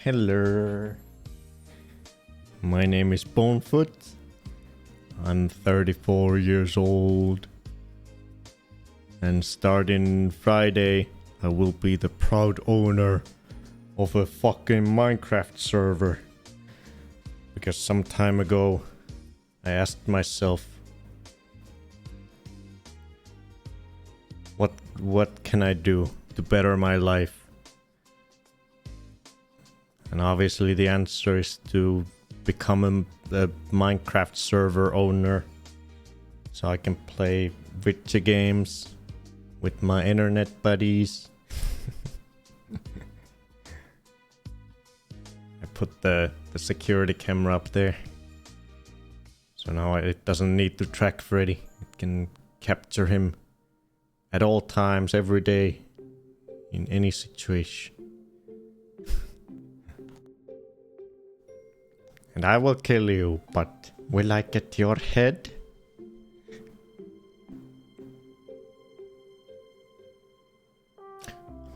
Hello. My name is Bonefoot. I'm 34 years old. And starting Friday, I will be the proud owner of a fucking Minecraft server. Because some time ago, I asked myself, what can I do to better my life? And obviously the answer is to become a Minecraft server owner. So I can play video games with my internet buddies. I put the security camera up there. So now it doesn't need to track Freddy. It can capture him at all times, every day, in any situation. And I will kill you, but will I get your head?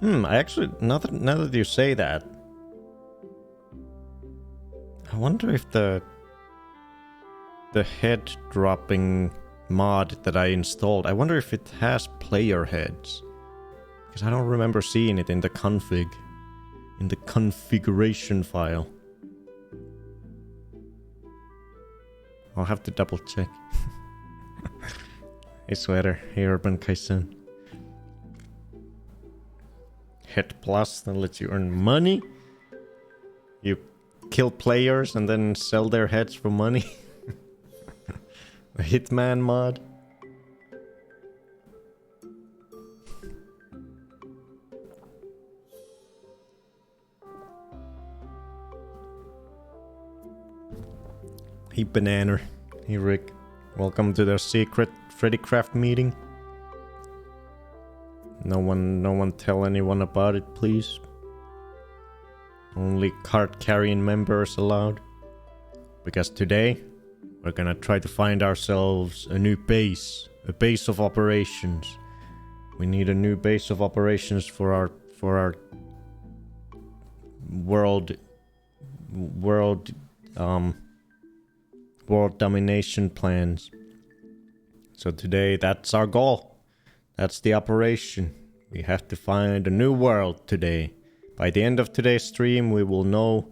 I actually, now that you say that, I wonder if the head dropping mod that I installed, I wonder if it has player heads. Because I don't remember seeing it in the configuration file. I'll have to double check. Hey sweater, hey Urban Kaizen. Head Plus that lets you earn money. You kill players and then sell their heads for money. A Hitman mod. Hey Banana. Hey Rick. Welcome to the secret FreddyCraft meeting. No one tell anyone about it, please. Only card carrying members allowed. Because today we're gonna try to find ourselves a new base. A base of operations. We need a new base of operations for our world domination plans. So today, that's our goal. That's the operation. We have to find a new world today. By the end of today's stream, we will know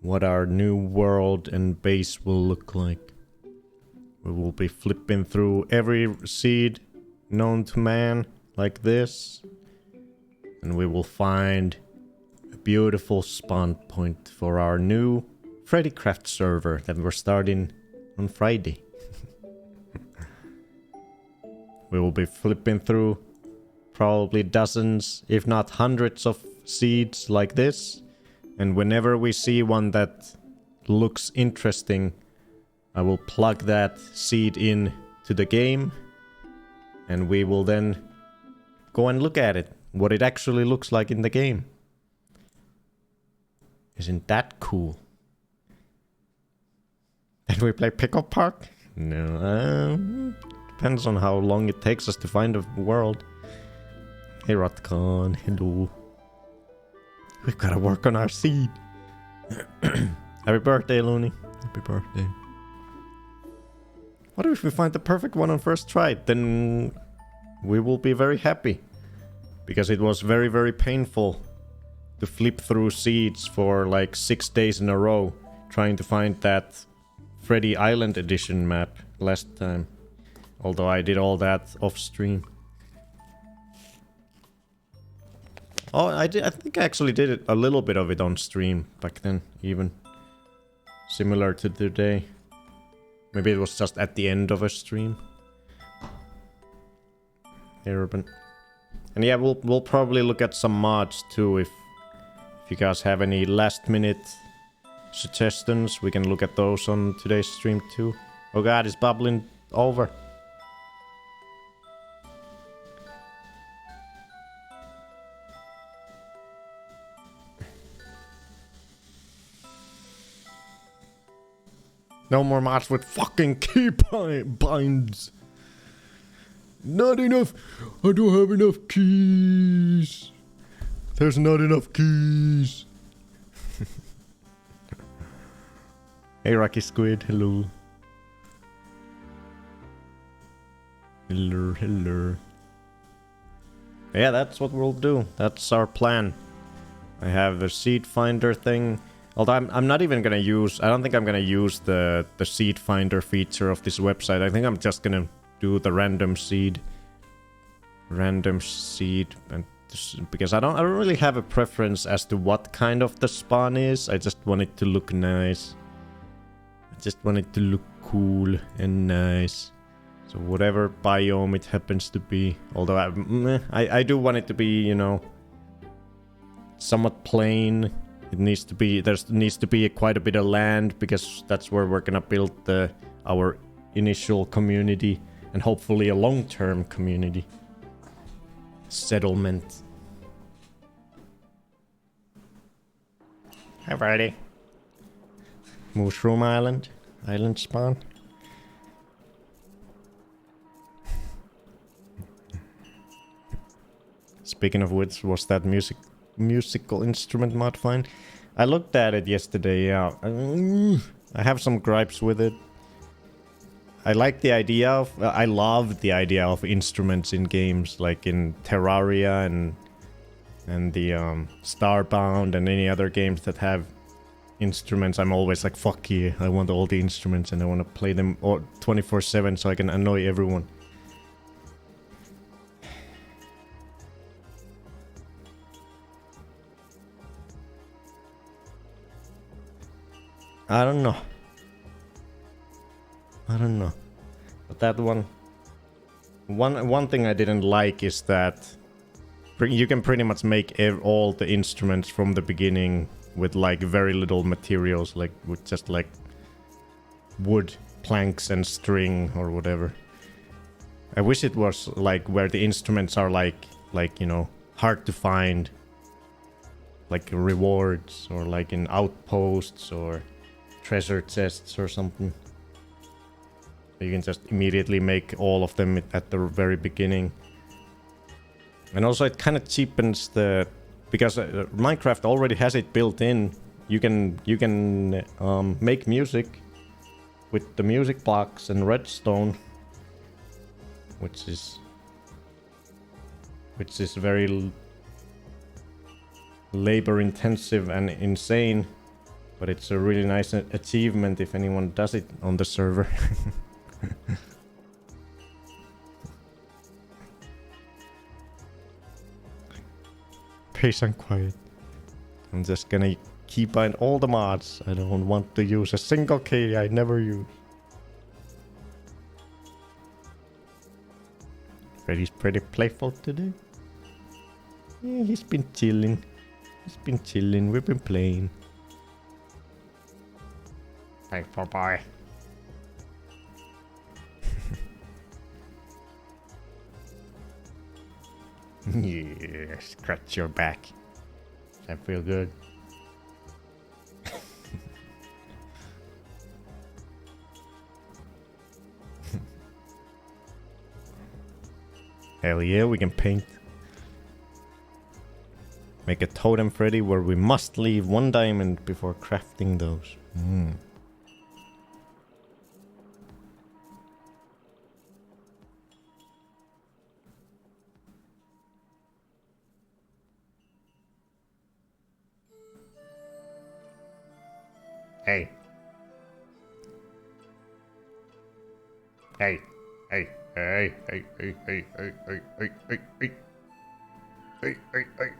what our new world and base will look like. We will be flipping through every seed known to man, like this. And we will find a beautiful spawn point for our new FreddyCraft server that we're starting on Friday. We will be flipping through probably dozens, if not hundreds of seeds like this. And whenever we see one that looks interesting, I will plug that seed in to the game. And we will then go and look at it. What it actually looks like in the game. Isn't that cool? Then we play Pickle Park? No, depends on how long it takes us to find a world. Hey Rotcon, hello. We've gotta work on our seed. Happy birthday, Looney. Happy birthday. What if we find the perfect one on first try? Then we will be very happy. Because it was very, very painful to flip through seeds for like 6 days in a row trying to find that Freddy Island Edition map last time. Although I did all that off stream. Oh, I think I actually did it, a little bit of it on stream back then, even. Similar to today. Maybe it was just at the end of a stream. Hey, Urban. And yeah, we'll probably look at some mods too if you guys have any last minute suggestions. We can look at those on today's stream too. Oh god, it's bubbling over. No more mods with fucking key binds. Not enough. I don't have enough keys. There's not enough keys. Hey, Rocky Squid, hello. Hello, hello. Yeah, that's what we'll do. That's our plan. I have the seed finder thing. Although I'm not even gonna use... I don't think I'm gonna use the seed finder feature of this website. I think I'm just gonna do the random seed. Random seed. And because I don't really have a preference as to what kind of the spawn is. I just want it to look nice. I just want it to look cool and nice. So whatever biome it happens to be. Although I do want it to be, you know, somewhat plain. It needs to be, there needs to be quite a bit of land because that's where we're gonna build our initial community and hopefully a long-term community. Settlement. Hi, Friday. Mushroom Island. Island spawn. Speaking of which, was that musical instrument mod fine? I looked at it yesterday, yeah. I have some gripes with it. I like the idea of... I love the idea of instruments in games, like in Terraria and the Starbound and any other games that have instruments. I'm always like, fuck yeah, I want all the instruments and I want to play them 24/7 so I can annoy everyone. I don't know. But that one thing I didn't like is that you can pretty much make all the instruments from the beginning with like very little materials, like with just like wood, planks and string or whatever. I wish it was like where the instruments are like you know, hard to find, like rewards or like in outposts or treasure chests or something. You can just immediately make all of them at the very beginning. And also it kind of cheapens the... Because Minecraft already has it built in. You can make music with the music box and redstone. Which is very labor intensive and insane. But it's a really nice achievement if anyone does it on the server. Peace and quiet. I'm just gonna keep on all the mods. I don't want to use a single key I never use. Freddy's pretty playful today. Yeah, he's been chilling. We've been playing. Playful boy. Yeah, scratch your back. Does that feel good? Hell yeah, we can paint. Make a totem Freddy where we must leave 1 diamond before crafting those. Hey. Hey. Hey. Hey. Hey. Hey. Hey. Hey. Hey. Hey. Hey. Hey. Hey. Hey. Hey.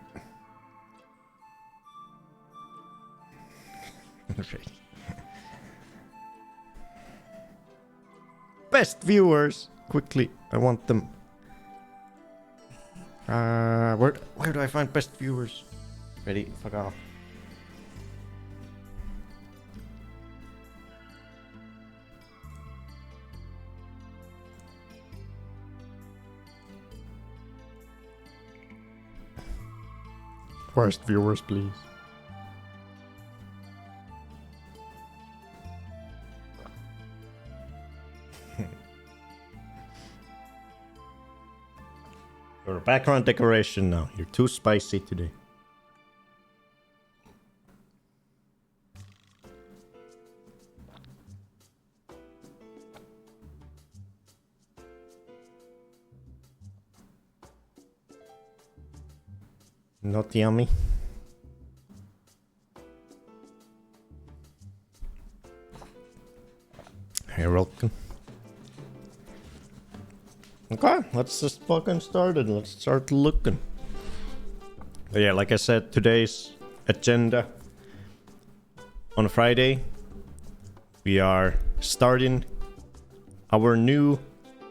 Best viewers! Quickly, I want them. Where do I find best viewers? Ready? Fuck off. Worst viewers, please. You're a background decoration now. You're too spicy today. Not yummy. You're welcome. Okay, let's just fucking start it. Let's start looking. But yeah, like I said, today's agenda. On Friday, we are starting our new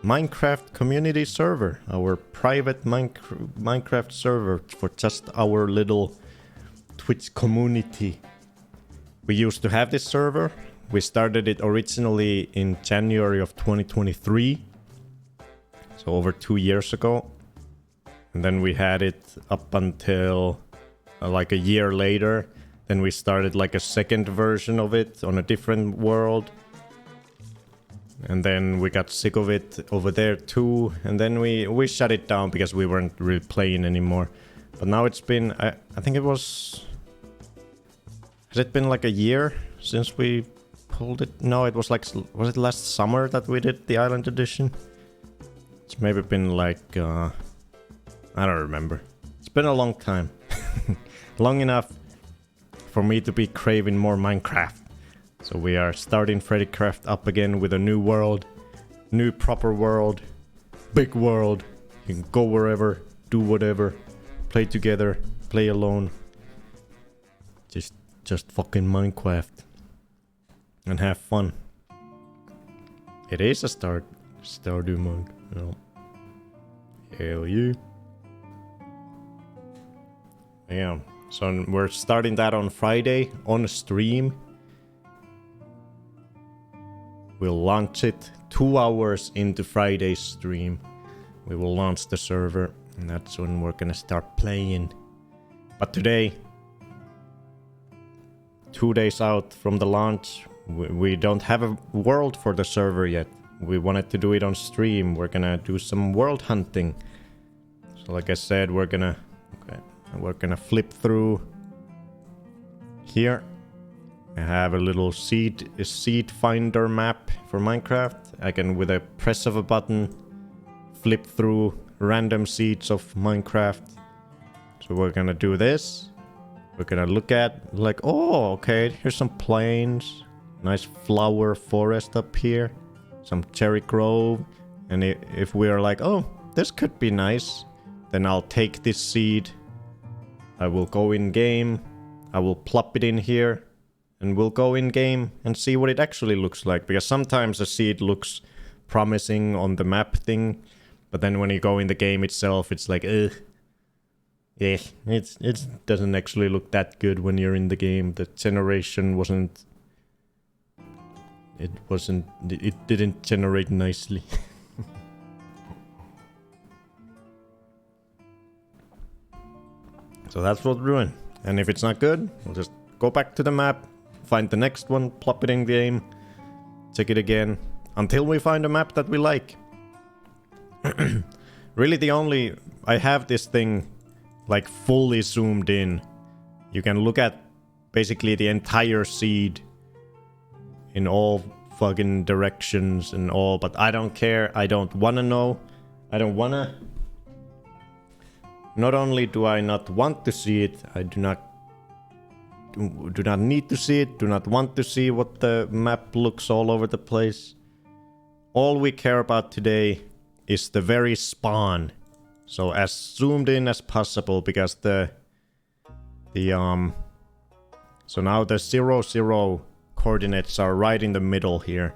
Minecraft community server. Our private Minecraft server for just our little Twitch community. We used to have this server. We started it originally in January of 2023. So over 2 years ago. And then we had it up until like a year later. Then we started like a second version of it on a different world. And then we got sick of it over there too. And then we shut it down because we weren't really playing anymore. But now it's been, I think it was... Has it been like a year since we pulled it? No, it was like, was it last summer that we did the Island Edition? It's maybe been like, I don't remember. It's been a long time. Long enough for me to be craving more Minecraft. So we are starting FreddyCraft up again with a new world. New proper world. Big world. You can go wherever, do whatever. Play together, play alone. Just fucking Minecraft. And have fun. It is a Stardew mode. You know. Hell yeah. Yeah. So we're starting that on Friday on stream. We'll launch it 2 hours into Friday's stream. We will launch the server, and that's when we're gonna start playing. But today, 2 days out from the launch, we don't have a world for the server yet. We wanted to do it on stream. We're gonna do some world hunting. So like I said, we're gonna flip through here. I have a little seed finder map for Minecraft. I can, with a press of a button, flip through random seeds of Minecraft. So we're gonna do this. We're gonna look at, like, oh, okay, here's some plains. Nice flower forest up here. Some cherry grove. And if we're like, oh, this could be nice, then I'll take this seed. I will go in game. I will plop it in here. And we'll go in game and see what it actually looks like. Because sometimes a seed looks promising on the map thing. But then when you go in the game itself, it's like, ugh. Yeah, it doesn't actually look that good when you're in the game. The generation wasn't... It didn't generate nicely. So that's what we're doing. And if it's not good, we'll just go back to the map, find the next one, plop it in game, check it again, until we find a map that we like. Really I have this thing like fully zoomed in. You can look at basically the entire seed in all fucking directions and all, but I don't care. I don't wanna know. I don't wanna. Not only do I not want to see it, I do not need to see it, do not want to see what the map looks all over the place. All we care about today is the very spawn. So as zoomed in as possible, because so now the 0, coordinates are right in the middle here.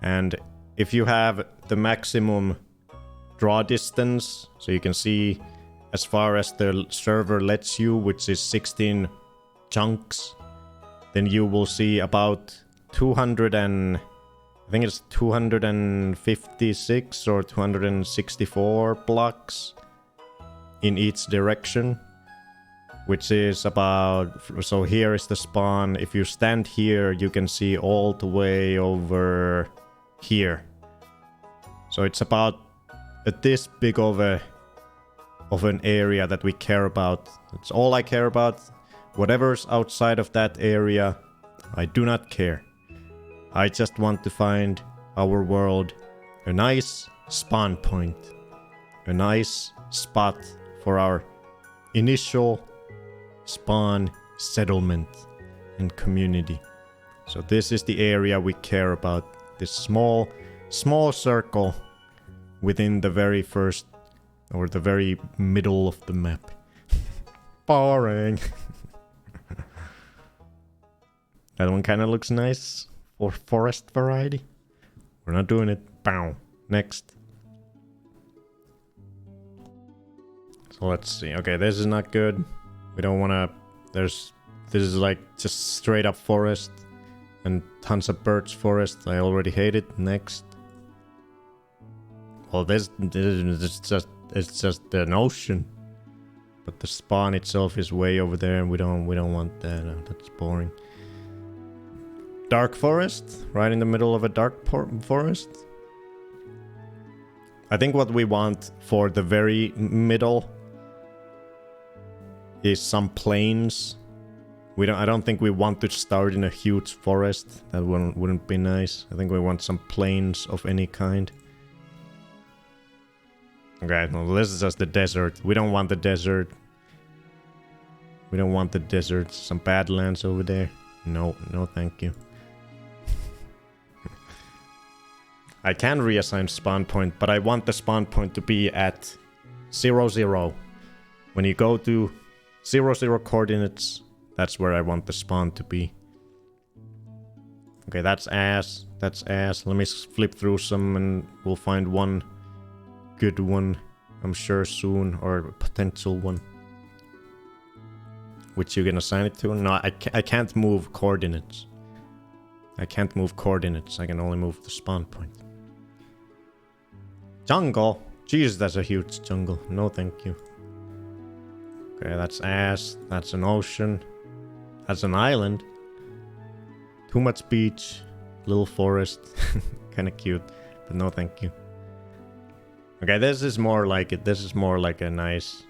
And if you have the maximum draw distance, so you can see as far as the server lets you, which is 16 chunks, then you will see about 256 or 264 blocks in each direction, which is about, so here is the spawn. If you stand here, you can see all the way over here. So it's about this big of an area that we care about. That's all I care about. Whatever's outside of that area, I do not care. I just want to find our world a nice spawn point. A nice spot for our initial spawn settlement and community. So this is the area we care about. This small circle within the very first or the very middle of the map. Boring. That one kind of looks nice for forest variety. We're not doing it. Bow. Next. So let's see. Okay, this is not good. We don't want to... This is like just straight up forest. And tons of birch forest. I already hate it. Next. Well, this is just an ocean. But the spawn itself is way over there, and we don't want that. No, that's boring. Dark forest, right in the middle of a dark forest. I think what we want for the very middle is some plains. I don't think we want to start in a huge forest. That wouldn't be nice. I think we want some plains of any kind. Okay, well, this is just the desert. We don't want the desert. We don't want the desert. Some badlands over there. No, thank you. I can reassign spawn point, but I want the spawn point to be at 0, 0. When you go to 0, 0 coordinates, that's where I want the spawn to be. Okay, that's ass. That's ass. Let me flip through some and we'll find one good one, I'm sure, soon, or a potential one. Which you can assign it to? No, I can't move coordinates. I can't move coordinates. I can only move the spawn point. Jungle? Jeez, that's a huge jungle. No, thank you. Okay, that's ass. That's an ocean. That's an island. Too much beach. Little forest. Kinda cute. But no, thank you. Okay, this is more like it. This is more like a nice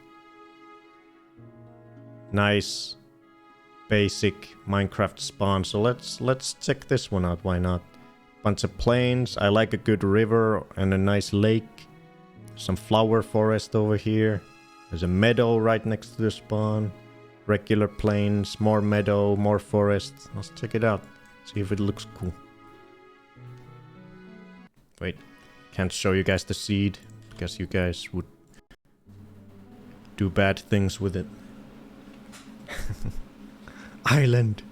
basic Minecraft spawn. So let's check this one out. Why not? Bunch of plains. I like a good river and a nice lake. Some flower forest over here. There's a meadow right next to the spawn. Regular plains, more meadow, more forest. Let's check it out. See if it looks cool. Wait, can't show you guys the seed because you guys would do bad things with it. Island.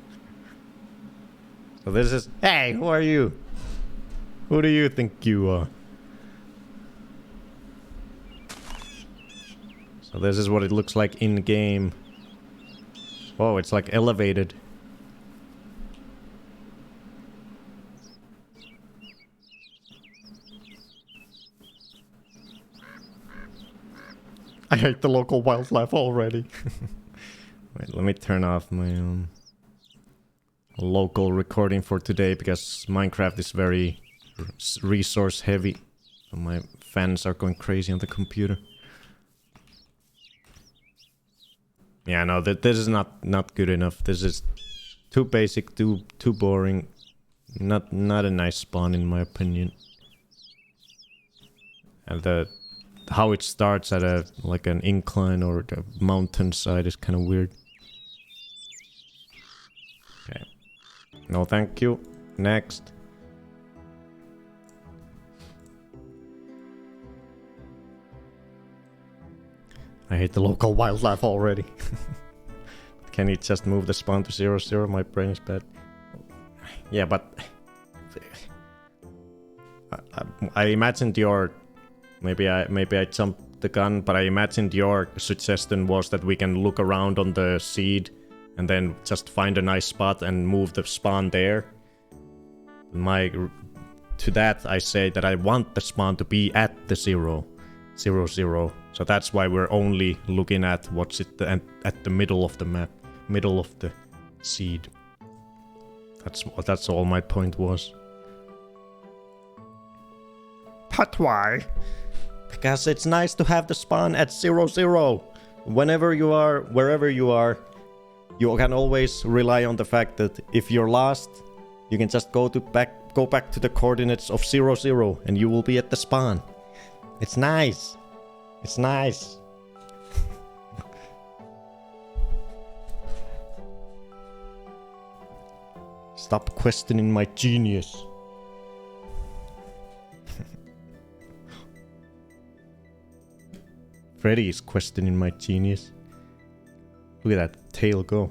So this is... Hey, who are you? Who do you think you are? So this is what it looks like in game. Whoa, it's like elevated. I hate the local wildlife already. Wait, let me turn off my local recording for today because Minecraft is very resource heavy. So my fans are going crazy on the computer. Yeah, no, this is not good enough. This is too basic, too boring. Not a nice spawn in my opinion. And how it starts at like an incline or a mountainside is kind of weird. Okay. No, thank you. Next. I hate the local wildlife already. Can you just move the spawn to 0, 0? My brain is bad. Yeah, but... I imagined your... Maybe I jumped the gun, but I imagined your suggestion was that we can look around on the seed and then just find a nice spot and move the spawn there. To that I say that I want the spawn to be at the 0, 0, 0. So that's why we're only looking at what's at the middle of the map, middle of the seed. That's all my point was. But why? Because it's nice to have the spawn at 0, 0. Whenever you are, wherever you are, you can always rely on the fact that if you're lost, you can just go back to the coordinates of 0, 0 and you will be at the spawn. It's nice. It's nice. Stop questioning my genius. Freddy is questioning my genius. Look at that tail go.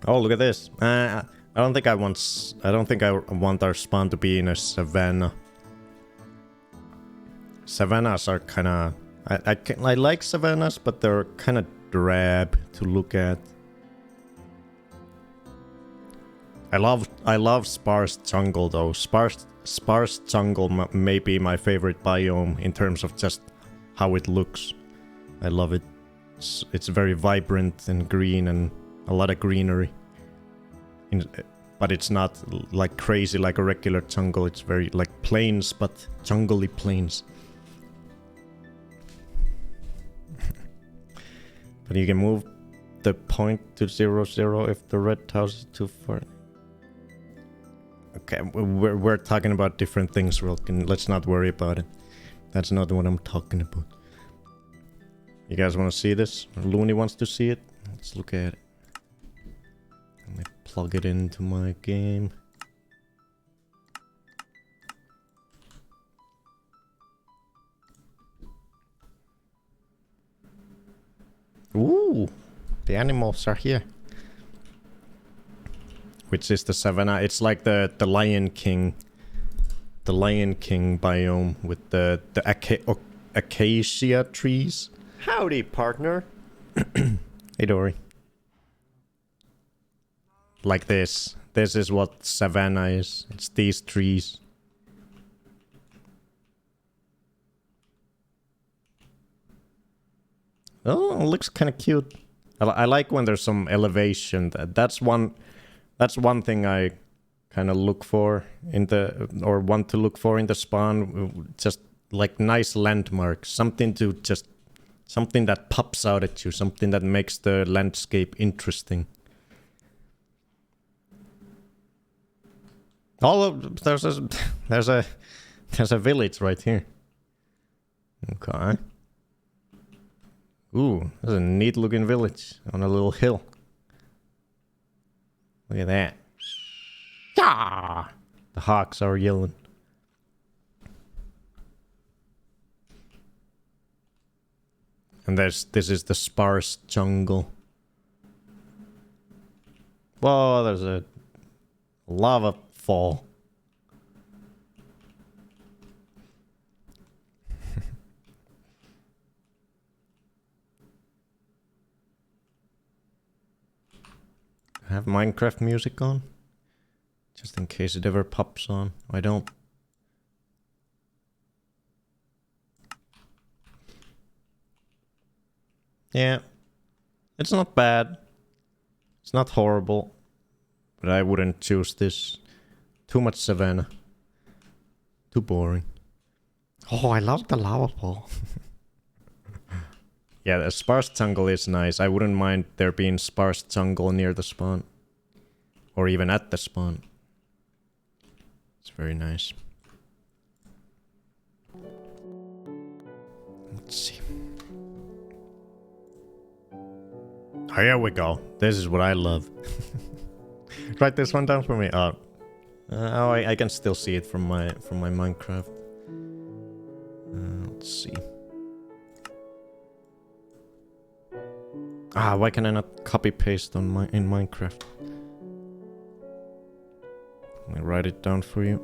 Oh, look at this. I don't think I want our spawn to be in a savanna. Savannas are kind of... I like savannas, but they're kind of drab to look at. I love sparse jungle though. Sparse jungle may be my favorite biome in terms of just how it looks. I love it. It's very vibrant and green and a lot of greenery. But it's not like crazy like a regular jungle. It's very like plains, but jungly plains. But you can move the point to 0, 0 if the red house is too far. Okay, we're talking about different things, Wilkin. Let's not worry about it. That's not what I'm talking about. You guys want to see this? Looney wants to see it? Let's look at it. Let me plug it into my game. Ooh, the animals are here. Which is the savanna. It's like the Lion King. The Lion King biome with the acacia trees. Howdy, partner. Hey, Dory. Like this. This is what savanna is. It's these trees. Oh, it looks kind of cute. I like when there's some elevation. That's one thing I kind of look for in the, or want to look for in the spawn. Just like nice landmarks, something that pops out at you, something that makes the landscape interesting. Oh, there's a village right here. Okay. Ooh, that's a neat looking village on a little hill. Look at that. Yeah! The hawks are yelling. And this is the sparse jungle. Whoa, there's a lava fall. Have Minecraft music on? Just in case it ever pops on. I don't. Yeah. It's not bad. It's not horrible. But I wouldn't choose this. Too much savanna. Too boring. Oh, I love the lava ball. Yeah, the sparse jungle is nice. I wouldn't mind there being sparse jungle near the spawn. Or even at the spawn. It's very nice. Let's see. Oh, here we go. This is what I love. Write this one down for me. Oh, I can still see it from my Minecraft. Let's see. Ah, why can I not copy paste on in Minecraft? Let me write it down for you.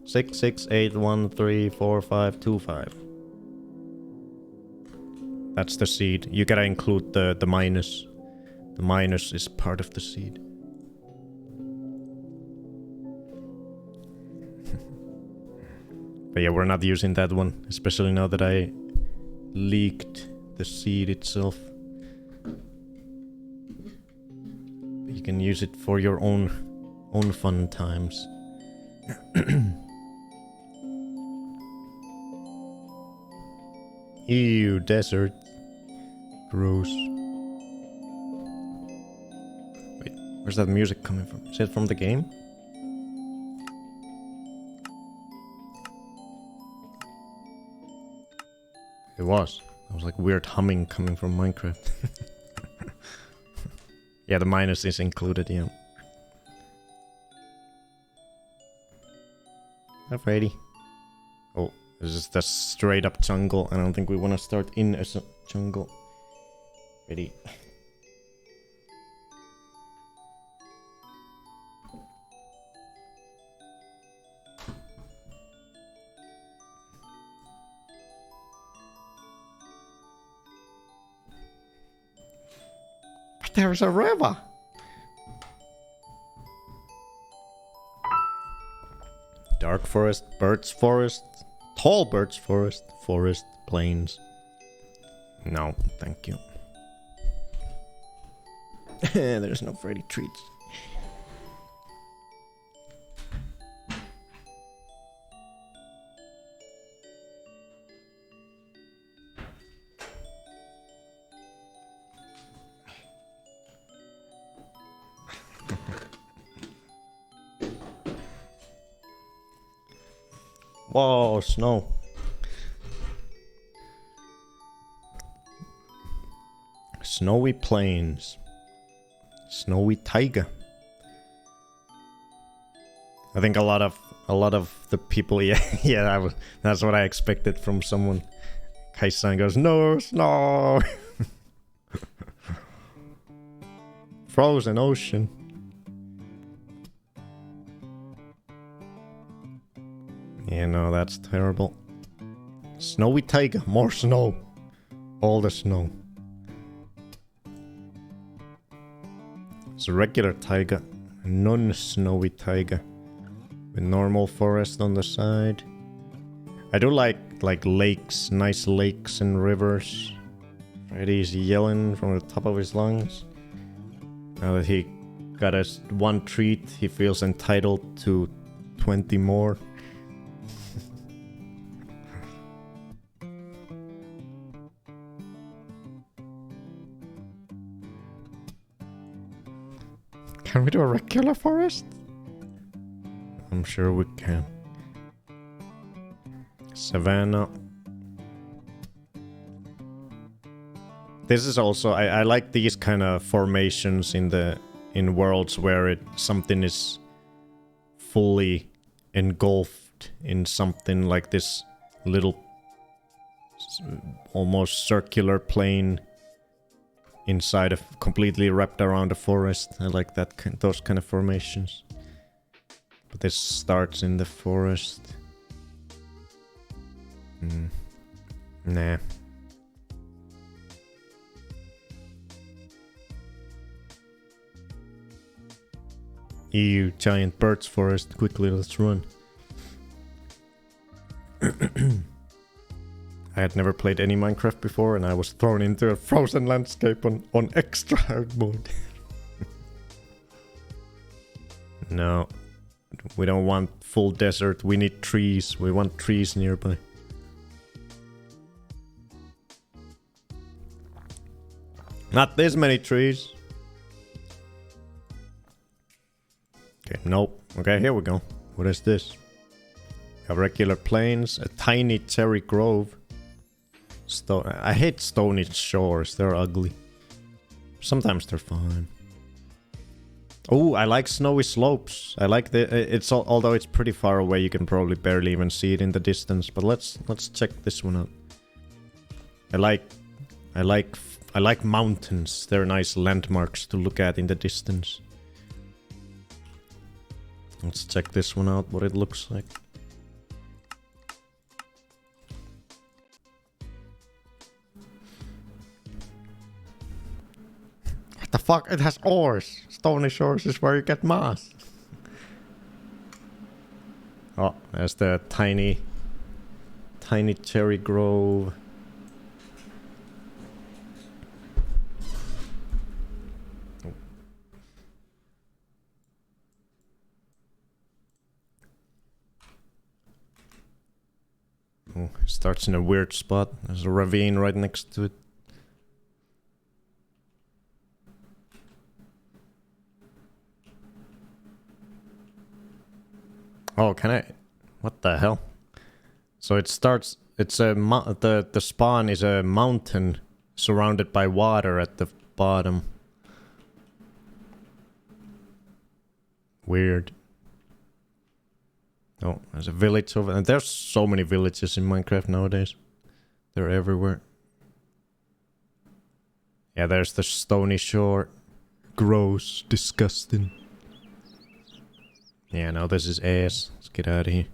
668134525. That's the seed. You gotta include the minus. The minus is part of the seed. But yeah, we're not using that one, especially now that I leaked the seed itself. You can use it for your own fun times. Ew, desert. Gross. Wait, where's that music coming from? Is it from the game? It was. It was like weird humming coming from Minecraft. Yeah, the minus is included, yeah. Hi, Freddy. Oh, this is the straight up jungle. I don't think we want to start in a jungle. Ready. But there's a river. Dark forest, birds forest, tall birds forest, forest, plains. No, thank you. There's no Freddy treats. Whoa, snow. Snowy plains. Snowy taiga. I think a lot of the people, yeah, that's what I expected from someone. Kaisan goes, no snow. Frozen ocean. Yeah, no, that's terrible. Snowy taiga, more snow. All the snow. It's a regular taiga, a non-snowy taiga. With normal forest on the side. I do like lakes, nice lakes and rivers. Freddy's yelling from the top of his lungs. Now that he got us one treat, he feels entitled to 20 more. Can we do a regular forest? I'm sure we can. Savannah. This is also I like these kind of formations in worlds where something is fully engulfed in something like this little almost circular plane inside of completely wrapped around a forest. I like those kind of formations. But this starts in the forest. Nah. Ew, giant birds forest. Quickly, let's run. I had never played any Minecraft before, and I was thrown into a frozen landscape on extra hard mode. No. We don't want full desert. We need trees. We want trees nearby. Not this many trees. Okay, nope. Okay, here we go. What is this? A regular plains, a tiny cherry grove. I hate stony shores. They're ugly. Sometimes they're fine. Oh, I like snowy slopes. I like although it's pretty far away, you can probably barely even see it in the distance. But let's check this one out. I like mountains. They're nice landmarks to look at in the distance. Let's check this one out, what it looks like. What the fuck? It has ores. Stony shores is where you get moss. Oh, there's the tiny cherry grove. Oh, it starts in a weird spot. There's a ravine right next to it. Oh, can I? What the hell? So it starts it's a the spawn is a mountain surrounded by water at the bottom. Weird. Oh, there's a village over there. There's so many villages in Minecraft nowadays. They're everywhere. Yeah, there's the stony shore. Gross. Disgusting. Yeah, no, this is ass. Let's get out of here.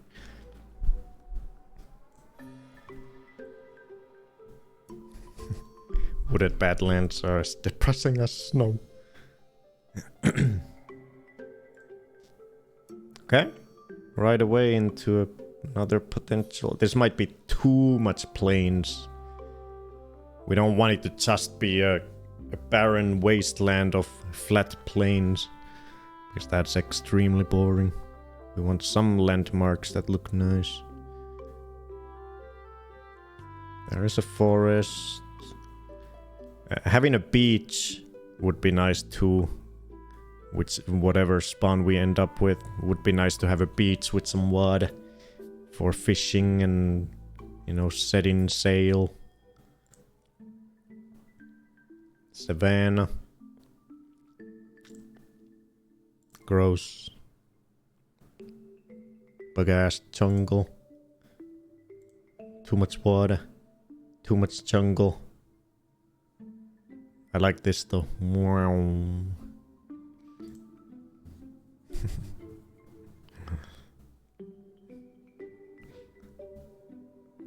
Wooded badlands are as depressing as snow. Okay. Right away into another potential. This might be too much plains. We don't want it to just be a barren wasteland of flat plains. Because that's extremely boring. We want some landmarks that look nice. There is a forest. Having a beach would be nice too. Whatever spawn we end up with, would be nice to have a beach with some water for fishing and, you know, setting sail. Savannah. Gross. Big ass jungle. Too much water. Too much jungle. I like this though. Wow.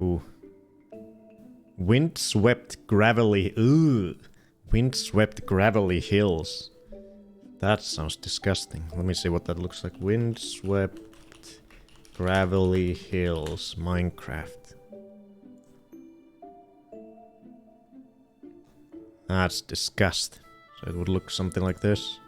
Ooh. Windswept gravelly. Ooh. Windswept gravelly hills. That sounds disgusting. Let me see what that looks like. Windswept gravelly hills. Minecraft. That's disgusting. So it would look something like this.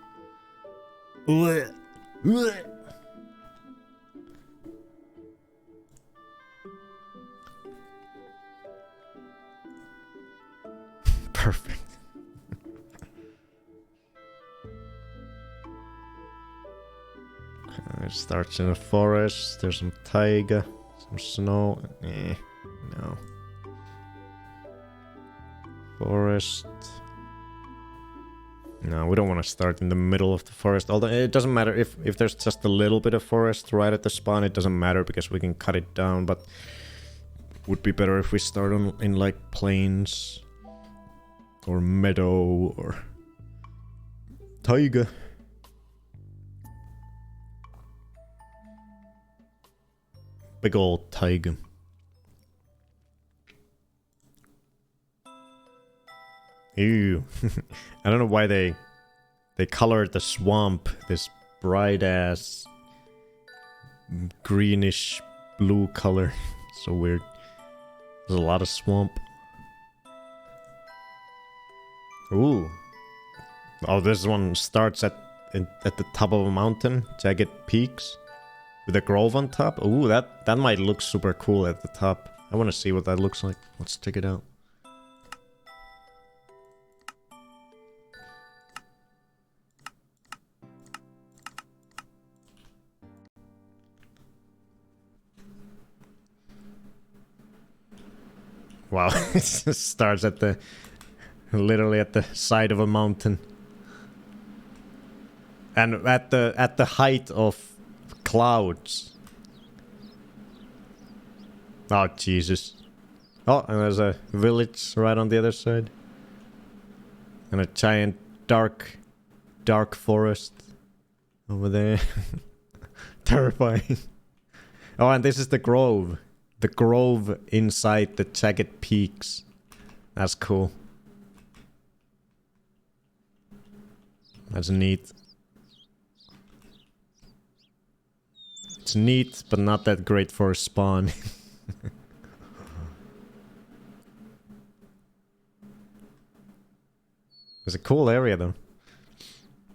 Perfect. It starts in a forest. There's some taiga, some snow. No. Forest. No, we don't want to start in the middle of the forest. Although it doesn't matter if there's just a little bit of forest right at the spawn. It doesn't matter because we can cut it down. But would be better if we start in like plains or meadow or taiga. Big old taiga. Ew. I don't know why they colored the swamp this bright ass greenish blue color. So weird. There's a lot of swamp. Ooh. Oh, this one starts at the top of a mountain. Jagged peaks. With a grove on top. Ooh, that might look super cool at the top. I want to see what that looks like. Let's check it out. Wow, it just starts at literally at the side of a mountain. And at the height of clouds. Oh, Jesus. Oh, and there's a village right on the other side. And a giant dark forest over there. Terrifying. Oh, and this is the grove. The grove inside the jagged peaks. That's cool. That's neat. It's neat, but not that great for a spawn. It's a cool area though.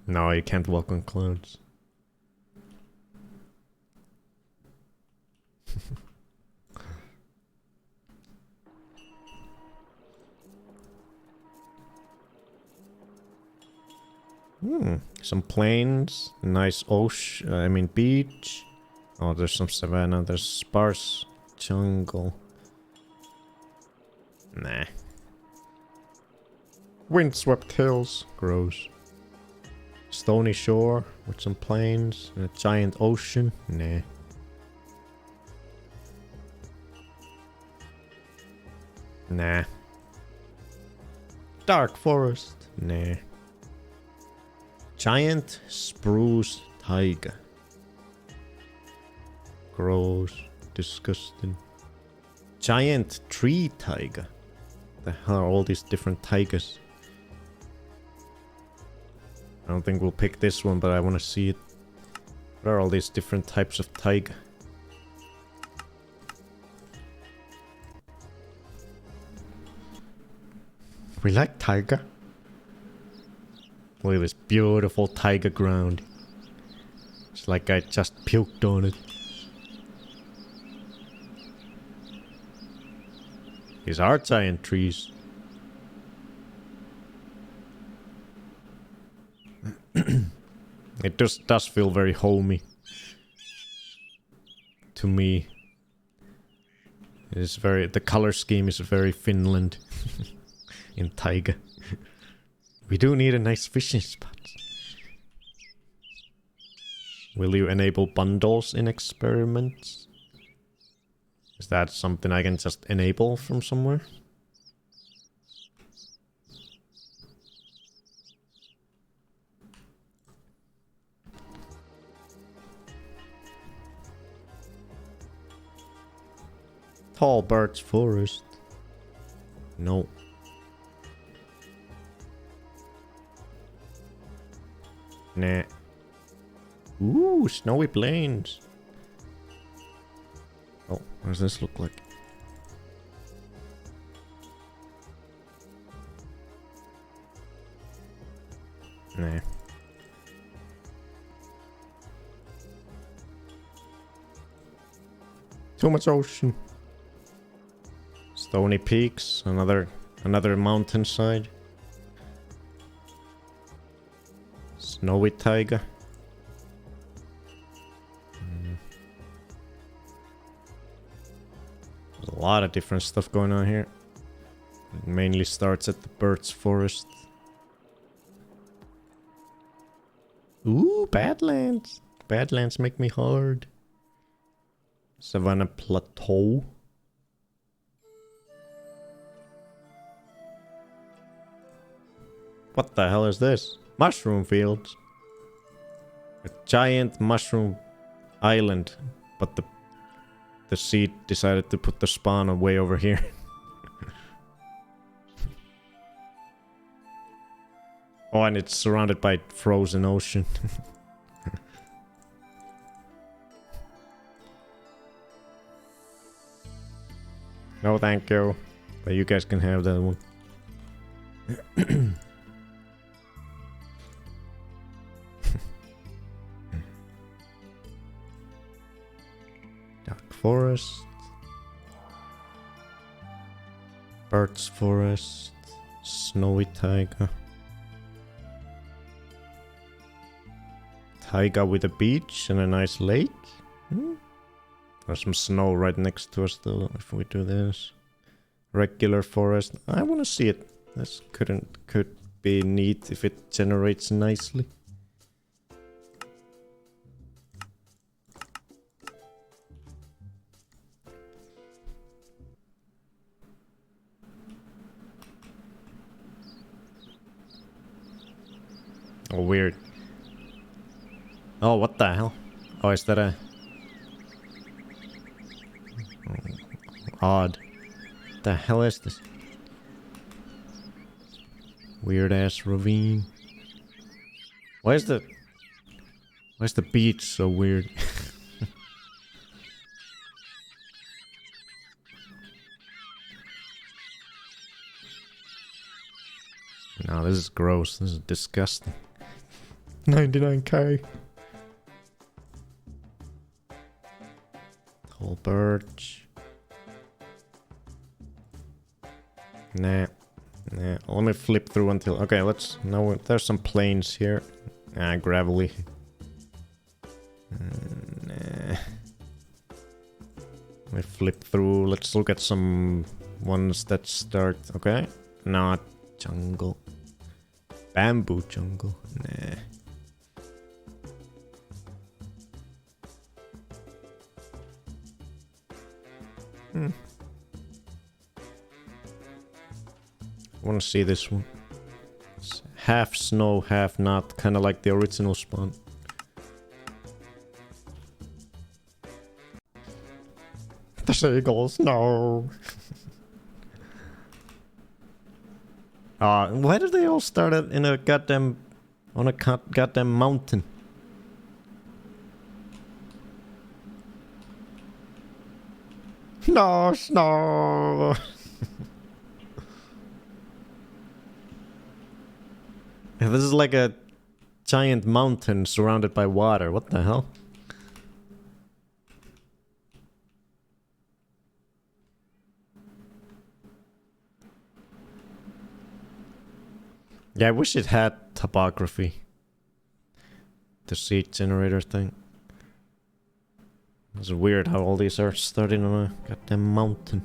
No, you can't walk on clouds. Some plains, nice ocean, beach. Oh, there's some savanna, there's sparse jungle. Nah. Windswept hills. Gross. Stony shore with some plains and a giant ocean. Nah. Nah. Dark forest. Nah. Giant spruce taiga. Gross. Disgusting. Giant tree taiga. The hell are all these different taigas? I don't think we'll pick this one, but I want to see it. What are all these different types of taiga? We like taiga. Look at this beautiful taiga ground. It's like I just puked on it. These are giant trees. It just does feel very homey. To me. It is very... The color scheme is very Finland. In taiga. We do need a nice fishing spot. Will you enable bundles in experiments? Is that something I can just enable from somewhere? Tall birch forest. No. Nah. Ooh, snowy plains. Oh, what does this look like? Nah. Too much ocean. Stony peaks, another mountainside. Snowy taiga. There's a lot of different stuff going on here. It mainly starts at the birch forest. Ooh, Badlands. Badlands make me hard. Savannah Plateau. What the hell is this? Mushroom fields. A giant mushroom island, but the seed decided to put the spawn way over here. Oh, and it's surrounded by frozen ocean. No, thank you. But you guys can have that one. Dark forest. Birch forest. Snowy taiga. Taiga with a beach and a nice lake. There's some snow right next to us though, if we do this. Regular forest. I want to see it. This could be neat if it generates nicely. Oh, weird. Oh, what the hell? Oh, is that a... odd. What the hell is this? Weird ass ravine. Why is the beach so weird? No, this is gross. This is disgusting. 99k. Tall birch. Nah. Nah. Let me flip through until... Okay, let's... No, there's some plains here. Ah, gravelly. Nah. Let me flip through. Let's look at some ones that start... Okay. Not jungle. Bamboo jungle. Nah. I want to see this one. It's half snow, half not. Kind of like the original spawn. The seagulls, no. Why did they all start in a goddamn... on a goddamn mountain? No, snow! This is like a giant mountain surrounded by water. What the hell? Yeah, I wish it had topography. The seed generator thing. It's weird how all these are starting on a goddamn mountain.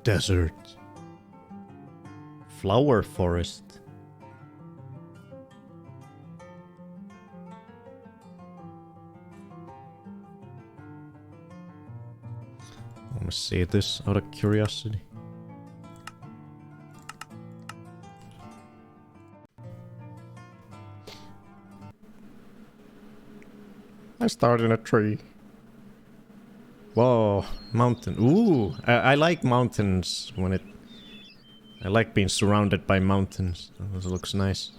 Desert. Flower forest. I want to see this out of curiosity. I start in a tree. Whoa, mountain. Ooh, I like mountains when it... I like being surrounded by mountains. This looks nice.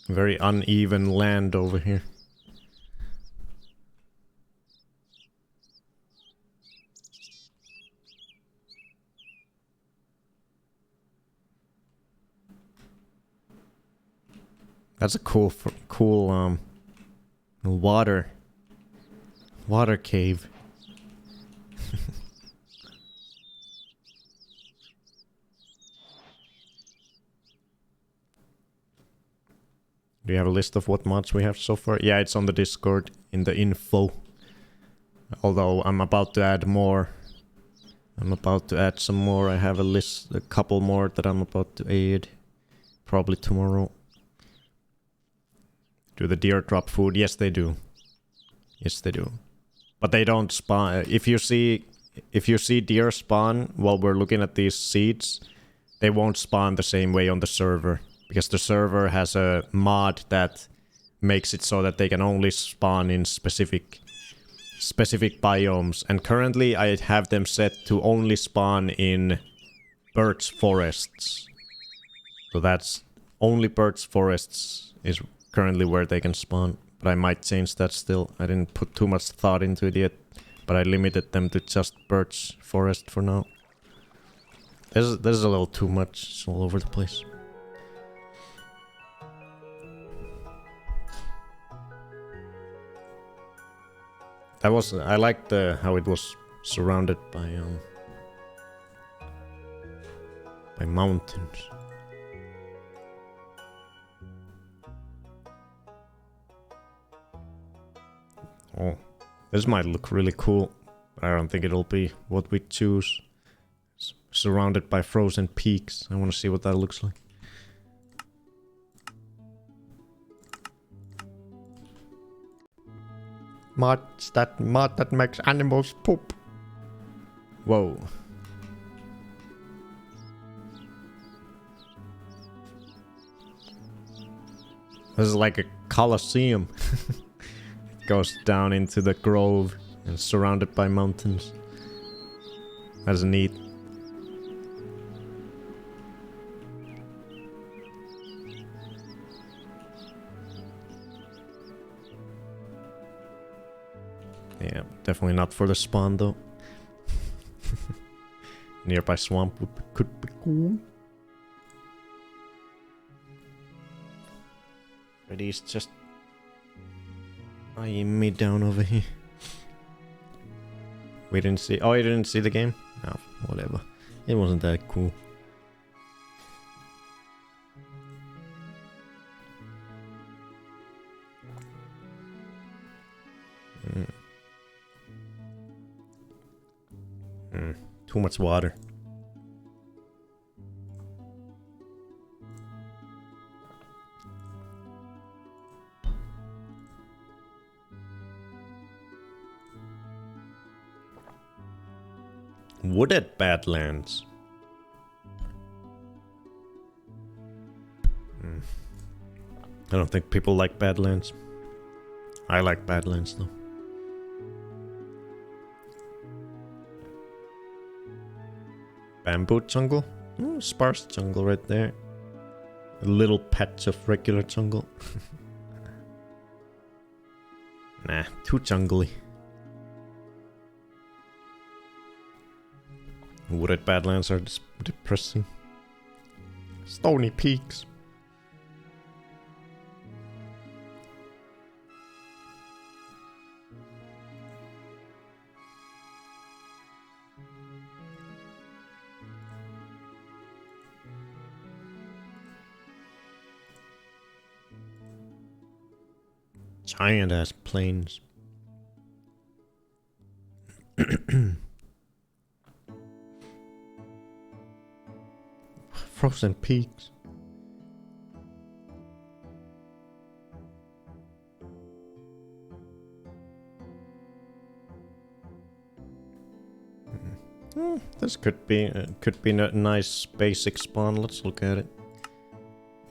Very uneven land over here. That's a cool water cave. Do you have a list of what mods we have so far? Yeah, it's on the Discord in the info. Although I'm about to add more. I'm about to add some more. I have a list, a couple more that I'm about to add. Probably tomorrow. Do the deer drop food? Yes, they do. Yes, they do. But they don't spawn. If you see deer spawn while we're looking at these seeds, they won't spawn the same way on the server. Because the server has a mod that makes it so that they can only spawn in specific biomes. And currently I have them set to only spawn in birch forests. So that's only birch forests is currently where they can spawn. But I might change that still. I didn't put too much thought into it yet. But I limited them to just birch forest for now. This is a little too much. It's all over the place. I liked how it was surrounded by mountains. Oh, this might look really cool. I don't think it'll be what we choose. It's surrounded by frozen peaks. I want to see what that looks like. Mod that makes animals poop. Whoa. This is like a coliseum. It goes down into the grove and surrounded by mountains. That's neat. Yeah, definitely not for the spawn though. Nearby swamp could be cool. Freddy's just eyeing me down over here. We didn't see. Oh, you didn't see the game? No, whatever. It wasn't that cool. Too much water. Wooded Badlands. I don't think people like Badlands. I like Badlands though. Bamboo jungle? Sparse jungle right there. A little patch of regular jungle. Nah, too jungly. Wooded Badlands are depressing. Stony peaks. Giant ass plains. Frozen peaks. This could be a nice basic spawn. Let's look at it.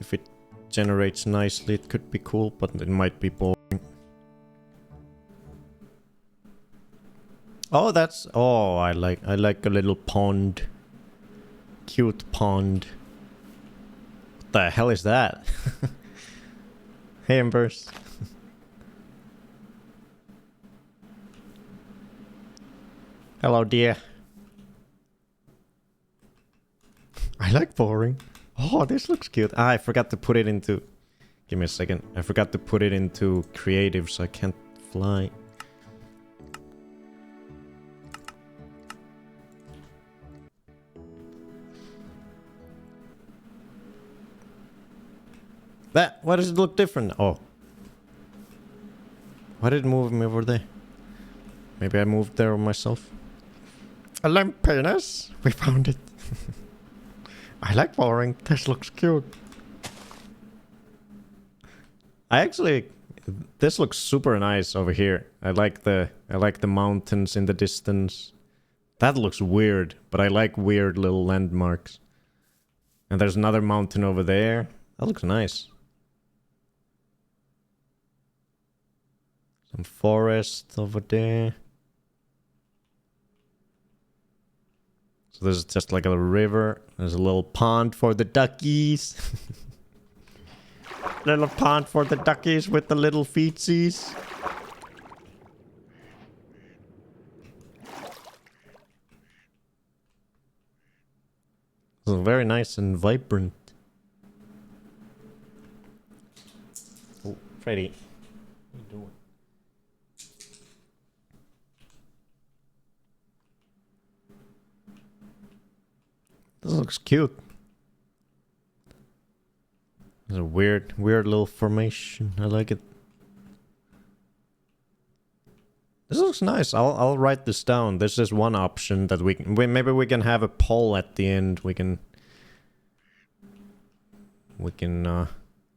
If it generates nicely, it could be cool, but it might be boring. Oh, that's I like a little pond. Cute pond. What the hell is that? Hey, Embers. Hello, dear. I like boring. Oh, this looks cute. I forgot to put it into... Give me a second. I forgot to put it into creative, so I can't fly. Why does it look different? Oh. Why did it move me over there? Maybe I moved there myself. A lamp penis. We found it. I like boring. This looks cute. This looks super nice over here. I like the mountains in the distance. That looks weird, but I like weird little landmarks. And there's another mountain over there. That looks nice. Some forest over there. So there's just like a river. There's a little pond for the duckies. Little pond for the duckies with the little feetsies. So very nice and vibrant. Oh, Freddy. What are you doing? This looks cute. It's a weird little formation. I like it. This looks nice. I'll write this down. This is one option that maybe we can have a poll at the end. We can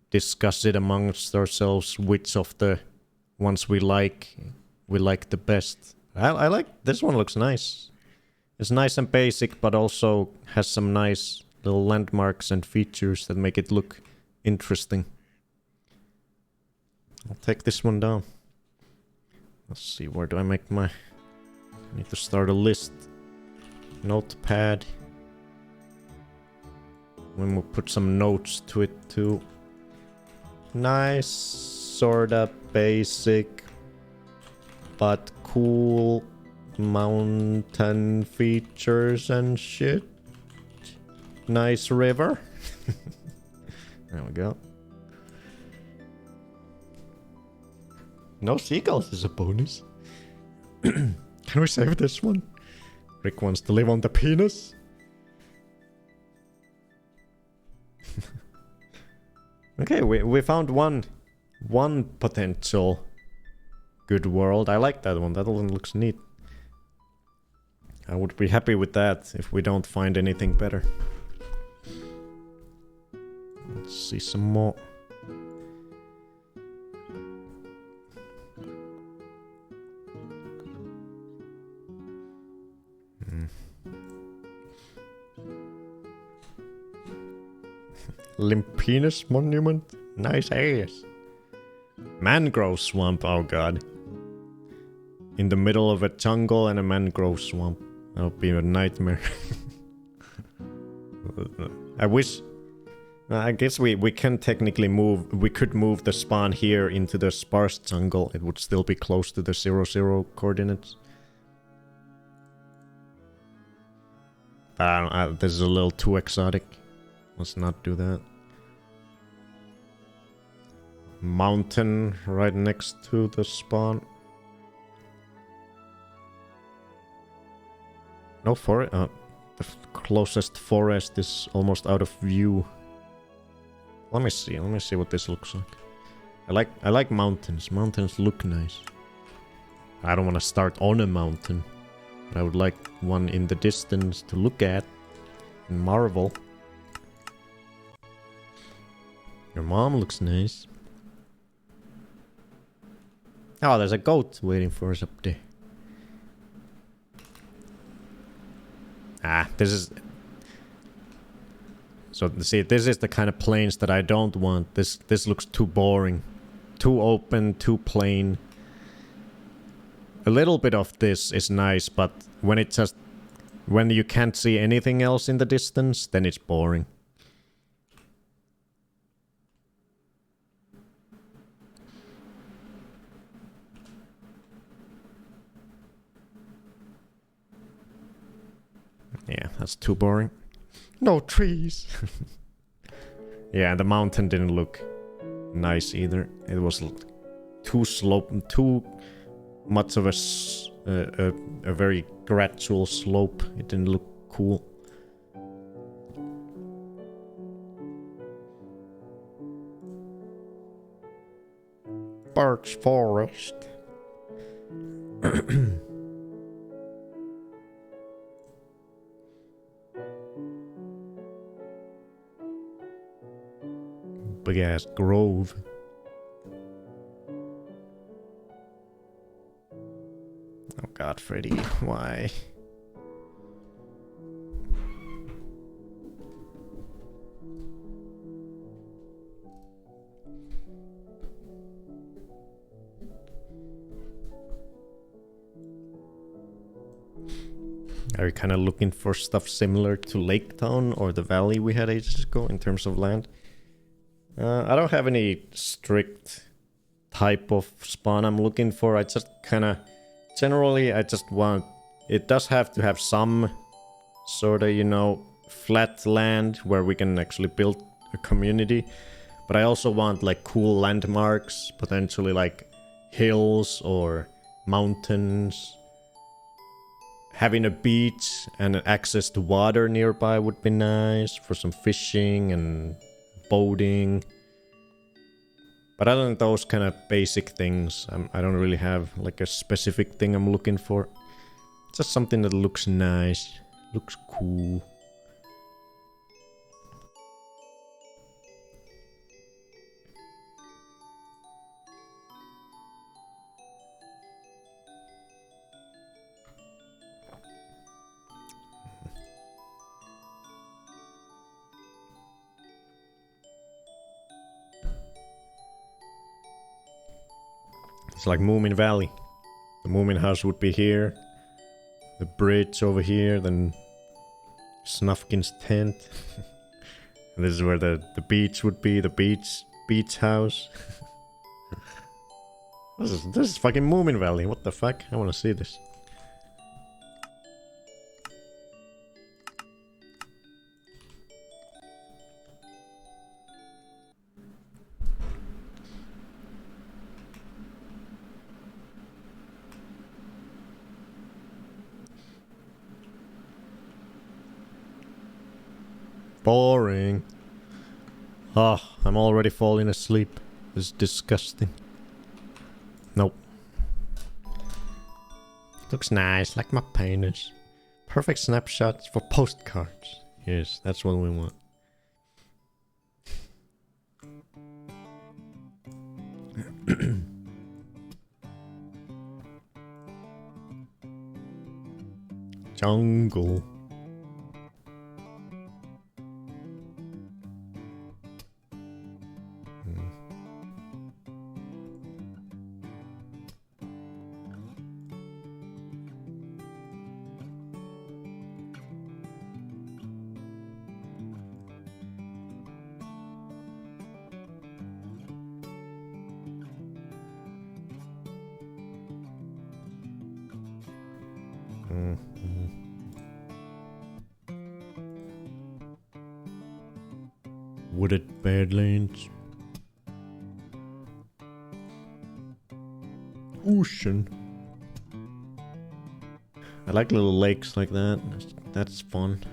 discuss it amongst ourselves which of the ones we like the best. I like this one. Looks nice. It's nice and basic, but also has some nice little landmarks and features that make it look interesting. I'll take this one down. Let's see, where do I make my... I need to start a list. Notepad. Then we'll put some notes to it too. Nice, sorta basic, but cool. mountain features and shit. Nice river. There we go. No seagulls is a bonus. Can we save this one? Rick wants to live on the penis. Okay, we found one potential good world. I like that one. That one looks neat. I would be happy with that if we don't find anything better. Let's see some more. Limpinus Monument? Nice ass. Mangrove swamp, oh god. In the middle of a jungle and a mangrove swamp. That would be a nightmare. I wish... I guess we can technically move... We could move the spawn here into the sparse jungle. It would still be close to the 0, coordinates. This is a little too exotic. Let's not do that. Mountain right next to the spawn. No forest. The closest forest is almost out of view. Let me see. Let me see what this looks like. I like mountains. Mountains look nice. I don't want to start on a mountain. But I would like one in the distance to look at and marvel. Your mom looks nice. Oh, there's a goat waiting for us up there. Ah, this is... So, see, this is the kind of plains that I don't want. This looks too boring. Too open, too plain. A little bit of this is nice, but when it just... When you can't see anything else in the distance, then it's boring. Yeah, that's too boring. No trees. Yeah, the mountain didn't look nice either. It was too too much of a very gradual slope. It didn't look cool. Birch forest. Big ass grove. Oh god, Freddy, why? Are you kind of looking for stuff similar to Lake Town or the valley we had ages ago in terms of land? I don't have any strict type of spawn I'm looking for. I just kind of... Generally, I just want... It does have to have some sort of, you know, flat land where we can actually build a community. But I also want, like, cool landmarks. Potentially, like, hills or mountains. Having a beach and access to water nearby would be nice for some fishing and boating. But other than those kind of basic things, I don't really have like a specific thing I'm looking for. Just something that looks nice, looks cool. It's like Moomin Valley. The Moomin house would be here. The bridge over here, then Snufkin's tent. And this is where the beach would be, the beach house. This is fucking Moomin Valley, what the fuck? I wanna see this. Boring. Oh, I'm already falling asleep. It's disgusting. Nope. Looks nice, like my penis. Perfect snapshots for postcards. Yes, that's what we want. Jungle. Wooded badlands. Ocean. I like little lakes like that. That's fun.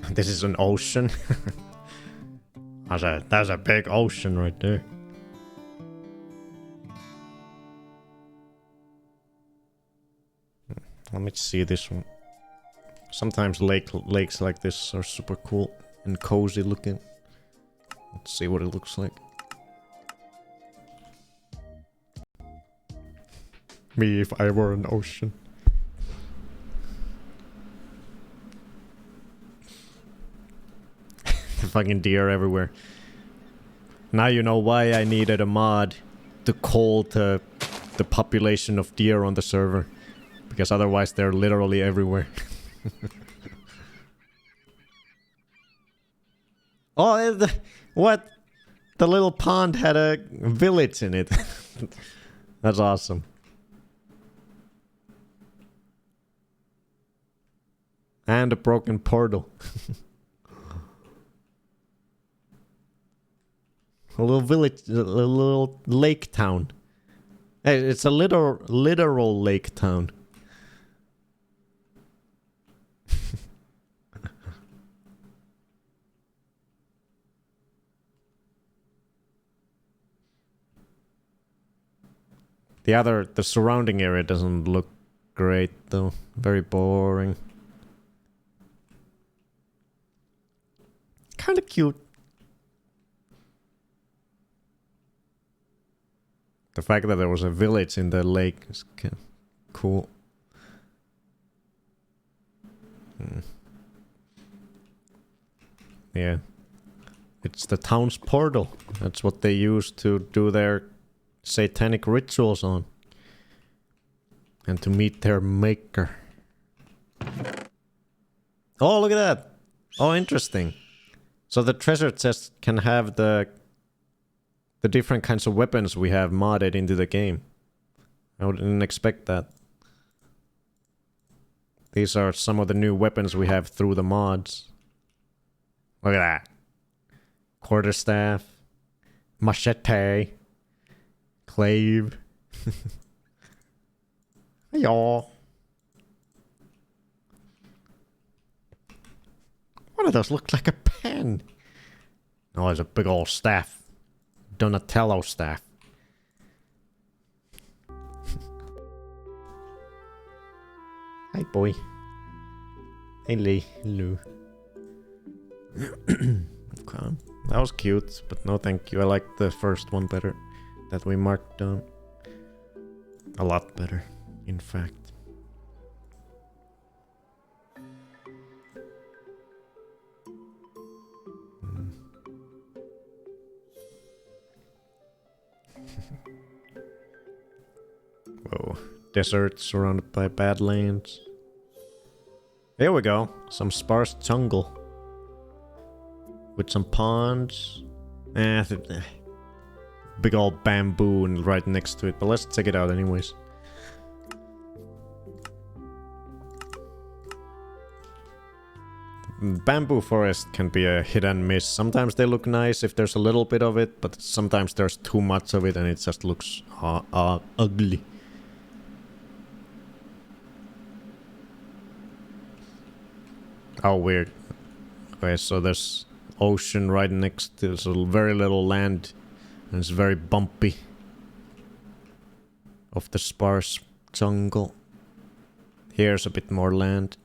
This is an ocean. That's a big ocean right there. Let me see this one. Sometimes lakes like this are super cool and cozy looking. Let's see what it looks like. Me if I were an ocean. The fucking deer everywhere. Now you know why I needed a mod to call the population of deer on the server. Because otherwise they're literally everywhere. Oh, what? The little pond had a village in it. That's awesome. And a broken portal. A little village, a little lake town. Hey, it's a literal lake town. The surrounding area doesn't look great though. Very boring. Kinda cute. The fact that there was a village in the lake is kind of cool. Yeah. It's the town's portal. That's what they use to do their satanic rituals on. And to meet their maker. Oh, look at that! Oh, interesting. So the treasure chest can have the different kinds of weapons we have modded into the game. I didn't expect that. These are some of the new weapons we have through the mods. Look at that. Quarterstaff. Machete. Clave. Y'all. One of those look like a pen. Oh, there's a big old staff. Donatello staff. Hi, boy. Hey, Lee. Hello. Okay. That was cute, but no thank you. I like the first one better. That we marked down. A lot better, in fact. Whoa. Desert surrounded by badlands. Here we go. Some sparse jungle. With some ponds. Big old bamboo and right next to it. But let's check it out anyways. Bamboo forest can be a hit and miss. Sometimes they look nice if there's a little bit of it, but sometimes there's too much of it and it just looks ugly. Oh, weird. Okay, so there's ocean right next to, so very little land, and it's very bumpy. Of the sparse jungle. Here's a bit more land.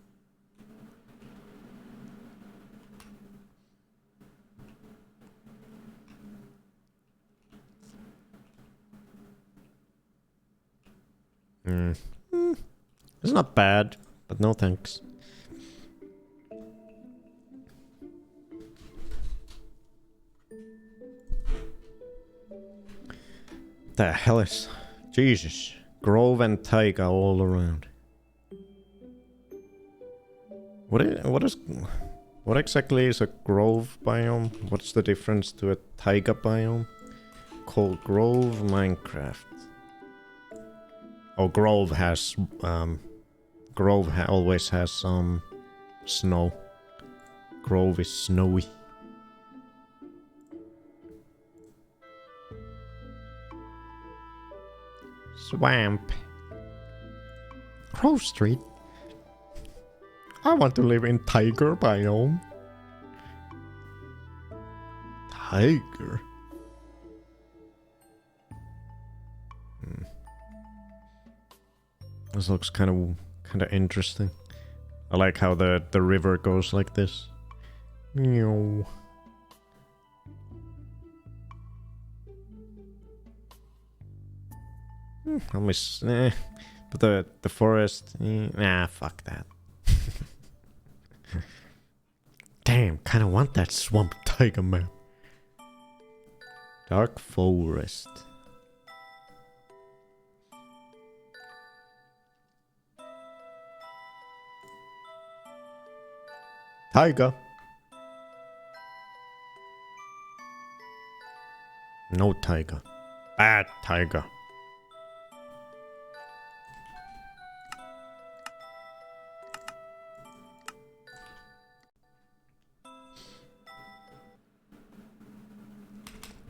It's not bad, but no thanks. The hell is... Jesus. Grove and taiga all around. What exactly is a grove biome? What's the difference to a taiga biome? Called Grove Minecraft. Oh, Grove has always has some snow. Grove is snowy. Swamp. Grove Street. I want to live in tiger biome. Tiger. This looks kind of interesting. I like how the river goes like this. Meow. I miss, but the forest, nah, fuck that. Damn, kind of want that swamp tiger map. Dark forest. Tiger. No tiger. Bad tiger.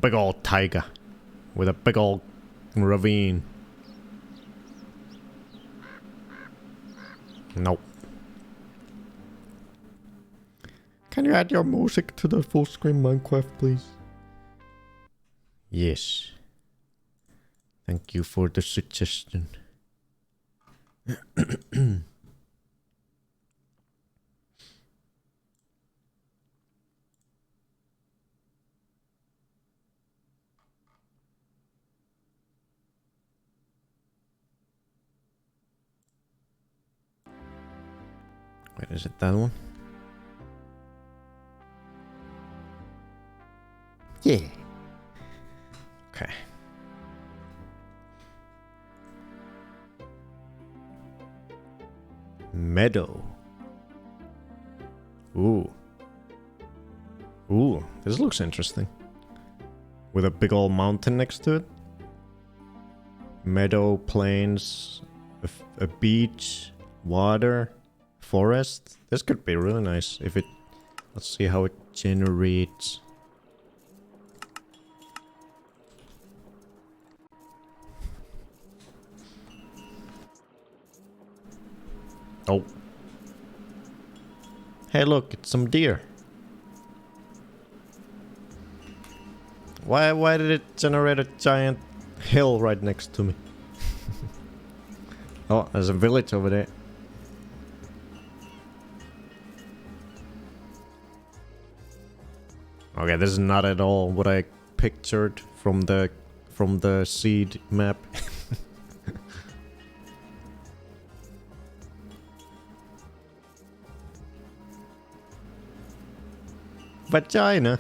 Big old tiger with a big old ravine. Nope. Can you add your music to the full screen Minecraft, please? Yes. Thank you for the suggestion. Wait, is it that one? Yeah. Okay. Meadow. Ooh. Ooh, this looks interesting. With a big old mountain next to it. Meadow, plains, a beach, water, forest. This could be really nice if it... Let's see how it generates. Oh. Hey look, it's some deer. Why did it generate a giant hill right next to me? Oh, there's a village over there. Okay, this is not at all what I pictured from the seed map. Vagina.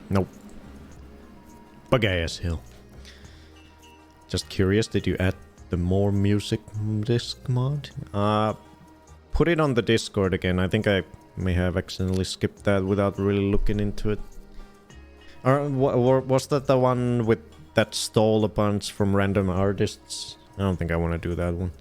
Nope. Bug ass hill. Just curious, did you add the more music disc mod? Put it on the Discord again. I think I may have accidentally skipped that without really looking into it. Or was that the one with that stole a bunch from random artists? I don't think I want to do that one.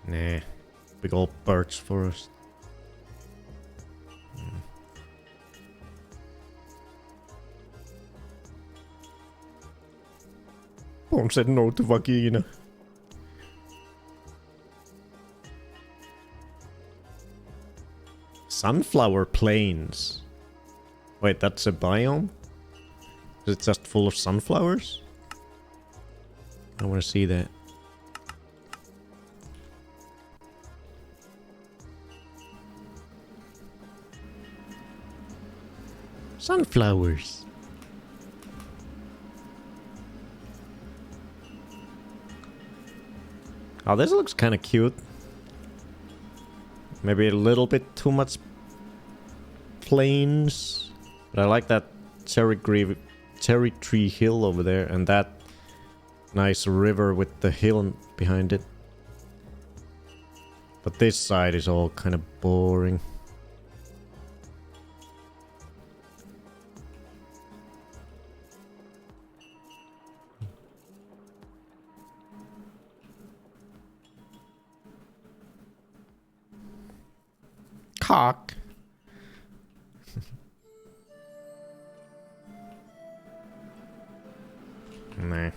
Nah. Big old birch forest. Bone said no to vagina. Sunflower plains. Wait, that's a biome? Is it just full of sunflowers? I want to see that. Sunflowers. Oh, this looks kind of cute. Maybe a little bit too much plains. But I like that cherry tree hill over there and that nice river with the hill behind it. But this side is all kind of boring. Cock. Nah.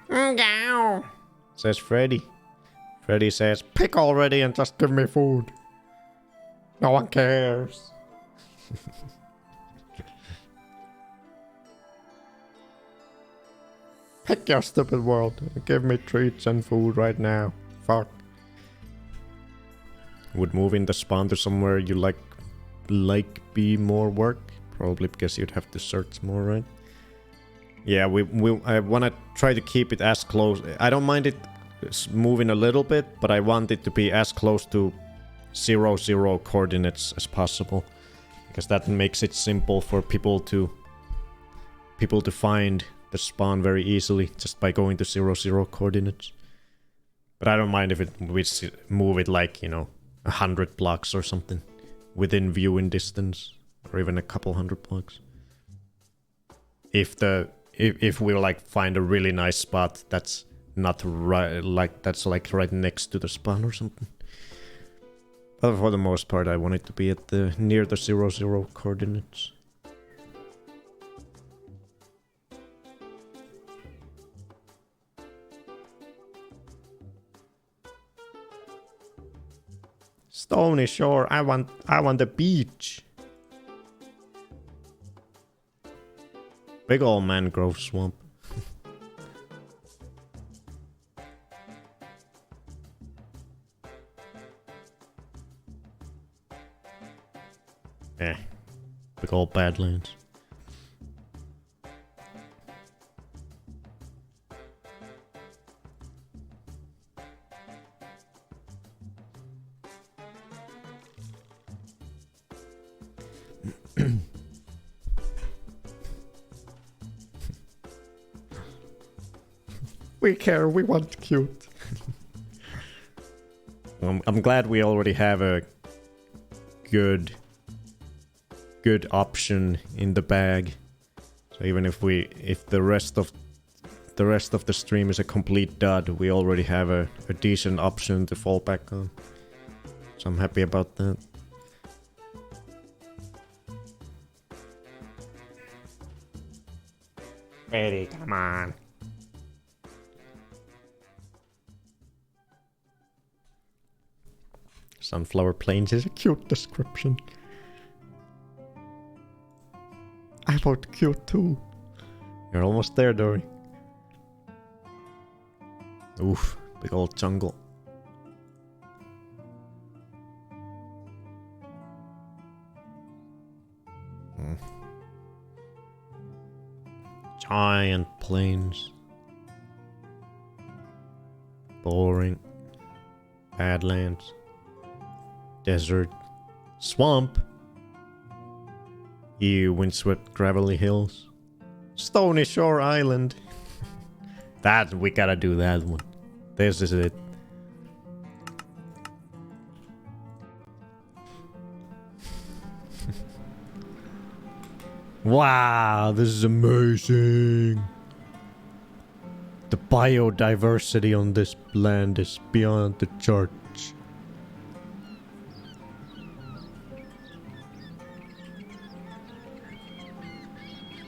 Go. Says Freddy. Freddy says, pick already and just give me food. No one cares. Pick your stupid world and give me treats and food right now. Fuck. Would moving the spawn to somewhere you like be more work? Probably because you'd have to search more, right? Yeah, I want to try to keep it as close. I don't mind it moving a little bit, but I want it to be as close to 0, 0 coordinates as possible. Because that makes it simple for people to find the spawn very easily just by going to 0, 0 coordinates. But I don't mind if we move it like, 100 blocks or something within viewing distance, or even a couple hundred blocks. If we like find a really nice spot that's not right, that's right next to the spawn or something. But for the most part, I want it to be at near the 0, 0 coordinates. Stony Shore, I want the beach. Big old mangrove swamp. Big old badlands. We care, we want cute. I'm glad we already have a good option in the bag. So even if the rest of the stream is a complete dud, we already have a decent option to fall back on. So I'm happy about that. Eddie, come on. Sunflower Plains is a cute description. I vote cute too. You're almost there, Dory. Oof, big old jungle. Giant plains. Boring. Badlands. Desert. Swamp. Ew, windswept gravelly hills. Stony Shore Island. That, we gotta do that one. This is it. Wow, this is amazing. The biodiversity on this land is beyond the charts.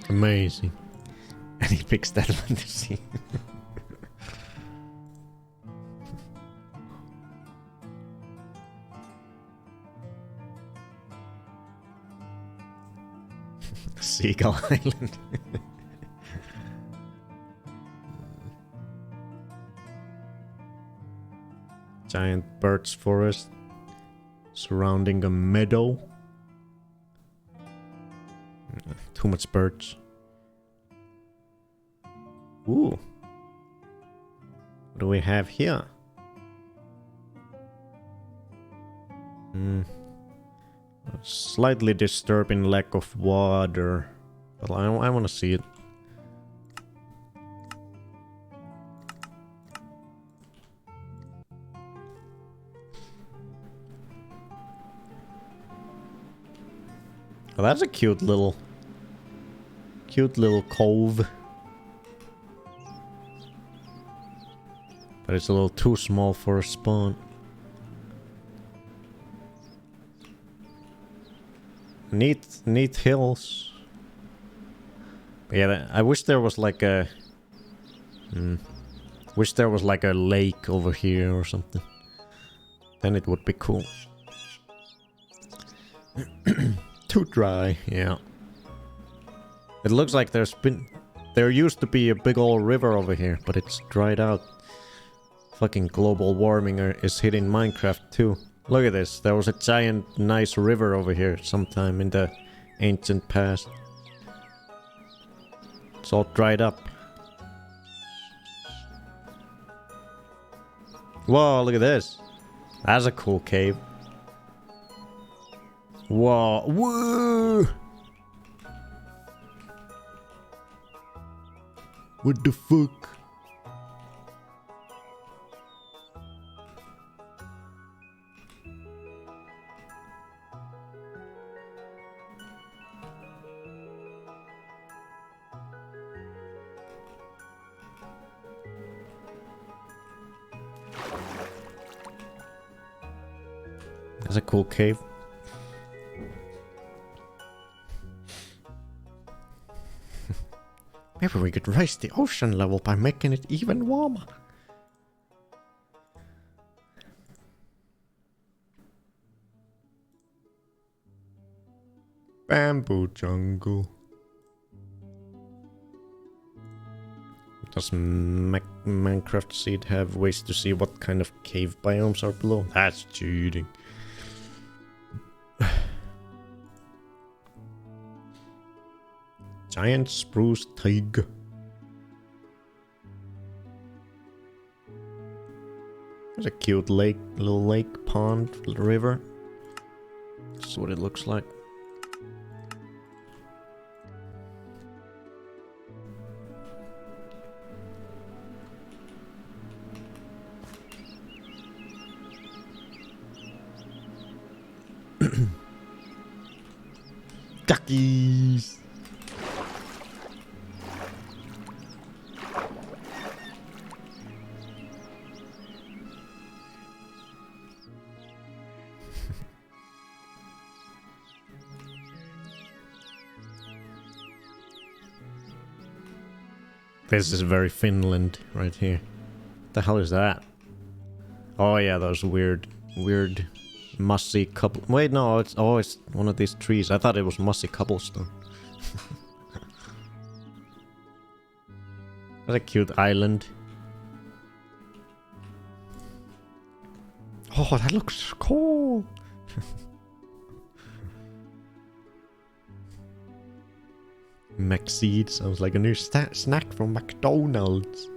Amazing. And he picks that fantasy. Seagull Island. Giant birch forest surrounding a meadow. Too much birch. Ooh. What do we have here? A slightly disturbing lack of water. But I want to see it. Oh, that's a cute little cove. But it's a little too small for a spawn. Neat hills. But yeah, I wish there was like a... wish there was like a lake over here or something. Then it would be cool. Too dry, yeah. It looks like there used to be a big old river over here, but it's dried out. Fucking global warming is hitting Minecraft too. Look at this, there was a giant nice river over here sometime in the ancient past. It's all dried up. Whoa, look at this. That's a cool cave. Whoa, whoa! What the fuck? That's a cool cave. Maybe we could raise the ocean level by making it even warmer. Bamboo jungle. Does Minecraft Seed have ways to see what kind of cave biomes are below? That's cheating. Giant spruce taiga. There's a cute lake, little lake, pond, little river. This is what it looks like. Duckies! This is very Finland right here. What the hell is that? Oh yeah, those weird mossy couple. Wait, no, it's one of these trees. I thought it was mossy cobblestone. That's a cute island. Oh, that looks cool. McSeed sounds like a new snack from McDonald's.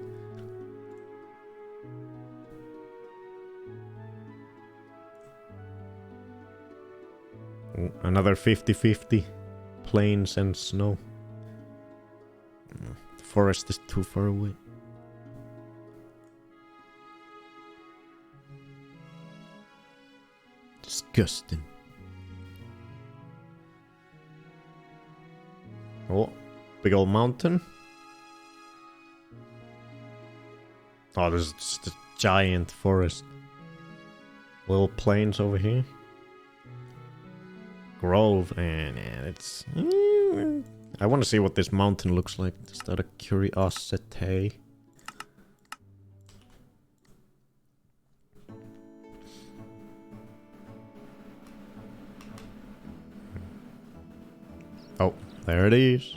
Oh, another 50-50. Plains and snow. The forest is too far away. Disgusting. Oh, big old mountain. Oh, there's just a giant forest. Little plains over here. Grove, and yeah, it's... I want to see what this mountain looks like, just out of curiosity. Oh, there it is.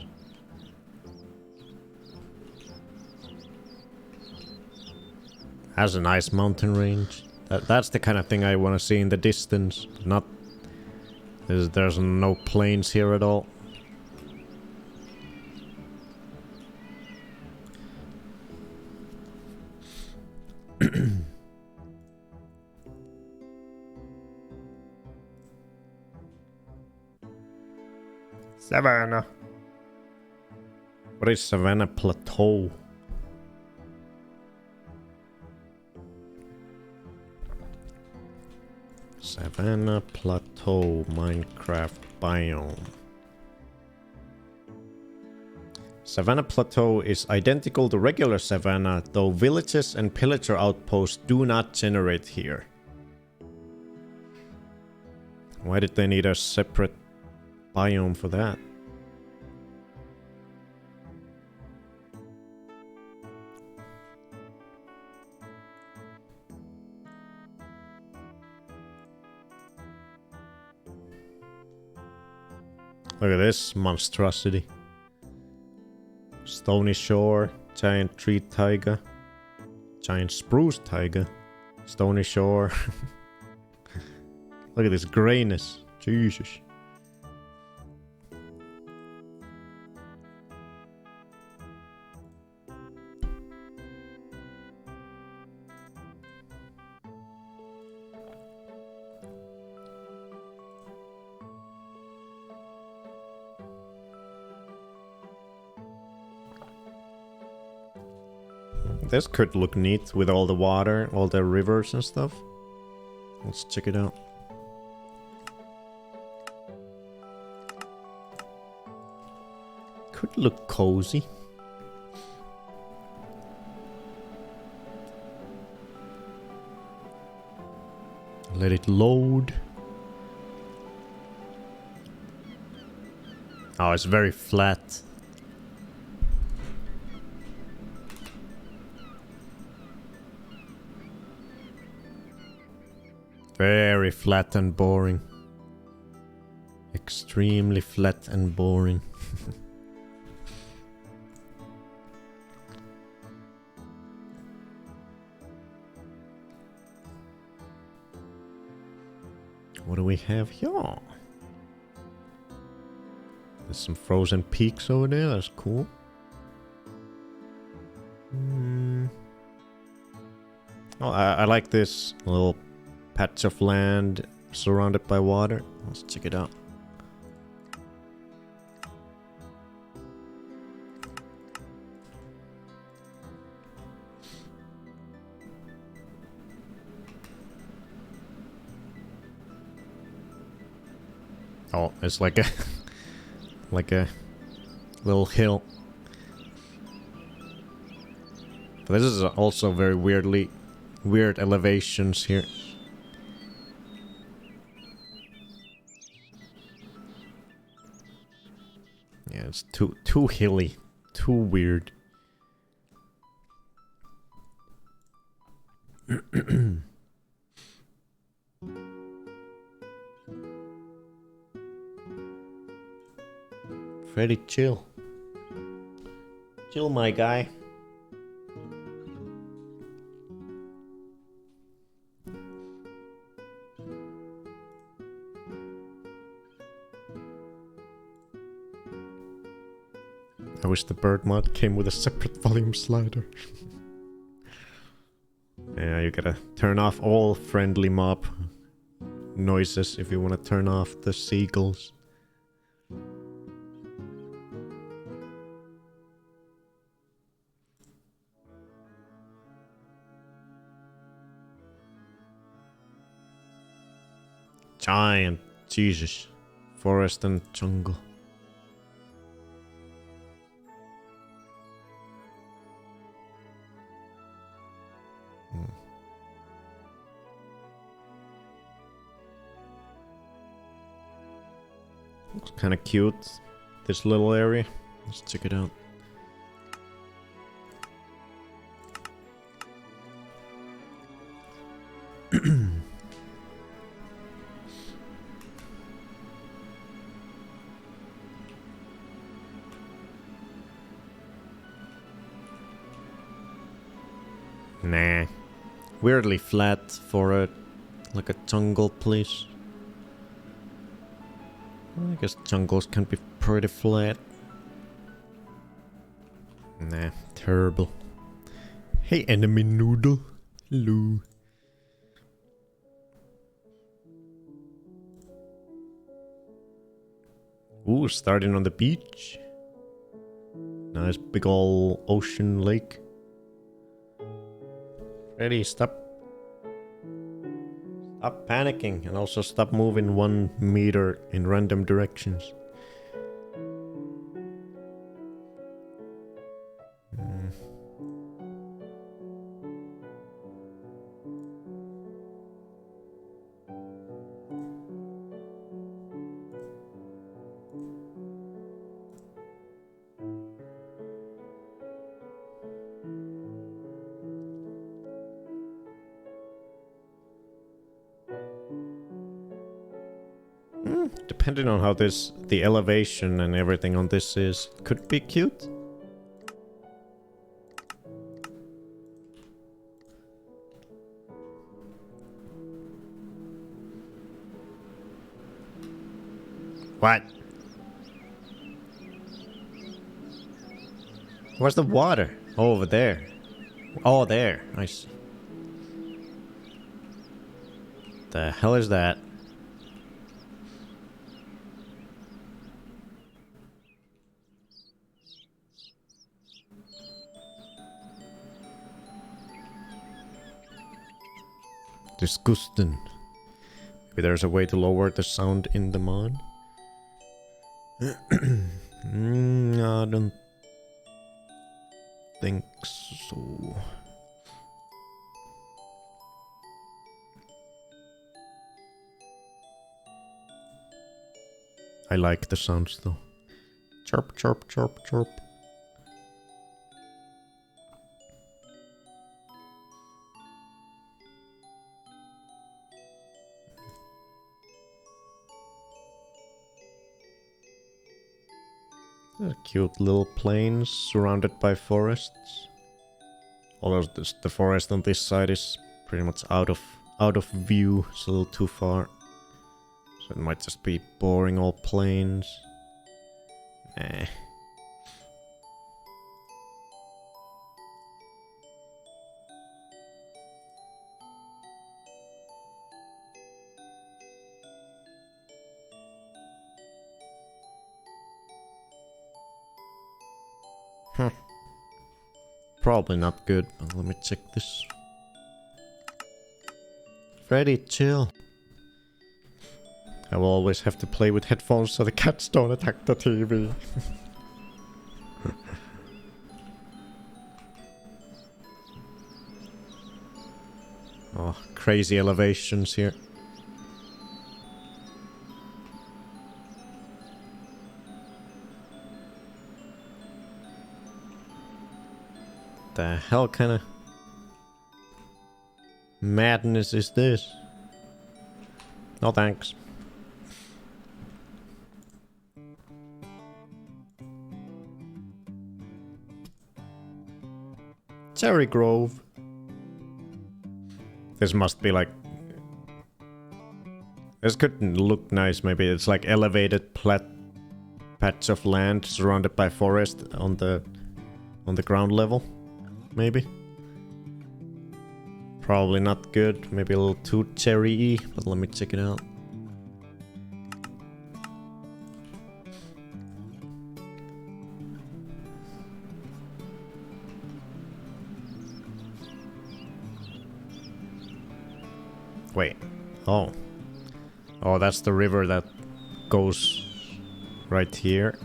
Has a nice mountain range. That's the kind of thing I want to see in the distance. Not... There's no plains here at all. Savannah. What is Savannah Plateau? Savannah Plateau Minecraft biome. Savannah Plateau is identical to regular Savannah, though villages and pillager outposts do not generate here. Why did they need a separate biome for that? Look at this monstrosity. Stony shore, giant tree taiga, giant spruce taiga, stony shore. Look at this grayness. Jesus. This could look neat with all the water, all the rivers and stuff. Let's check it out. Could look cozy. Let it load. Oh, it's very flat. Very flat and boring. Extremely flat and boring. What do we have here? There's some frozen peaks over there. That's cool. Oh, I like this little patch of land surrounded by water. Let's check it out. Oh, it's like a like a little hill. But this is also very weird elevations here. Yeah, it's too hilly, too weird. Freddy, chill. Chill, my guy. I wish the bird mod came with a separate volume slider. Yeah, you gotta turn off all friendly mob noises if you want to turn off the seagulls. Giant, Jesus. Forest and jungle. kind of cute, this little area. Let's check it out. Nah. Weirdly flat for a like a jungle place. I guess jungles can be pretty flat. Nah, terrible. Hey, enemy noodle. Hello. Ooh, starting on the beach. Nice big ol' ocean lake. Freddy, stop panicking, and also stop moving 1 meter in random directions. Depending on how the elevation and everything on this is, could be cute. What? Where's the water? Oh, over there. Oh, there. I see. The hell is that? Disgusting. Maybe there's a way to lower the sound in the mod. I don't think so. I like the sounds though. Chirp, chirp, chirp, chirp. Cute little plains surrounded by forests. Although the forest on this side is pretty much out of view, it's a little too far. So it might just be boring old plains. Nah. Probably not good, but let me check this. Freddy, chill. I will always have to play with headphones so the cats don't attack the TV. Oh, crazy elevations here. The hell kind of madness is this? No thanks. Cherry Grove. This must be like... This could look nice, maybe it's like elevated patch of land surrounded by forest on the ground level. Maybe. Probably not good. Maybe a little too cherry-y, but let me check it out. Wait. Oh. Oh, that's the river that goes right here.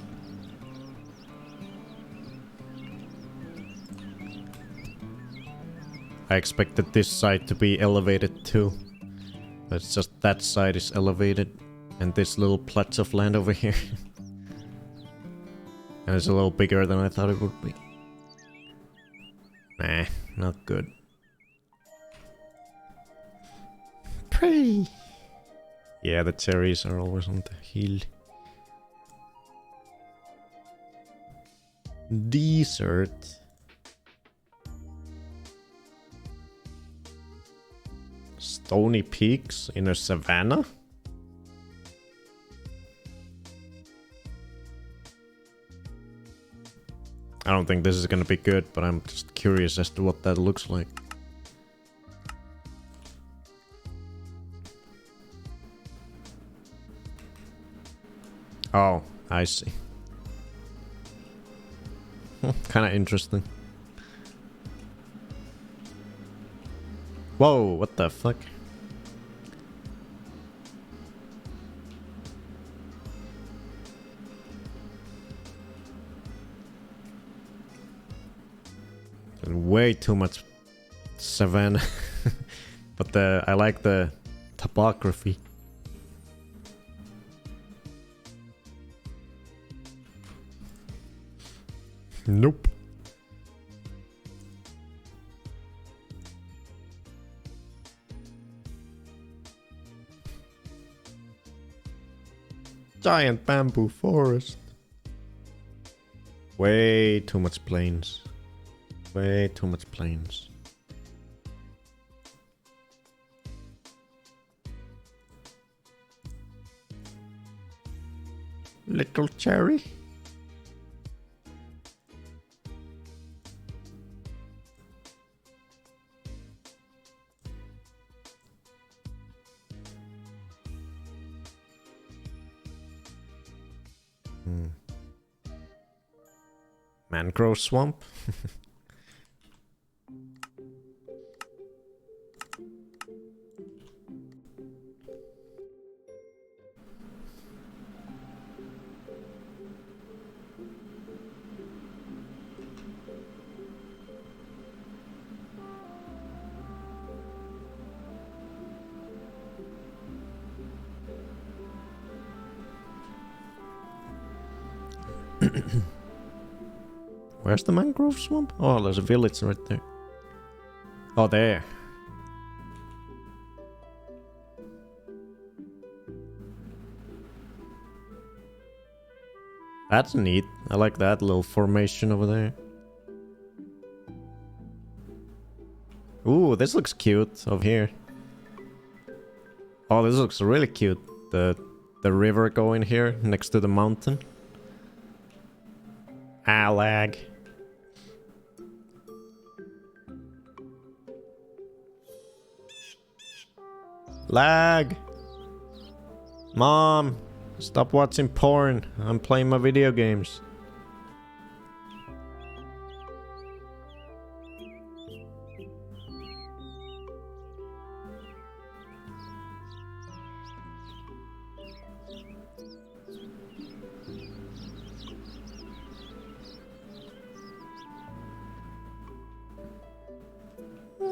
I expected this side to be elevated too. But it's just that side is elevated. And this little plot of land over here. And it's a little bigger than I thought it would be. Nah, not good. Pretty. Yeah, the cherries are always on the hill. Desert. Stony peaks in a savanna? I don't think this is gonna be good, but I'm just curious as to what that looks like. Oh, I see. Kinda interesting. Whoa, what the fuck? Way too much savanna. But I like the topography. Nope. Giant bamboo forest. Way too much plains. Way too much plains. Little cherry. Mangrove swamp. Where's the mangrove swamp? Oh, there's a village right there. Oh, there. That's neat. I like that little formation over there. Ooh, this looks cute over here. Oh, this looks really cute. The river going here next to the mountain. Ah, lag. Lag. Mom, stop watching porn. I'm playing my video games.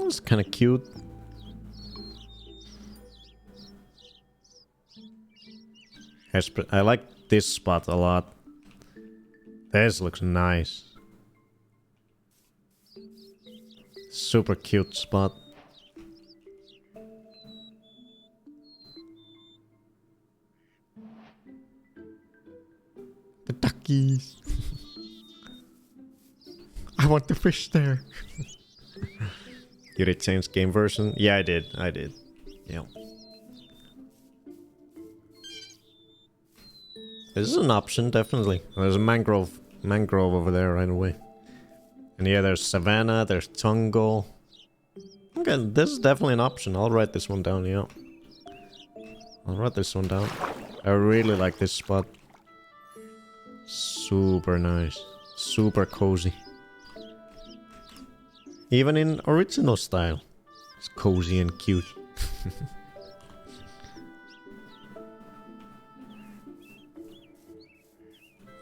It's kind of cute. I like this spot a lot. This looks nice. Super cute spot. The duckies. I want to fish there. You did change game version? Yeah, I did. Yeah. This is an option, definitely. There's a mangrove over there right away. And yeah, there's savanna, there's jungle. Okay, this is definitely an option. I'll write this one down, yeah. I'll write this one down. I really like this spot. Super nice. Super cozy. Even in original style. It's cozy and cute.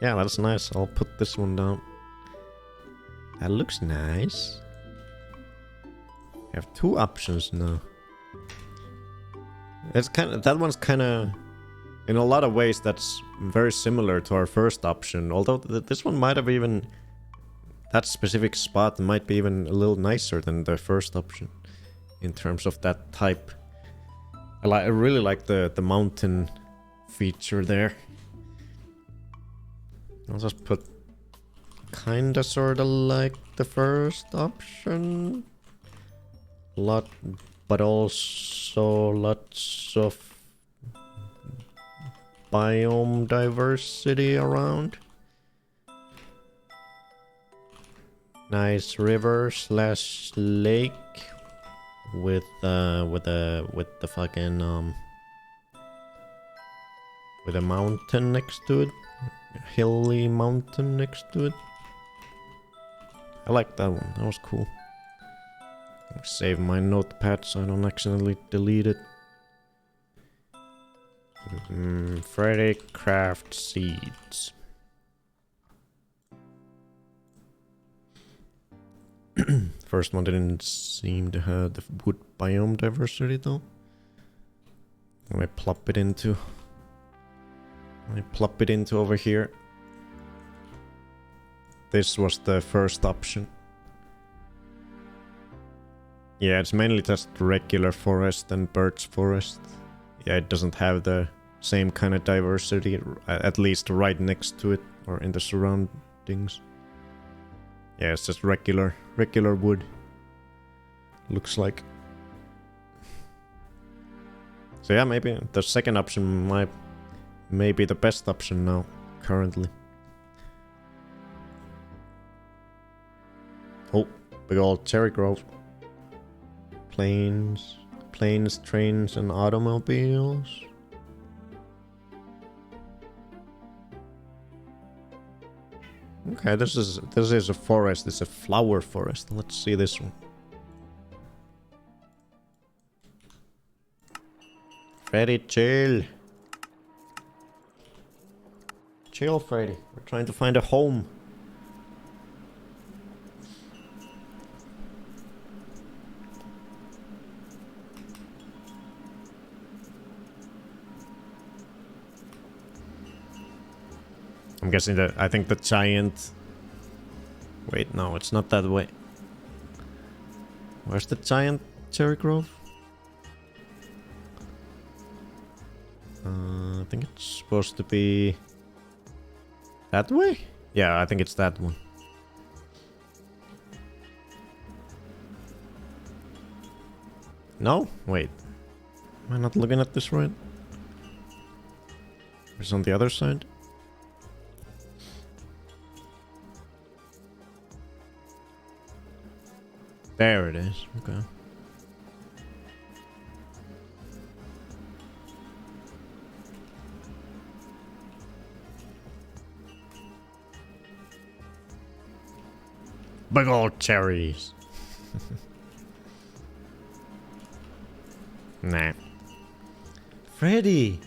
Yeah, that's nice. I'll put this one down. That looks nice. You have two options now. It's kind of, that one's kind of, in a lot of ways that's very similar to our first option, although this one might have even, that specific spot might be even a little nicer than the first option in terms of that type. I really like the mountain feature there. I'll just put kinda sorta like the first option. But also lots of biome diversity around. Nice river slash lake with the fucking with a mountain next to it, a hilly mountain next to it. I like that one. That was cool. I'll save my notepad so I don't accidentally delete it. FreddyCraft seeds. First one didn't seem to have the wood biome diversity though. Let me plop it into over here. This was the first option. Yeah, it's mainly just regular forest and birch forest. Yeah, it doesn't have the same kind of diversity, at least right next to it or in the surroundings. Yeah, it's just regular wood. Looks like. So yeah, maybe the second option may be the best option now, currently. Oh, big old cherry grove. Planes, trains, and automobiles. Okay, this is a forest. It's a flower forest. Let's see this one. Freddy, chill. Chill, Freddy. We're trying to find a home. I'm guessing that I think the giant. Wait, no, it's not that way. Where's the giant cherry grove? I think it's supposed to be that way? Yeah, I think it's that one. No? Wait. Am I not looking at this right? It's on the other side? There it is. Okay. Big old cherries. Nah. Freddy!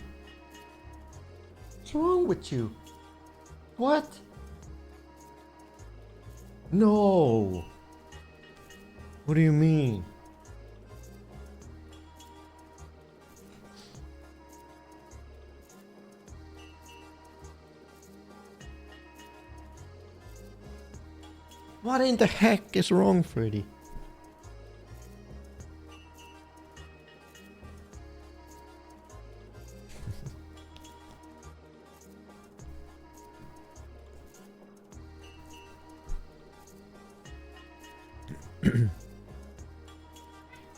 What's wrong with you? What? No! What do you mean? What in the heck is wrong, Freddy?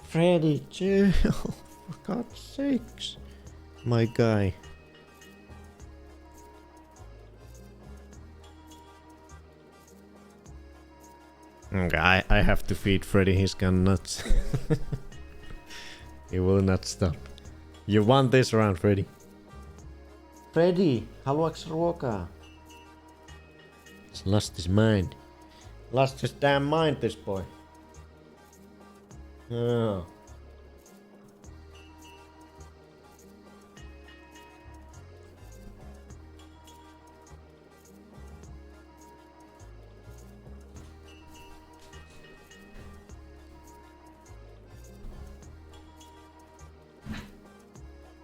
Freddy, chill. For God's sakes. My guy. Okay, I have to feed Freddy, he's gone nuts. He will not stop. You want this round, Freddy? Freddy, haluatko ruokaa? He's lost his mind. Lost his damn mind, this boy. Oh.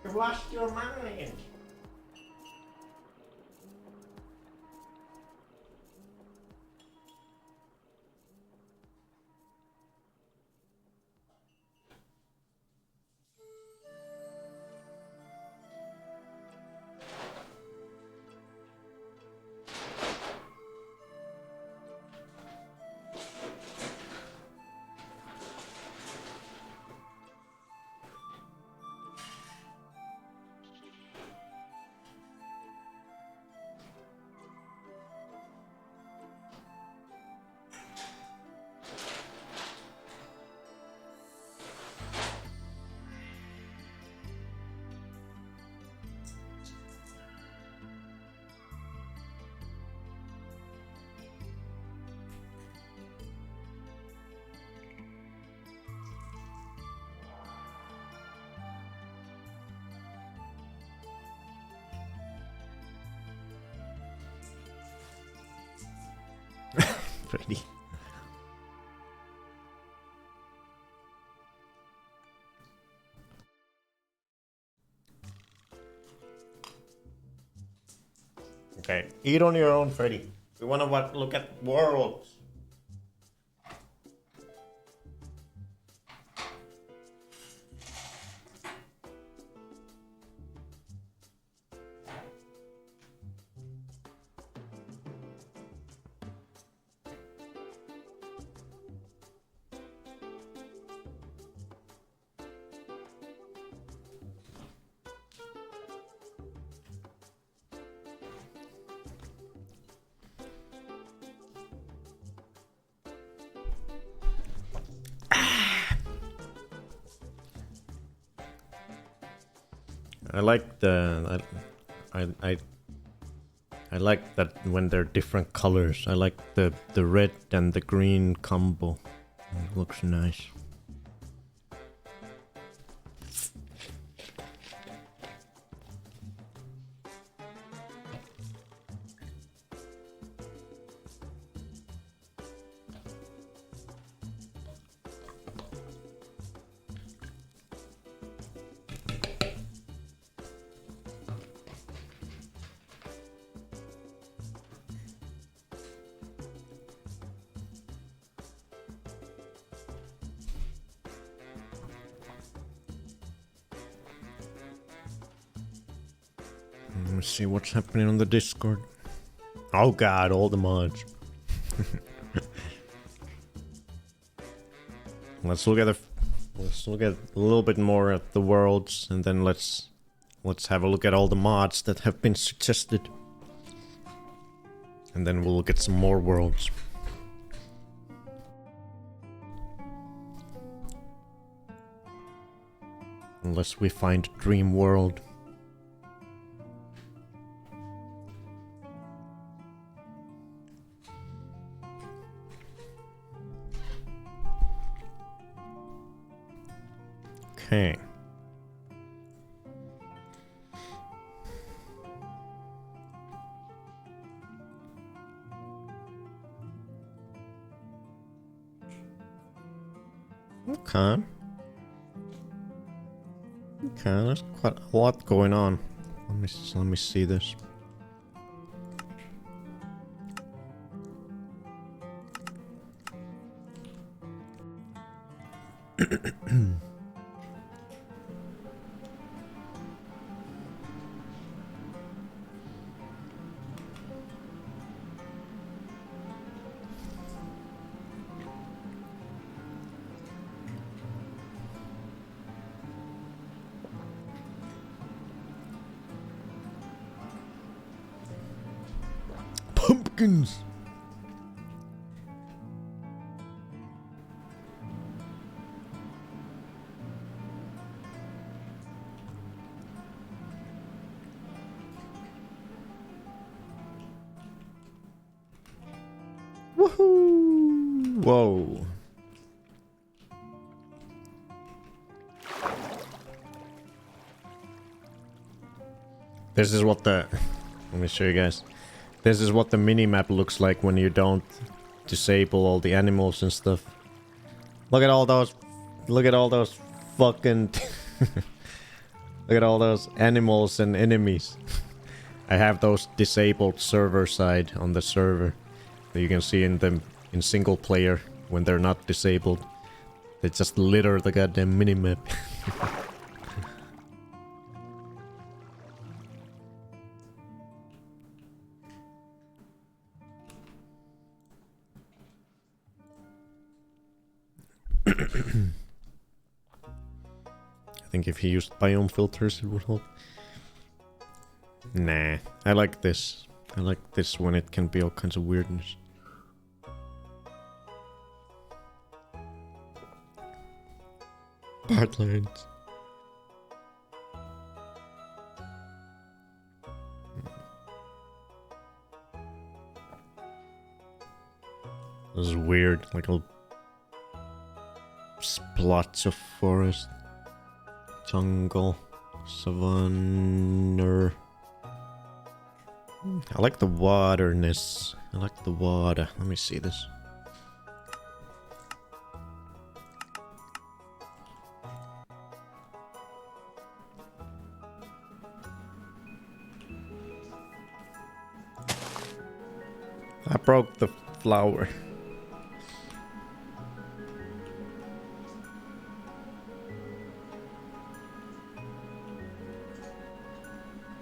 You lost your mind. Freddy. Okay, eat on your own, Freddy. We wanna look at worlds. I like the I like that when they're different colors. I like the red and the green combo. It looks nice. Let me see what's happening on the Discord. Oh god, all the mods. Let's look at a little bit more at the worlds, and then let's have a look at all the mods that have been suggested. And then we'll look at some more worlds. Unless we find Dream World. Okay. Okay. Okay, there's quite a lot going on. Let me see this. Pumpkins. Woohoo! Whoa. This is what the... Let me show you guys. This is what the mini-map looks like when you don't disable all the animals and stuff. Look at all those... Look at all those fucking... Look at all those animals and enemies. I have those disabled server side on the server. That you can see in them in single player when they're not disabled. They just litter the goddamn mini-map. I think if he used biome filters, it would help. Nah, I like this. I like this when it can be all kinds of weirdness. Badlands. This is weird, like a splotch of forest, jungle, savanna. I like the waterness. I like the water. Let me see this. I broke the flower.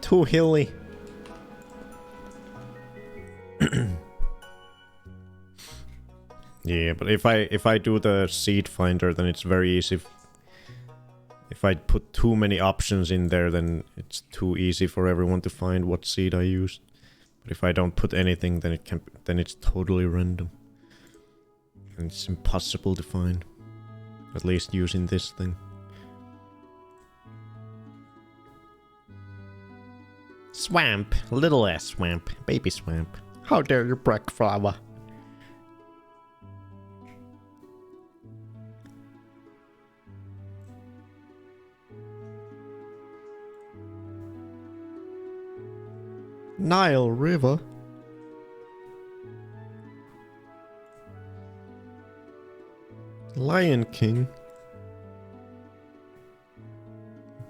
Too hilly. Yeah, but if I do the seed finder, then it's very easy. If I put too many options in there, then it's too easy for everyone to find what seed I used. But if I don't put anything, then it's totally random. And it's impossible to find. At least using this thing. Swamp. Little ass swamp. Baby swamp. How dare you break flower? Nile River. Lion King.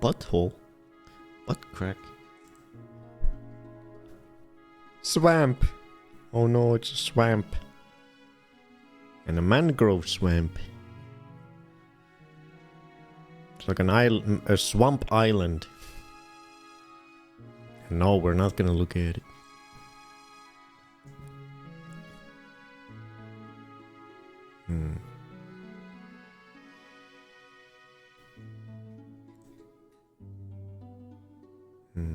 Butthole. Butt crack. Swamp. Oh no, it's a swamp. And a mangrove swamp. It's like an island, a swamp island. No, we're not gonna look at it. Hmm. Hmm.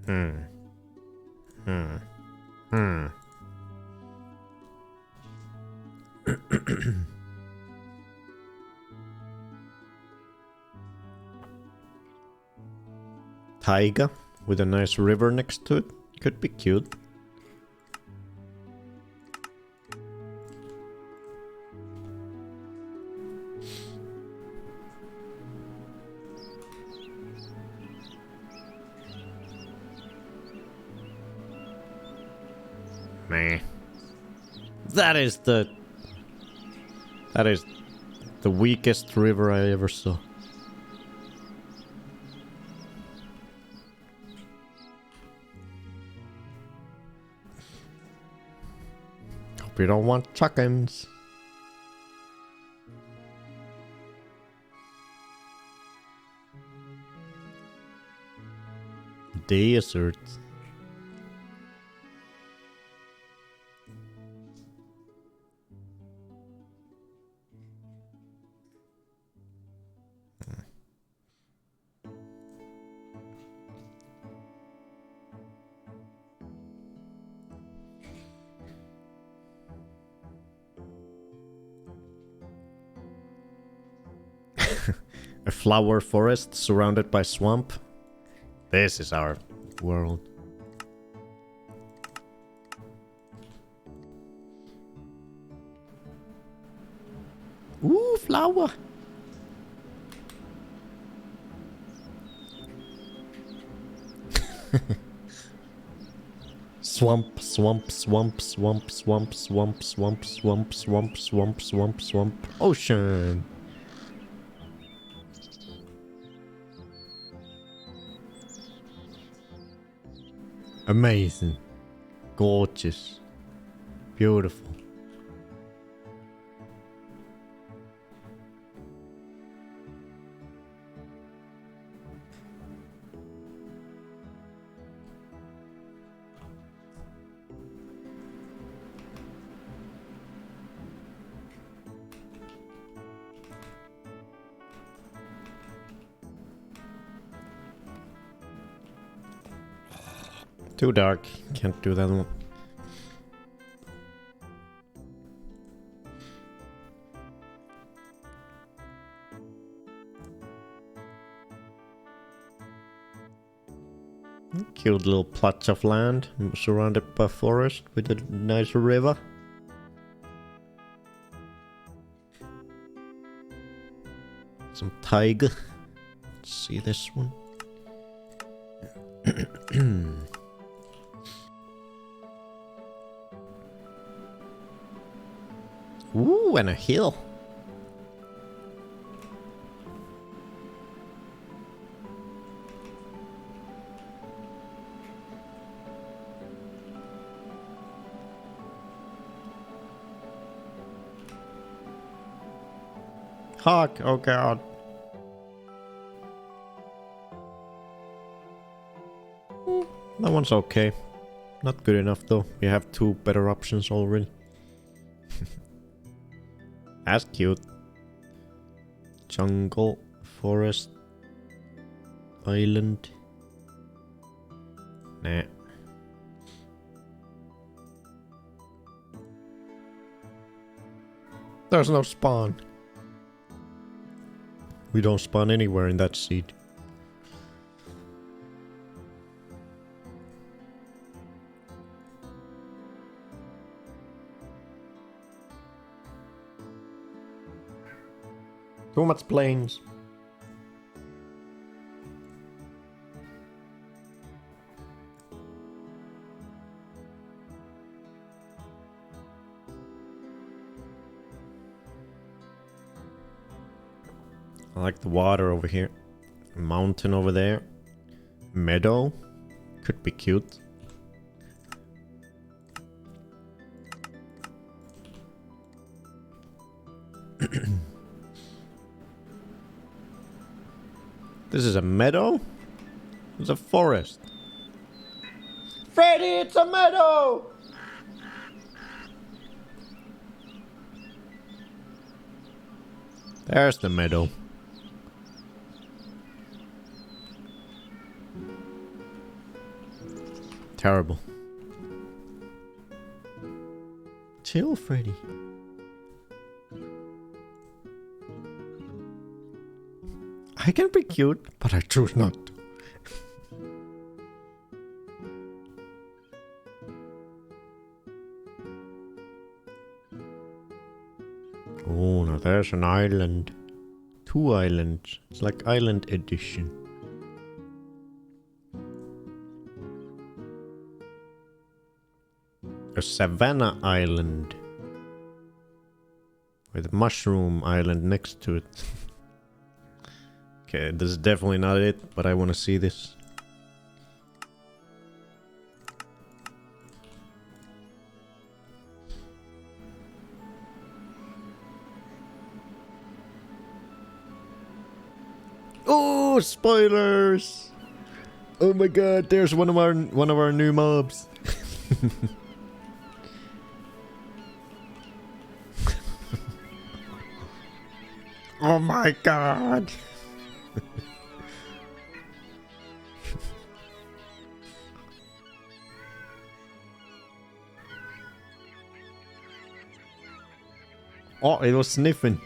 Hmm. Hmm. Hmm. Taiga with a nice river next to it. Could be cute. Meh. That is the weakest river I ever saw. Hope you don't want chickens. Desert. A flower forest surrounded by swamp. This is our world. Ooh, flower. Swamp, swamp, swamp, swamp, swamp, swamp, swamp, swamp, swamp, swamp, swamp, swamp, ocean. Amazing. Gorgeous. Beautiful. Too dark. Can't do that one. Cute little plot of land surrounded by forest with a nice river. Some tiger. Let's see this one. Ooh, and a hill. Hawk! Oh god. That one's okay. Not good enough though. We have 2 better options already. That's cute. Jungle, forest, island. Nah. There's no spawn. We don't spawn anywhere in that seed. Too much planes. I like the water over here. Mountain over there. Meadow. Could be cute. This is a meadow? It's a forest. Freddy, it's a meadow! There's the meadow. Terrible. Chill, Freddy. I can be cute, but I choose not to. Oh, now there's an island. 2 islands. It's like island edition. A Savannah Island. With a mushroom island next to it. Okay, this is definitely not it, but I want to see this. Oh, spoilers! Oh my god, there's one of our new mobs. Oh my god. Oh, it was sniffing.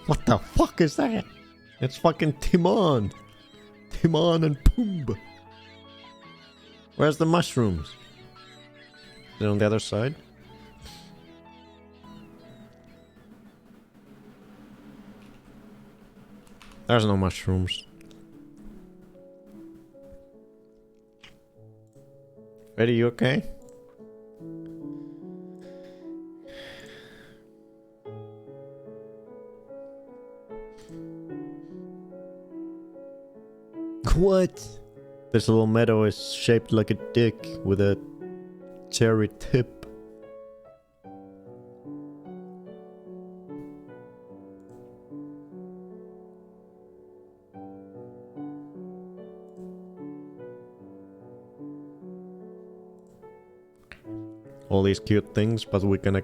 What the fuck is that? It's fucking Timon. Timon and Pumbaa. Where's the mushrooms? Is it on the other side? There's no mushrooms. Freddy, you okay? What? This little meadow is shaped like a dick with a cherry tip. All these cute things, but we gonna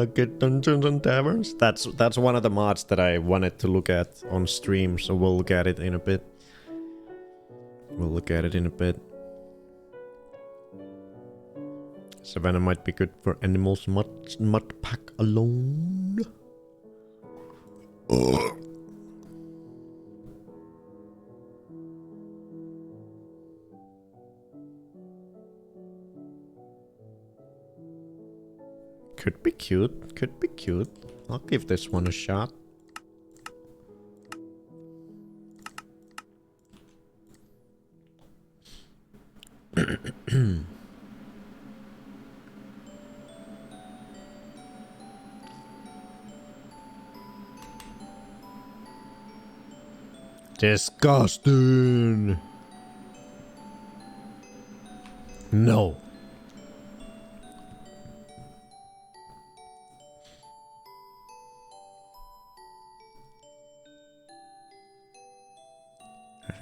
get Dungeons and Taverns. That's one of the mods that I wanted to look at on stream, so we'll look at it in a bit. Savannah might be good for animals mod pack alone. Ugh. Could be cute, could be cute. I'll give this one a shot. Disgusting. No.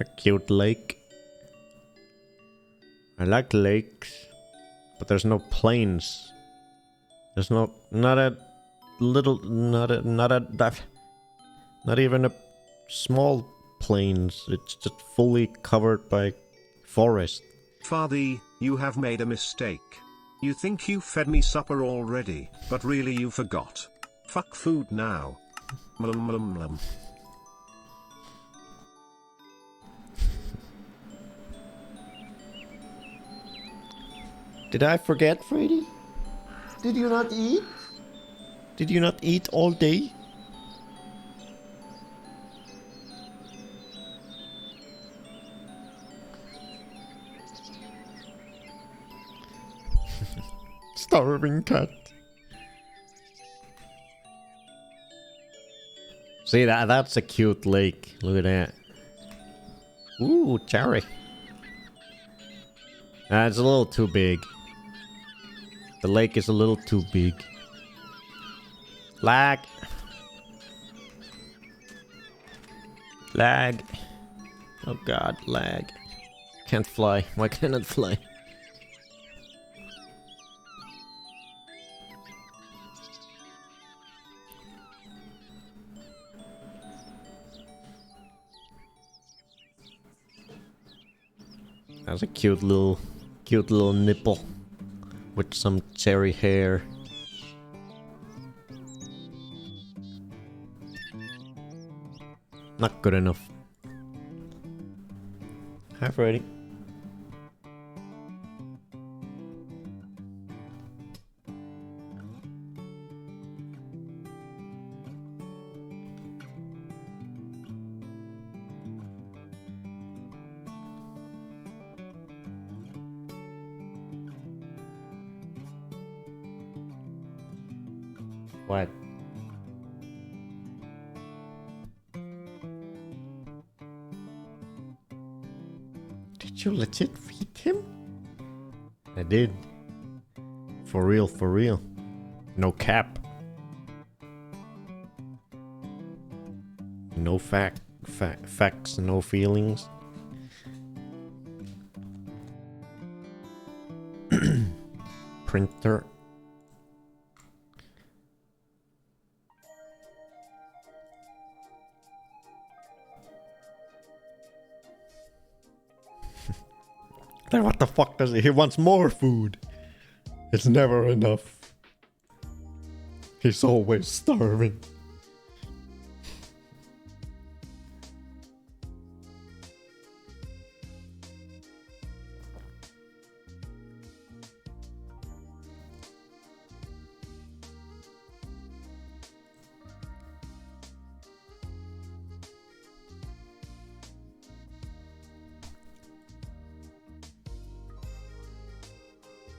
A cute lake. I like lakes, but there's no plains. There's not a little, not even a small plains. It's just fully covered by forest. Farthie, you have made a mistake. You think you fed me supper already, but really you forgot. Fuck food now. Mlum mlum mlum. Did I forget, Freddy? Did you not eat? Did you not eat all day? Starving cat. See, that's a cute lake. Look at that. Ooh, cherry. It's a little too big. The lake is a little too big. Lag. Lag. Oh god, lag. Can't fly. Why can't it fly? That's a cute little nipple with some cherry hair. Not good enough. Hi, Freddy. What? Did you legit feed him? I did. For real, for real. No cap. No facts, no feelings. Printer. Then what the fuck does he wants more food? It's never enough. He's always starving.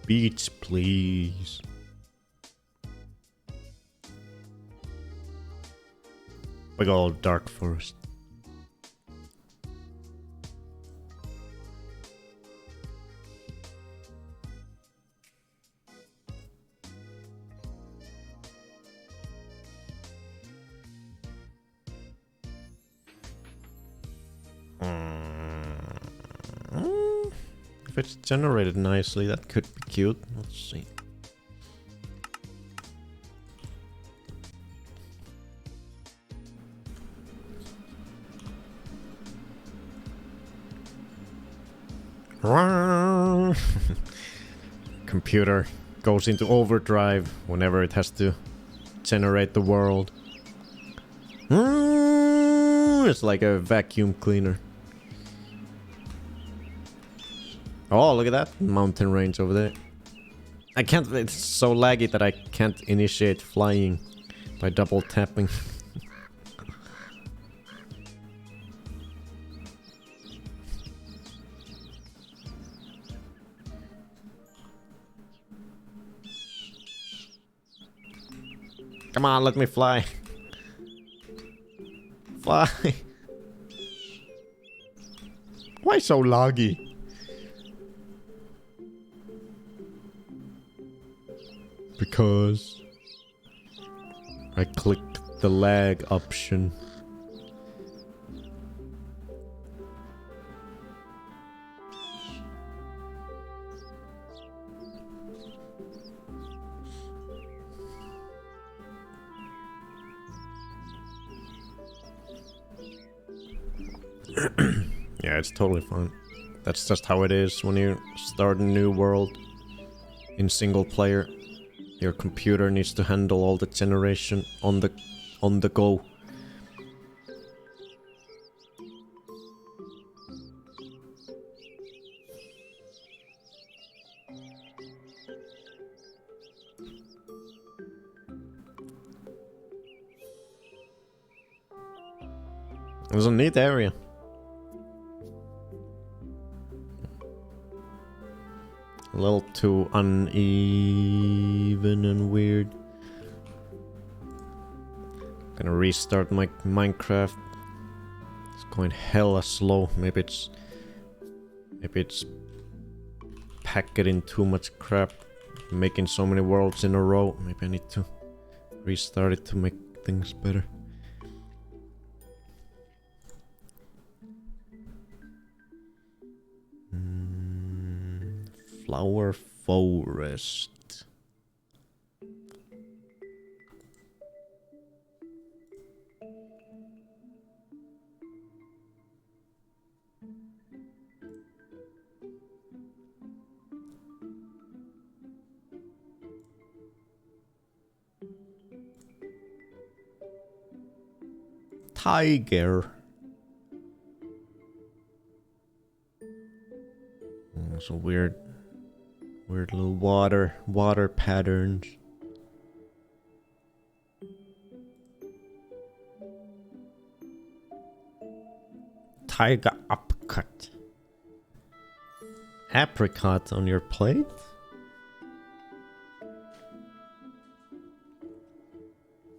Beach, please. Big old dark forest. If it's generated nicely, that could be cute. Let's see. Computer goes into overdrive whenever it has to generate the world. It's like a vacuum cleaner. Oh, look at that mountain range over there. I can't, it's so laggy that I can't initiate flying by double tapping. Come on, let me fly. Fly. Why so laggy? Because I clicked the lag option. Yeah, it's totally fine. That's just how it is when you start a new world in single player. Your computer needs to handle all the generation on the go. It was a neat area. A little too uneven and weird. Gonna restart my Minecraft. It's going hella slow. Maybe it's packing too much crap. Making so many worlds in a row. Maybe I need to restart it to make things better. Flower forest. Tiger. So weird little water patterns. Tiger upcut. Apricot on your plate?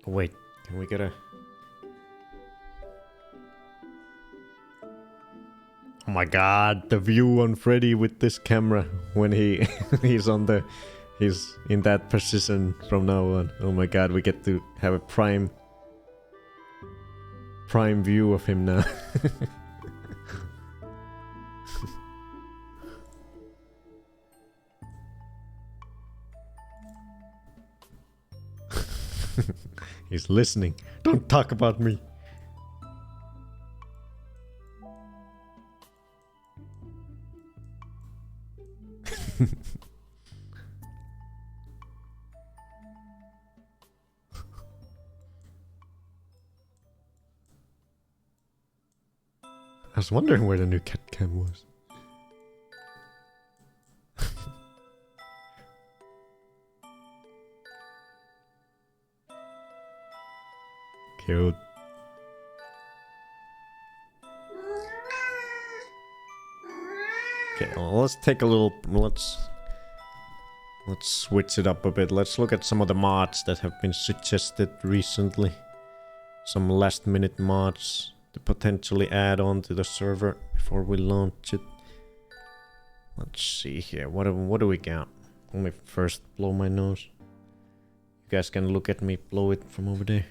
Wait, can we get a... Oh my god, the view on Freddy with this camera when he's he's in that position from now on. Oh my god, we get to have a prime view of him now. He's listening. Don't talk about me. I was wondering where the new cat cam was. Cute. Okay, well, let's take a little... Let's switch it up a bit. Let's look at some of the mods that have been suggested recently. Some last minute mods to potentially add on to the server before we launch it. Let's see here. What do we got? Let me first blow my nose. You guys can look at me blow it from over there.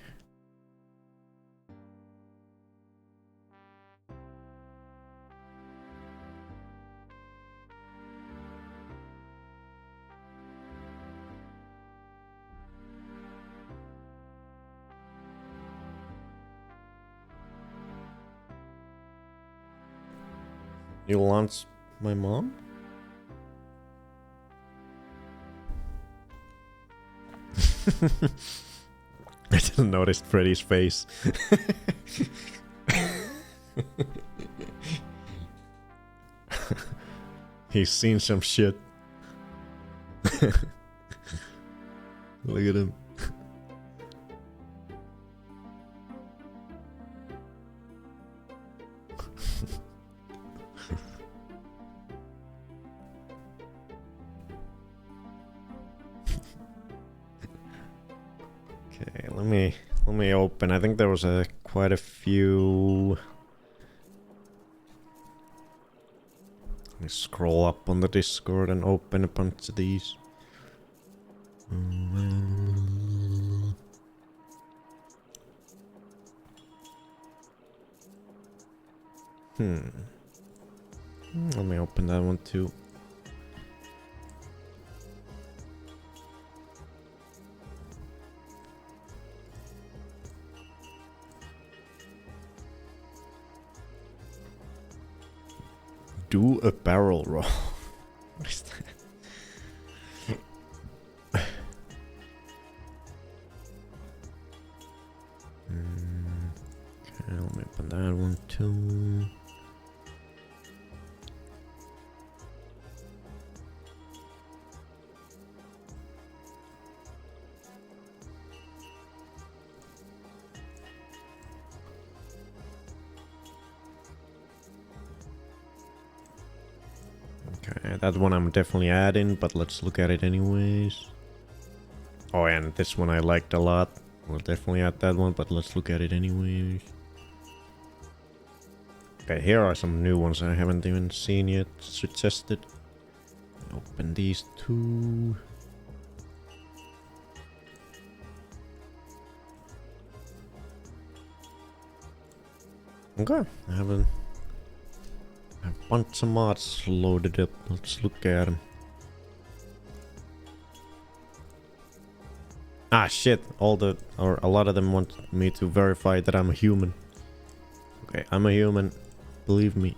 You launch my mom? I didn't notice Freddy's face. He's seen some shit. Look at him. Okay, let me open. I think there was quite a few. Let me scroll up on the Discord and open a bunch of these. Let me open that one too. Do a barrel roll. What is that? Okay, let me put that one too. Okay, that one I'm definitely adding, but let's look at it anyways. Oh, and this one I liked a lot. We'll definitely add that one, but let's look at it anyways. Okay, here are some new ones I haven't even seen yet, suggested. Open these two. Okay, I have a bunch of mods loaded up. Let's look at them. Ah, shit. A lot of them want me to verify that I'm a human. Okay, I'm a human. Believe me.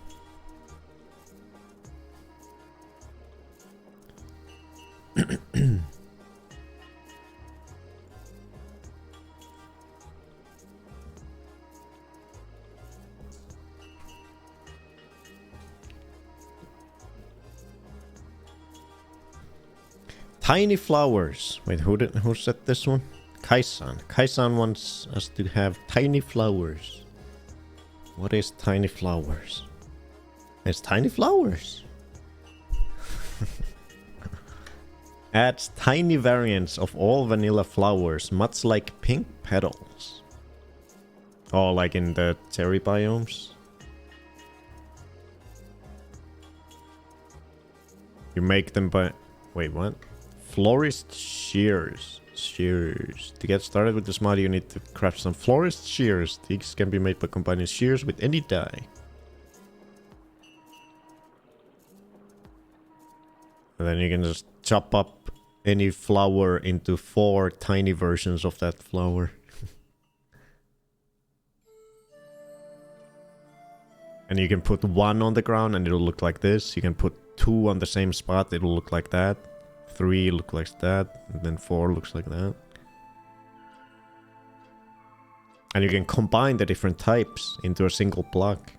Tiny flowers. Wait, who said this one? Kaisan. Kaisan wants us to have tiny flowers. What is tiny flowers? It's tiny flowers. Adds tiny variants of all vanilla flowers, much like pink petals. Oh, like in the cherry biomes? You make them by... Wait, what? Florist shears. Shears. To get started with this mod, you need to craft some florist shears. These can be made by combining shears with any dye. And then you can just chop up any flower into 4 tiny versions of that flower. And you can put 1 on the ground and it'll look like this. You can put 2 on the same spot, it'll look like that. 3 look like that, and then 4 looks like that. And you can combine the different types into a single block.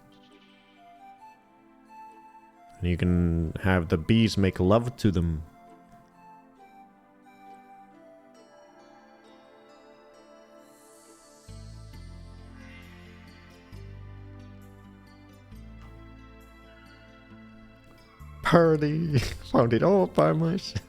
And you can have the bees make love to them. Party! Found it all by myself.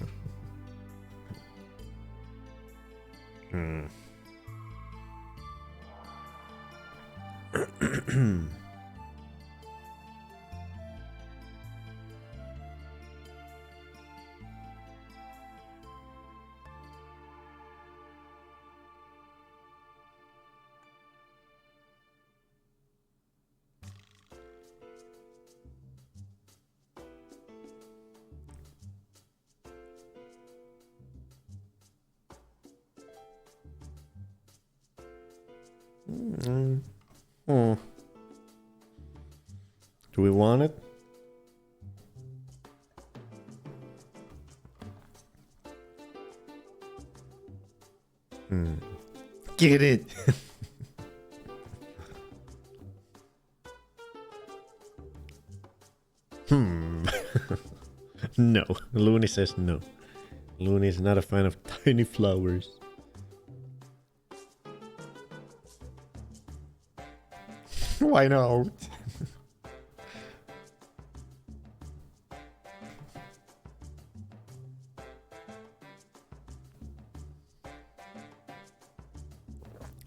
Oh. Do we want it? Get it! No. Looney says no. Looney is not a fan of tiny flowers. Why not?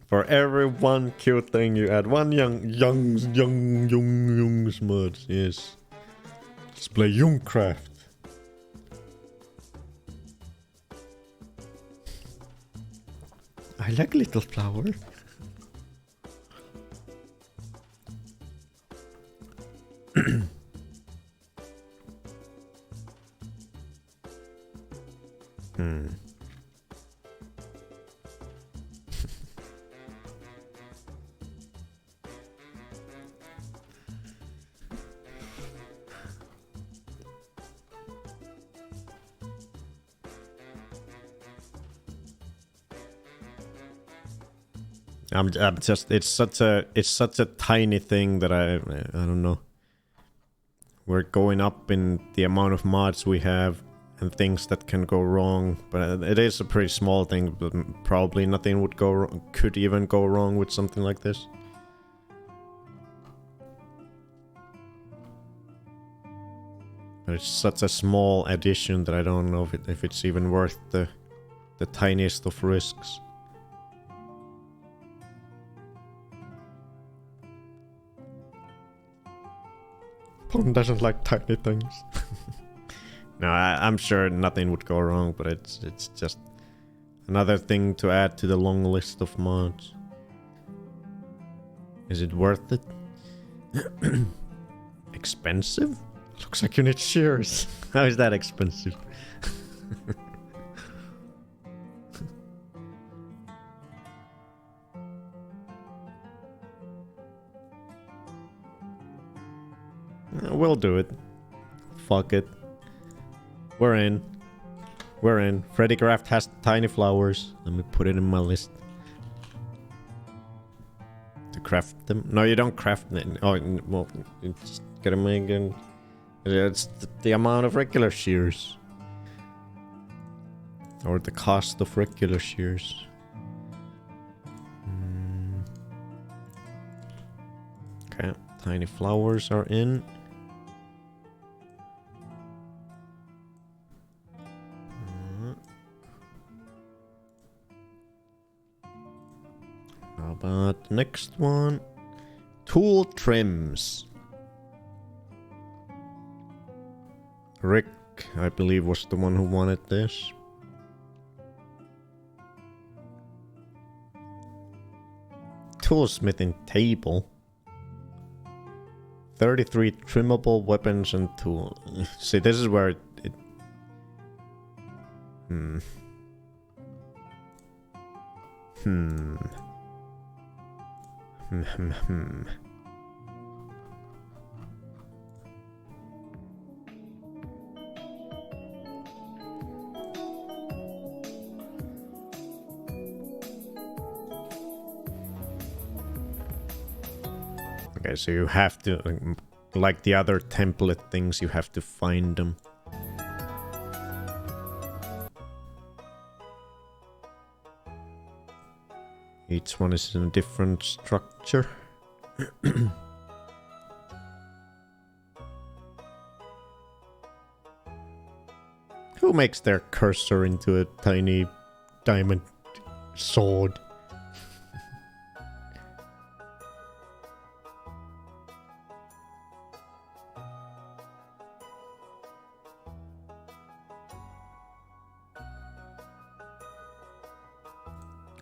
For every one cute thing you add one young smudge. Yes. Let's play Youngcraft. I like little flower. I'm just it's such a tiny thing that I don't know. We're going up in the amount of mods we have and things that can go wrong, but it is a pretty small thing. But probably nothing would could even go wrong with something like this. But it's such a small addition that I don't know if it's even worth the tiniest of risks. Pwn doesn't like tiny things. No, I'm sure nothing would go wrong, but it's just another thing to add to the long list of mods. Is it worth it? Expensive? Looks like you need shears. How is that expensive? We'll do it. Fuck it. We're in. We're in. FreddyCraft has tiny flowers. Let me put it in my list. To craft them? No, you don't craft them. Oh, well, you just gotta make it. It's the amount of regular shears. Or the cost of regular shears. Okay, tiny flowers are in. How about the next one? Tool trims. Rick, I believe, was the one who wanted this. Toolsmithing table. 33 trimmable weapons and tools. See, this is where it Okay, so you have to, like the other template things, you have to find them. Each one is in a different structure. Who makes their cursor into a tiny diamond sword?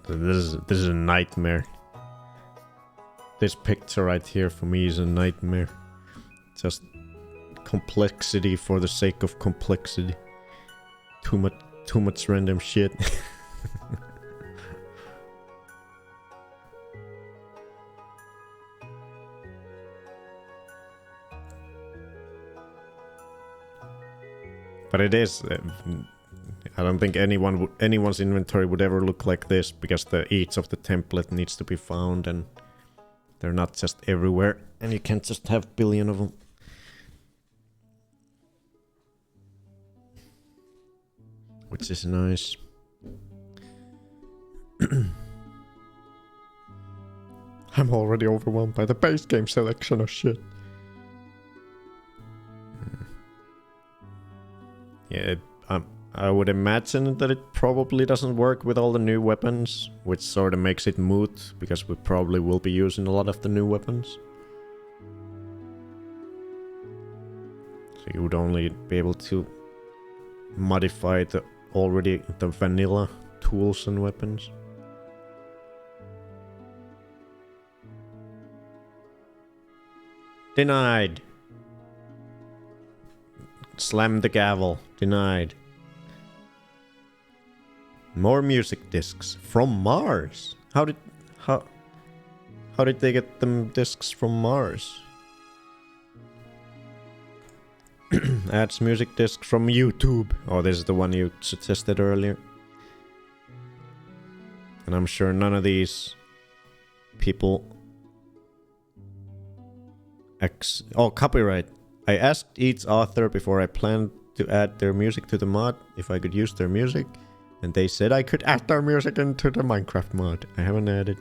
This is a nightmare. This picture right here for me is a nightmare. Just complexity for the sake of complexity. Too much random shit. But it is. I don't think anyone's inventory would ever look like this, because each of the template needs to be found, and they're not just everywhere, and you can't just have a billion of them. Which is nice. I'm already overwhelmed by the base game selection of shit. Yeah, I would imagine that it probably doesn't work with all the new weapons, which sort of makes it moot, because we probably will be using a lot of the new weapons. So you would only be able to modify the vanilla tools and weapons. Denied. Slam the gavel. Denied. More music discs from Mars. How did they get them discs from Mars? Adds music discs from YouTube. Oh, this is the one you suggested earlier. And I'm sure none of these people... copyright. I asked each author before I planned to add their music to the mod if I could use their music, and they said I could add their music into the Minecraft mod. I haven't added.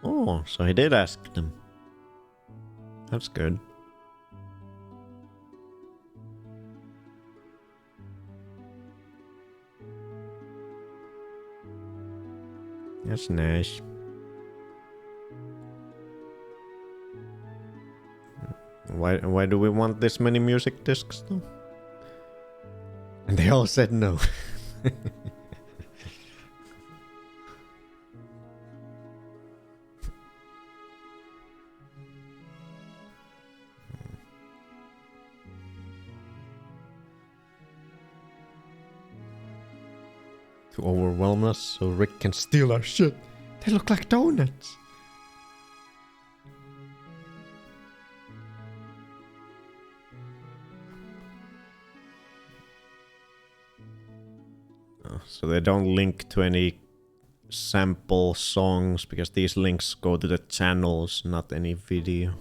Oh, so I did ask them. That's good. That's nice. Why do we want this many music discs though? And they all said no. To overwhelm us so Rick can steal our shit. They look like donuts. So they don't link to any sample songs because these links go to the channels, not any video.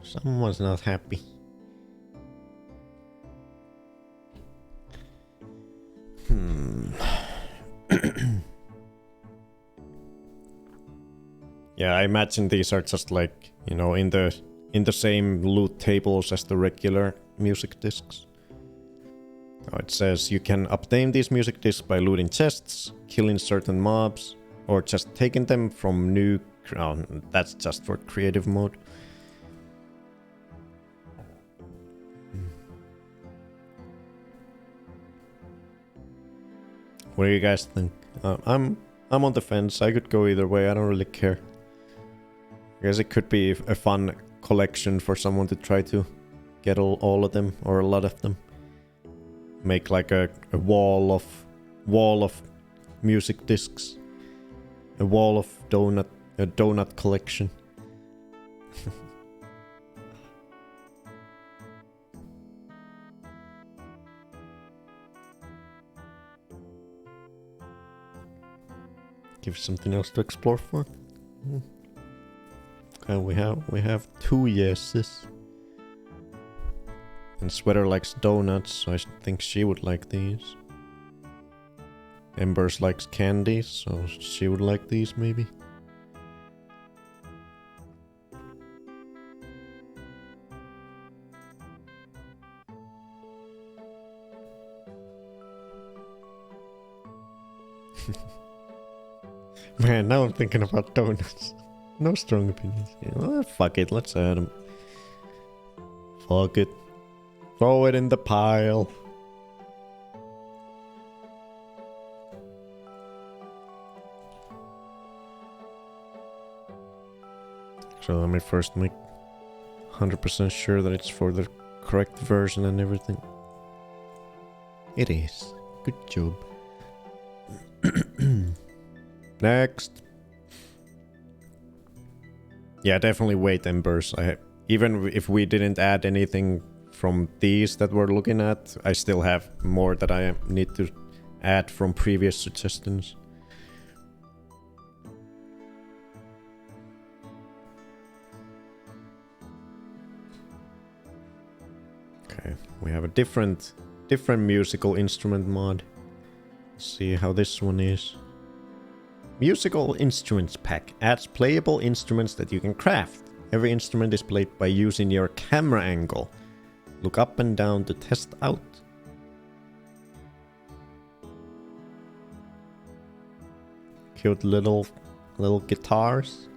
Someone's not happy. Yeah, I imagine these are just like, you know, in the same loot tables as the regular music discs. Oh, it says you can obtain these music discs by looting chests, killing certain mobs, or just taking them from new... Oh, that's just for creative mode. What do you guys think? I'm on the fence. I could go either way. I don't really care. I guess it could be a fun collection for someone to try to get all of them or a lot of them. Make like a wall of music discs. A wall of donut collection. Give something else to explore for. And we have 2 yeses. And Sweater likes donuts, so I think she would like these. Embers likes candies, so she would like these maybe. Man, now I'm thinking about donuts. No strong opinions. Yeah, well, fuck it, let's add them. Fuck it. Throw it in the pile. So let me first make 100% sure that it's for the correct version and everything. It is. Good job. Next. Yeah, definitely wait, Embers. Even if we didn't add anything from these that we're looking at, I still have more that I need to add from previous suggestions. Okay, we have a different musical instrument mod. Let's see how this one is. Musical Instruments Pack adds playable instruments that you can craft. Every instrument is played by using your camera angle. Look up and down to test out. Cute little guitars.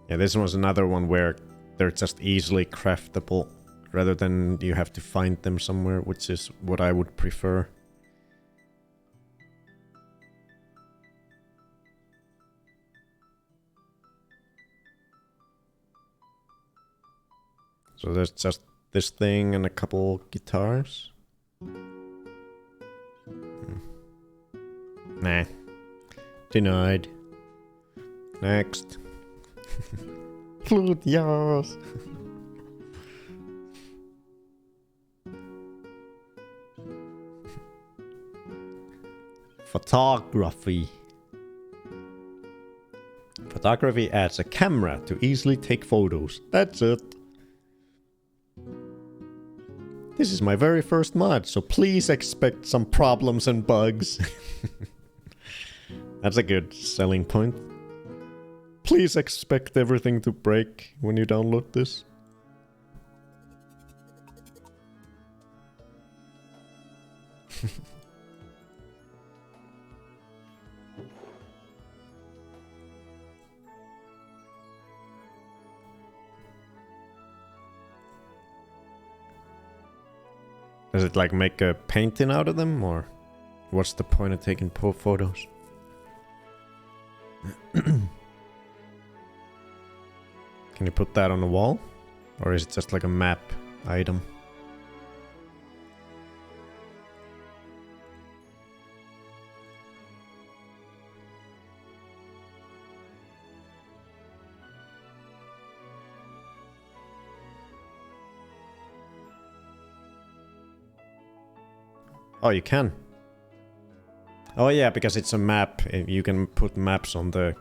Yeah, this was another one where they're just easily craftable rather than you have to find them somewhere, which is what I would prefer. So there's just this thing and a couple guitars. Nah. Denied. Next. Flute, yes. Photography. Photography adds a camera to easily take photos. That's it. This is my very first mod, so please expect some problems and bugs. That's a good selling point. Please expect everything to break when you download this. Does it like make a painting out of them, or what's the point of taking photos? Can you put that on the wall? Or is it just like a map item? Oh, you can. Oh yeah, because it's a map. You can put maps on the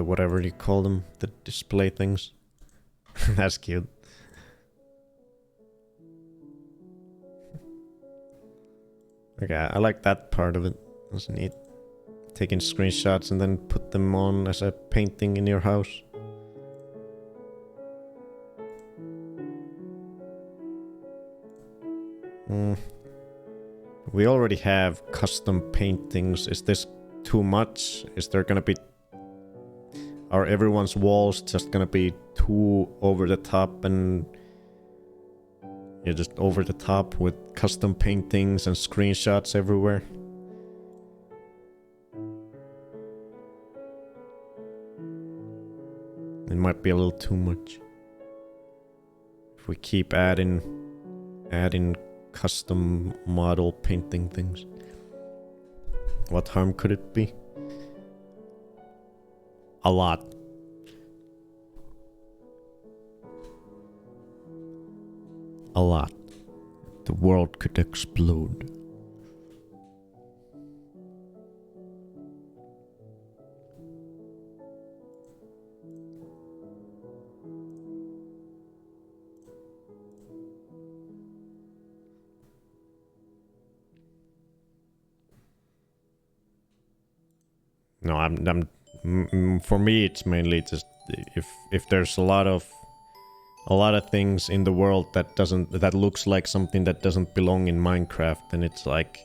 whatever you call them, the display things. That's cute. Okay, I like that part of it. That's neat. Taking screenshots and then put them on as a painting in your house. We already have custom paintings. Is this too much? Is there gonna be... Are everyone's walls just gonna be too over the top and... Yeah, just over the top with custom paintings and screenshots everywhere? It might be a little too much. If we keep adding custom model painting things. What harm could it be? A lot. A lot. The world could explode. No, for me it's mainly just if there's a lot of things in the world that looks like something that doesn't belong in Minecraft, then it's like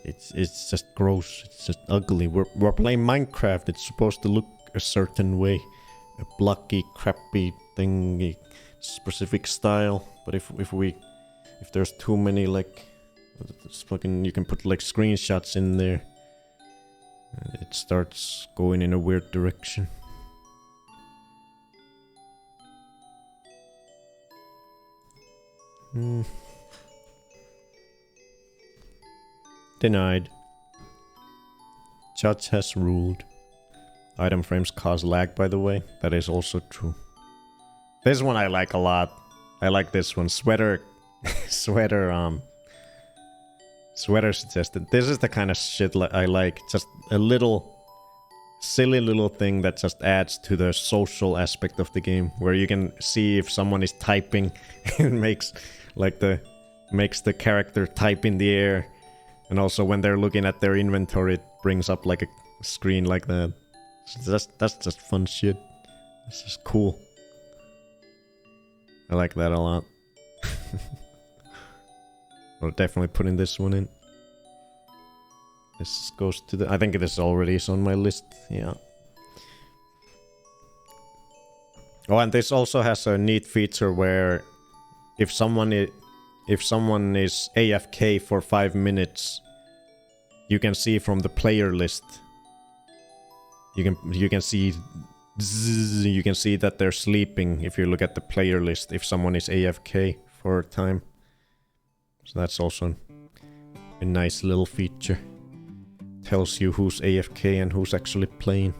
it's just gross. It's just ugly. We're playing Minecraft. It's supposed to look a certain way, a blocky, crappy thingy, specific style. But if there's too many like fucking, you can put like screenshots in there. It starts going in a weird direction. Denied. Judge has ruled. Item frames cause lag, by the way. That is also true. This one I like a lot. I like this one. Sweater suggested. This is the kind of shit I like. Just a little silly little thing that just adds to the social aspect of the game, where you can see if someone is typing. It makes the character type in the air, and also when they're looking at their inventory, it brings up like a screen like that. That's just fun shit. It's just cool. I like that a lot. We're definitely putting this one in. This goes to the... I think this already is on my list, yeah. Oh, and this also has a neat feature where if someone is AFK for 5 minutes, you can see from the player list. You can see zzz, you can see that they're sleeping if you look at the player list, if someone is AFK for a time. So that's also a nice little feature. Tells you who's AFK and who's actually playing.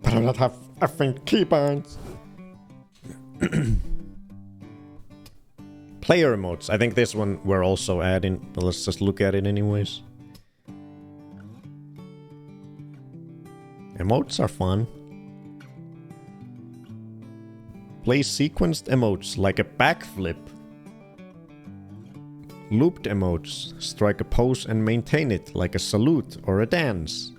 But I don't have effing keybinds. Player emotes. I think this one we're also adding, but let's just look at it anyways. Emotes are fun. Play sequenced emotes like a backflip. Looped emotes. Strike a pose and maintain it like a salute or a dance.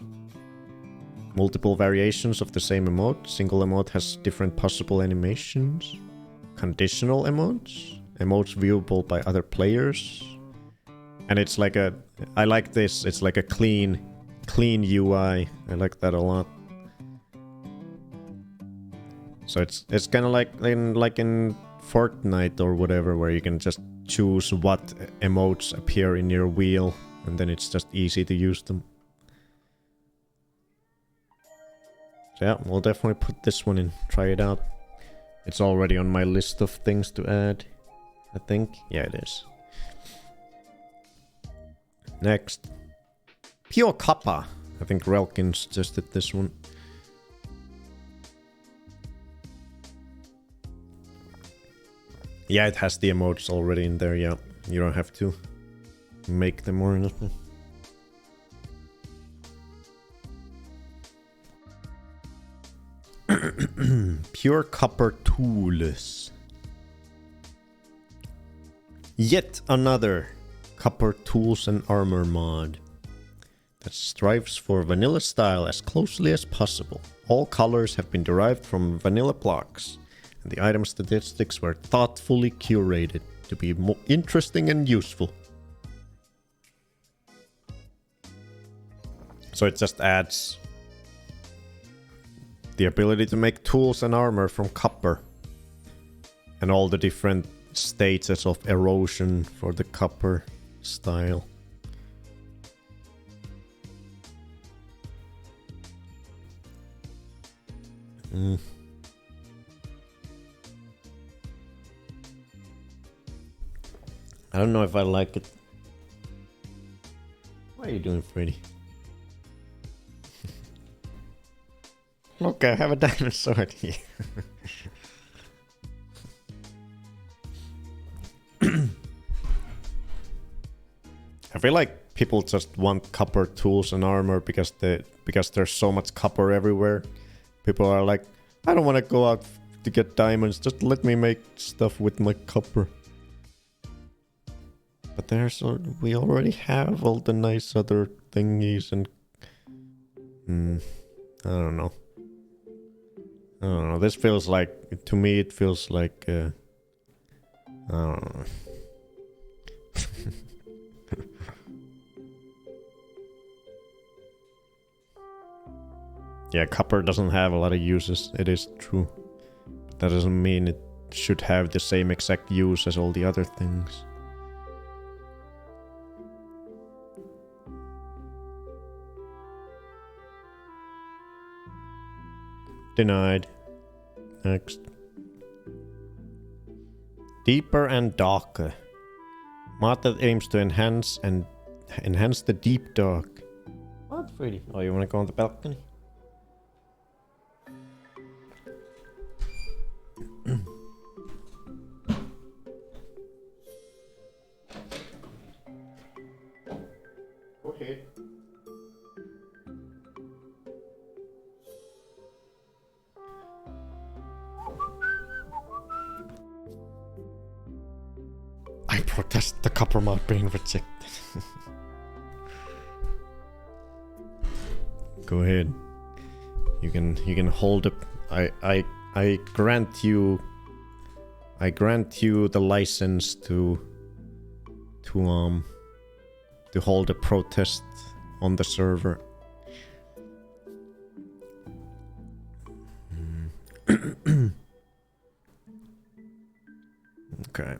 Multiple variations of the same emote. Single emote has different possible animations. Conditional emotes. Emotes viewable by other players. And it's like a... I like this. It's like a clean UI. I like that a lot. So it's kind of like in Fortnite or whatever, where you can just choose what emotes appear in your wheel, and then it's just easy to use them. So yeah, we'll definitely put this one in, try it out. It's already on my list of things to add, I think. Yeah, it is. Next. Pure Kappa. I think Relkin suggested this one. Yeah, it has the emotes already in there, yeah. You don't have to make them or anything. Pure Copper Tools. Yet another Copper Tools and Armor mod that strives for vanilla style as closely as possible. All colors have been derived from vanilla blocks, and the item statistics were thoughtfully curated to be more interesting and useful. So it just adds the ability to make tools and armor from copper, and all the different stages of erosion for the copper style. I don't know if I like it. What are you doing, Freddy? Look, I have a diamond sword here. I feel like people just want copper tools and armor because there's so much copper everywhere. People are like, I don't want to go out to get diamonds, just let me make stuff with my copper. But we already have all the nice other thingies and... I don't know. This feels like... To me it feels like... I don't know. Yeah, copper doesn't have a lot of uses, it is true. But that doesn't mean it should have the same exact use as all the other things. Denied. Next. Deeper and darker. Mod that aims to enhance the deep dark. What, Freddy? Oh, you wanna go on the balcony? Go ahead. I protest the copper mod being rejected. Go ahead. You can hold up. I grant you the license to hold a protest on the server. Okay.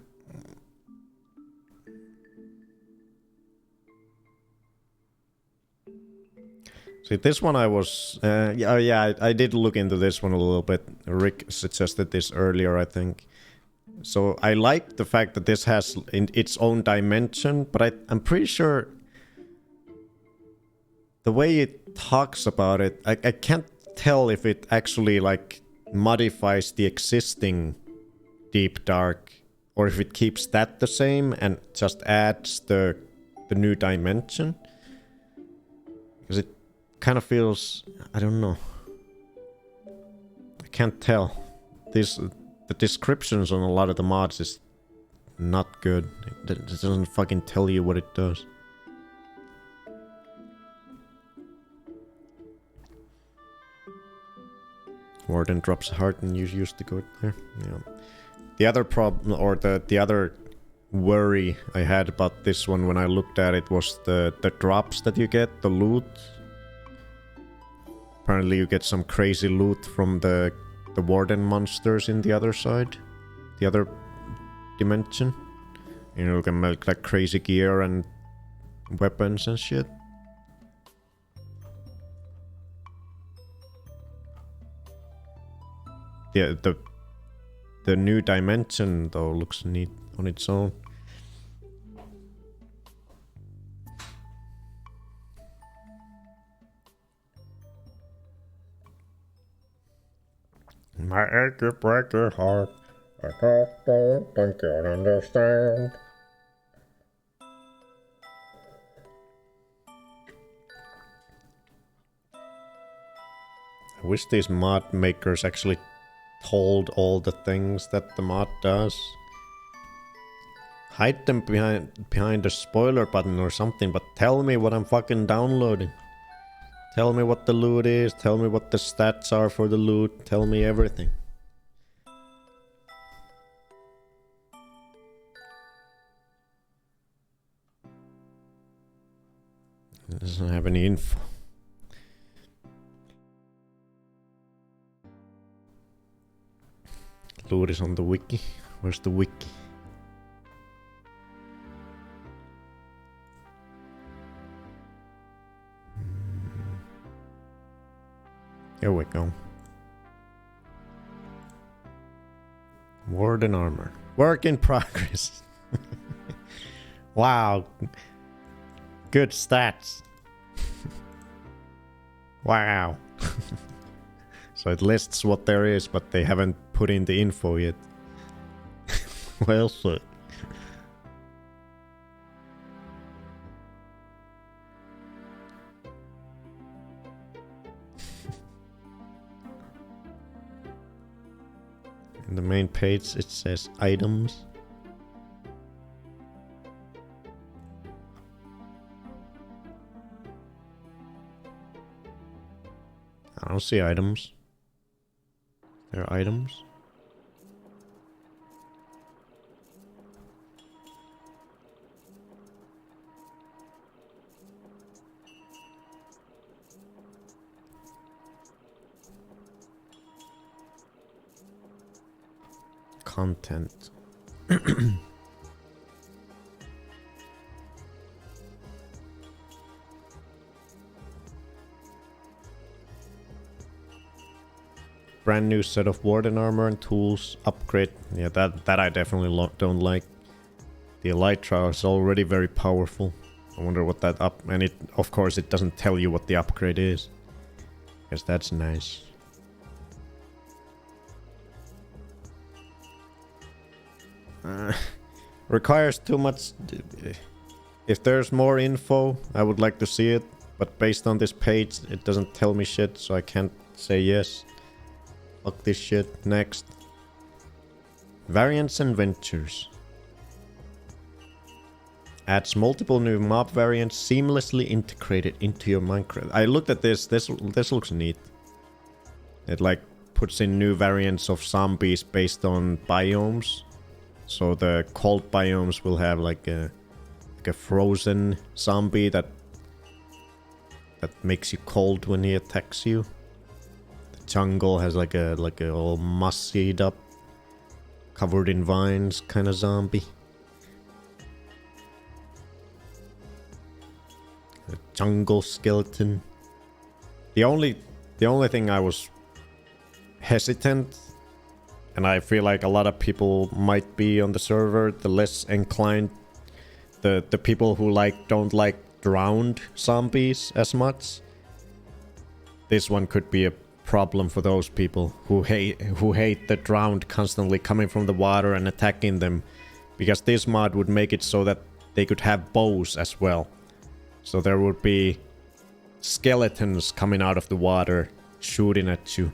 See, this one I was... I did look into this one a little bit. Rick suggested this earlier, I think. So I like the fact that this has its own dimension, but I'm pretty sure... The way it talks about it, I can't tell if it actually, like, modifies the existing Deep Dark, or if it keeps that the same and just adds the new dimension. Because it kind of feels... I don't know. I can't tell. The descriptions on a lot of the mods is not good. It doesn't fucking tell you what it does. Warden drops a heart and you used to go there. Yeah. The other problem, or the other worry I had about this one when I looked at it was the drops that you get, the loot. Apparently you get some crazy loot from the Warden monsters in the other side. The other dimension. You know, you can make like crazy gear and weapons and shit. Yeah, the new dimension though looks neat on its own. My achy breaky heart, I don't think you'll understand. I wish these mod makers actually told all the things that the mod does. Hide them behind a spoiler button or something, but tell me what I'm fucking downloading. Tell me what the loot is, tell me what the stats are for the loot, tell me everything. It doesn't have any info. Loot is on the wiki. Where's the wiki? Here we go. Warden armor. Work in progress. Wow. Good stats. Wow. So it lists what there is, but they haven't put in the info yet. Well said. In the main page it says items. I don't see items. There are items. Content. Brand new set of Warden armor and tools. Upgrade. Yeah, that I definitely don't like. The Elytra is already very powerful. I wonder what that up... And it, of course, it doesn't tell you what the upgrade is. Guess that's nice. Requires too much... If there's more info, I would like to see it. But based on this page, it doesn't tell me shit, so I can't say yes. Fuck this shit. Next. Variants and Ventures. Adds multiple new mob variants seamlessly integrated into your Minecraft. I looked at this. This looks neat. It like puts in new variants of zombies based on biomes. So the cold biomes will have like a frozen zombie that makes you cold when he attacks you. The jungle has like a all mussied up, covered in vines kind of zombie. A jungle skeleton. The only thing I was hesitant, and I feel like a lot of people might be on the server, the less inclined, the people who don't like drowned zombies as much. This one could be a problem for those people who hate the drowned constantly coming from the water and attacking them, because this mod would make it so that they could have bows as well. So there would be skeletons coming out of the water shooting at you,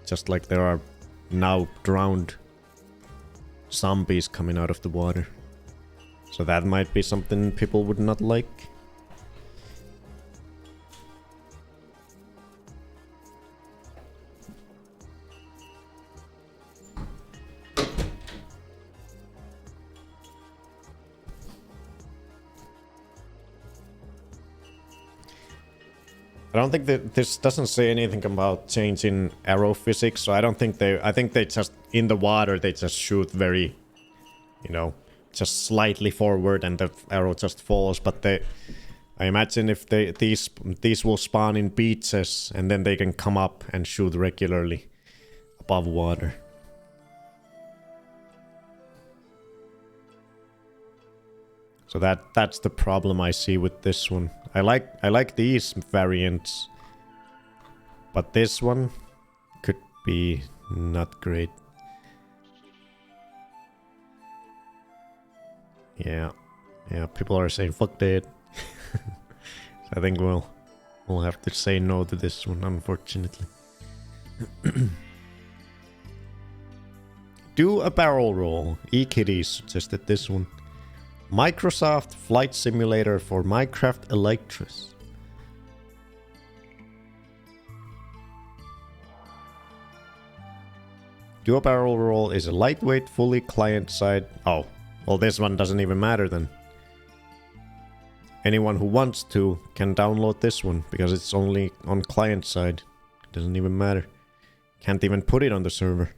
just like there are now drowned zombies coming out of the water. So that might be something people would not like. I don't think that this doesn't say anything about changing arrow physics, so I don't think I think they just, in the water, they just shoot very, just slightly forward and the arrow just falls, but I imagine if these will spawn in beaches and then they can come up and shoot regularly above water. So that's the problem I see with this one. I like these variants, but this one could be not great. Yeah, people are saying fuck that. I think we'll have to say no to this one, unfortunately. Do a barrel roll. eKitties suggested this one. Microsoft Flight Simulator for Minecraft Elytras. Do a barrel roll is a lightweight, fully client-side... Oh, well this one doesn't even matter then. Anyone who wants to can download this one, because it's only on client-side. It doesn't even matter. Can't even put it on the server.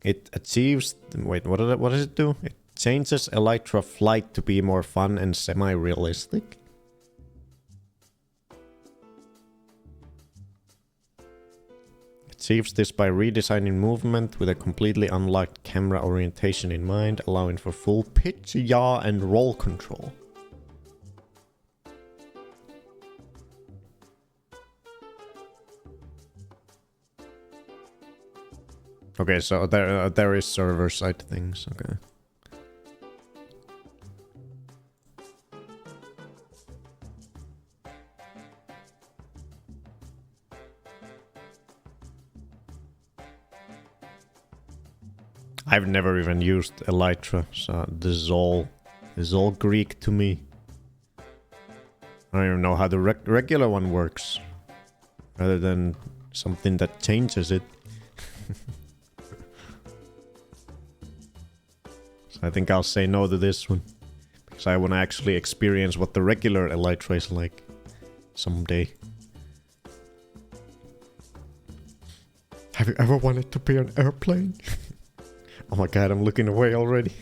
It achieves... Wait, what does it do? It changes Elytra flight to be more fun and semi-realistic. Achieves this by redesigning movement with a completely unlocked camera orientation in mind, allowing for full pitch, yaw, and roll control. Okay, so there is server-side things, okay. I've never even used Elytra, so this is all Greek to me. I don't even know how the regular one works, other than something that changes it. I think I'll say no to this one, because I want to actually experience what the regular Elytra is like someday. Have you ever wanted to be an airplane? Oh my god, I'm looking away already.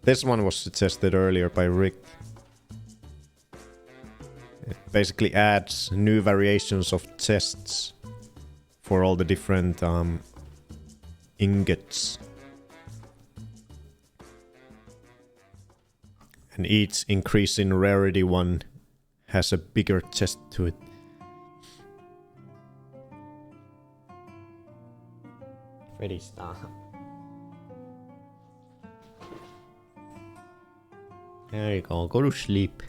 This one was suggested earlier by Rick. It basically adds new variations of chests for all the different ingots. And each increase in rarity one has a bigger chest to it. Freddy, stop. There you go, go to sleep.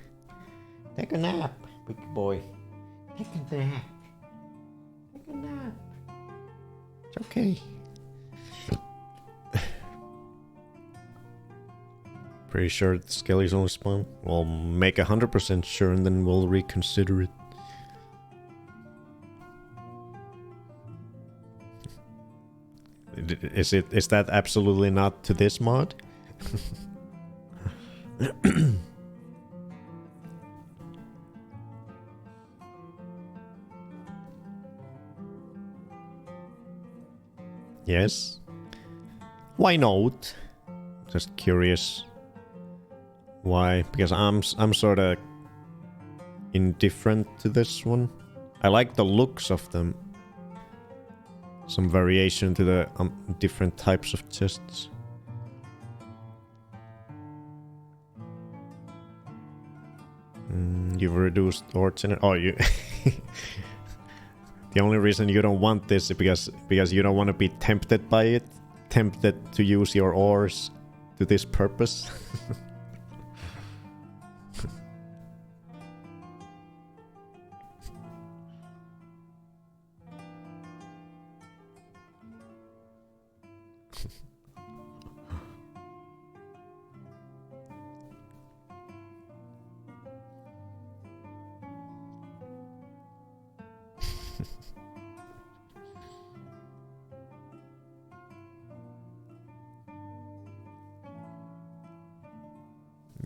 Take a nap, big boy. Take a nap. Take a nap. It's okay. Pretty sure the skellies only spawn. We'll make 100% sure and then we'll reconsider it. Is that absolutely not to this mod? Yes. Why not? Just curious. Why? Because I'm sort of indifferent to this one. I like the looks of them. Some variation to the different types of chests. You've reduced origin. Oh, you. The only reason you don't want this is because you don't want to be tempted by it. Tempted to use your ores to this purpose.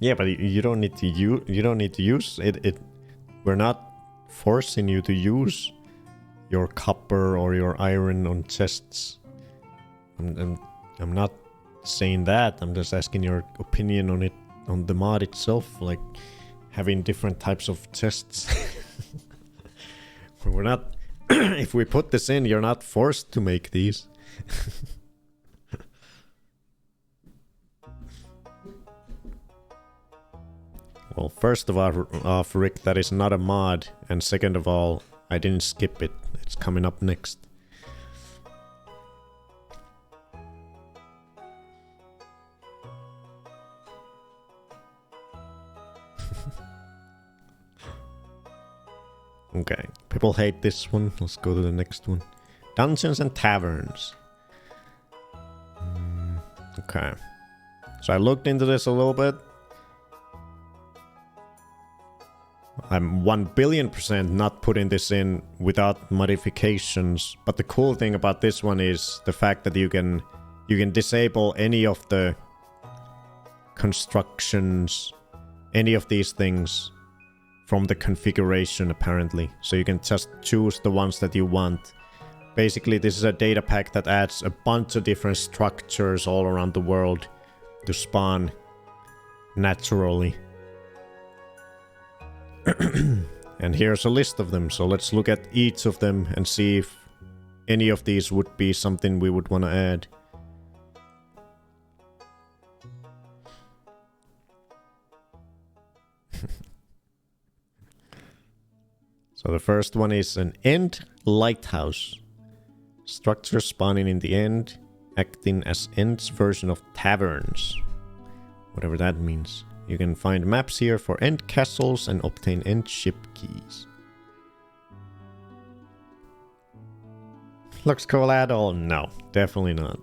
Yeah, but you don't need to use it. We're not forcing you to use your copper or your iron on chests. I'm not saying that. I'm just asking your opinion on it, on the mod itself, like having different types of chests. We're not. If we put this in, you're not forced to make these. Well, first of all, Rick, that is not a mod, and second of all, I didn't skip it. It's coming up next. Okay, people hate this one. Let's go to the next one. Dungeons and Taverns. Okay. So I looked into this a little bit. I'm 1,000,000,000% not putting this in without modifications. But the cool thing about this one is the fact that you can disable any of the constructions, any of these things from the configuration apparently. So you can just choose the ones that you want. Basically, this is a data pack that adds a bunch of different structures all around the world to spawn naturally. And here's a list of them, so let's look at each of them and see if any of these would be something we would want to add. So the first one is an end lighthouse. Structure spawning in the end, acting as end's version of taverns. Whatever that means. You can find maps here for end castles and obtain end ship keys. Looks cool at all? No, definitely not.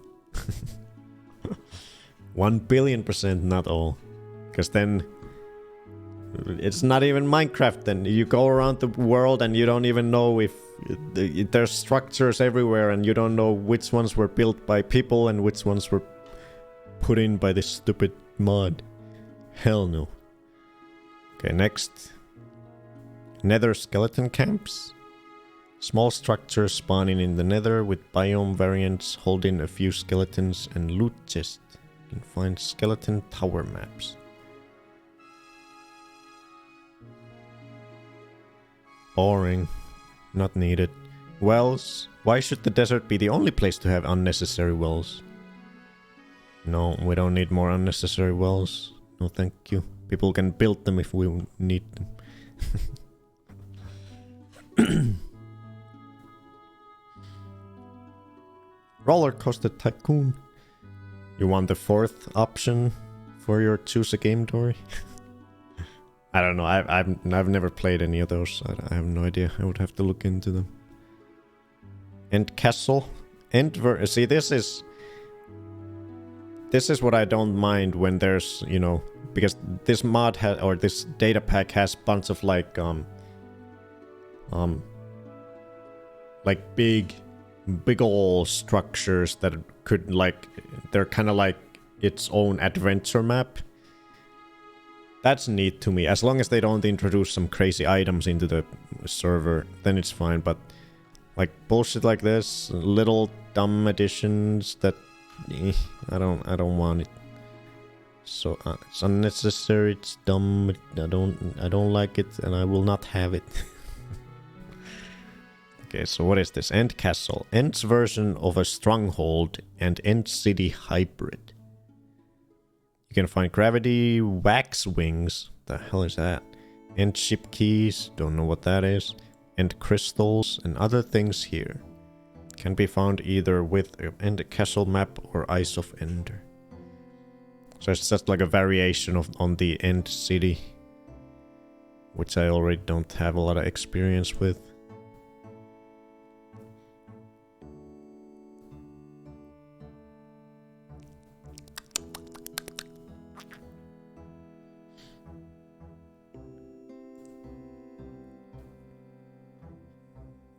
1,000,000,000% not all. Because then it's not even Minecraft then. You go around the world and you don't even know if there's structures everywhere and you don't know which ones were built by people and which ones were put in by this stupid mod. Hell no. Okay, next. Nether skeleton camps. Small structures spawning in the nether with biome variants holding a few skeletons and loot chests. You can find skeleton tower maps. Boring. Not needed. Wells. Why should the desert be the only place to have unnecessary wells? No, we don't need more unnecessary wells. No, thank you. People can build them if we need them. Roller Coaster Tycoon. You want the fourth option for your choose a game, Dory? I don't know. I've never played any of those. I have no idea. I would have to look into them. End castle. See, this is what I don't mind when there's, you know, because this mod has, or this data pack has bunch of like big ol' structures that could, like, they're kind of like its own adventure map. That's neat to me. As long as they don't introduce some crazy items into the server, then it's fine. But like bullshit like this, little dumb additions that I don't want it. So it's unnecessary, it's dumb, I don't like it, and I will not have it. Okay, so what is this? End Castle. End's version of a stronghold and End City hybrid. You can find gravity wax wings. The hell is that? End ship keys. Don't know what that is. End crystals and other things here. Can be found either with End Castle map or Eyes of Ender. So it's just like a variation on the End City, which I already don't have a lot of experience with.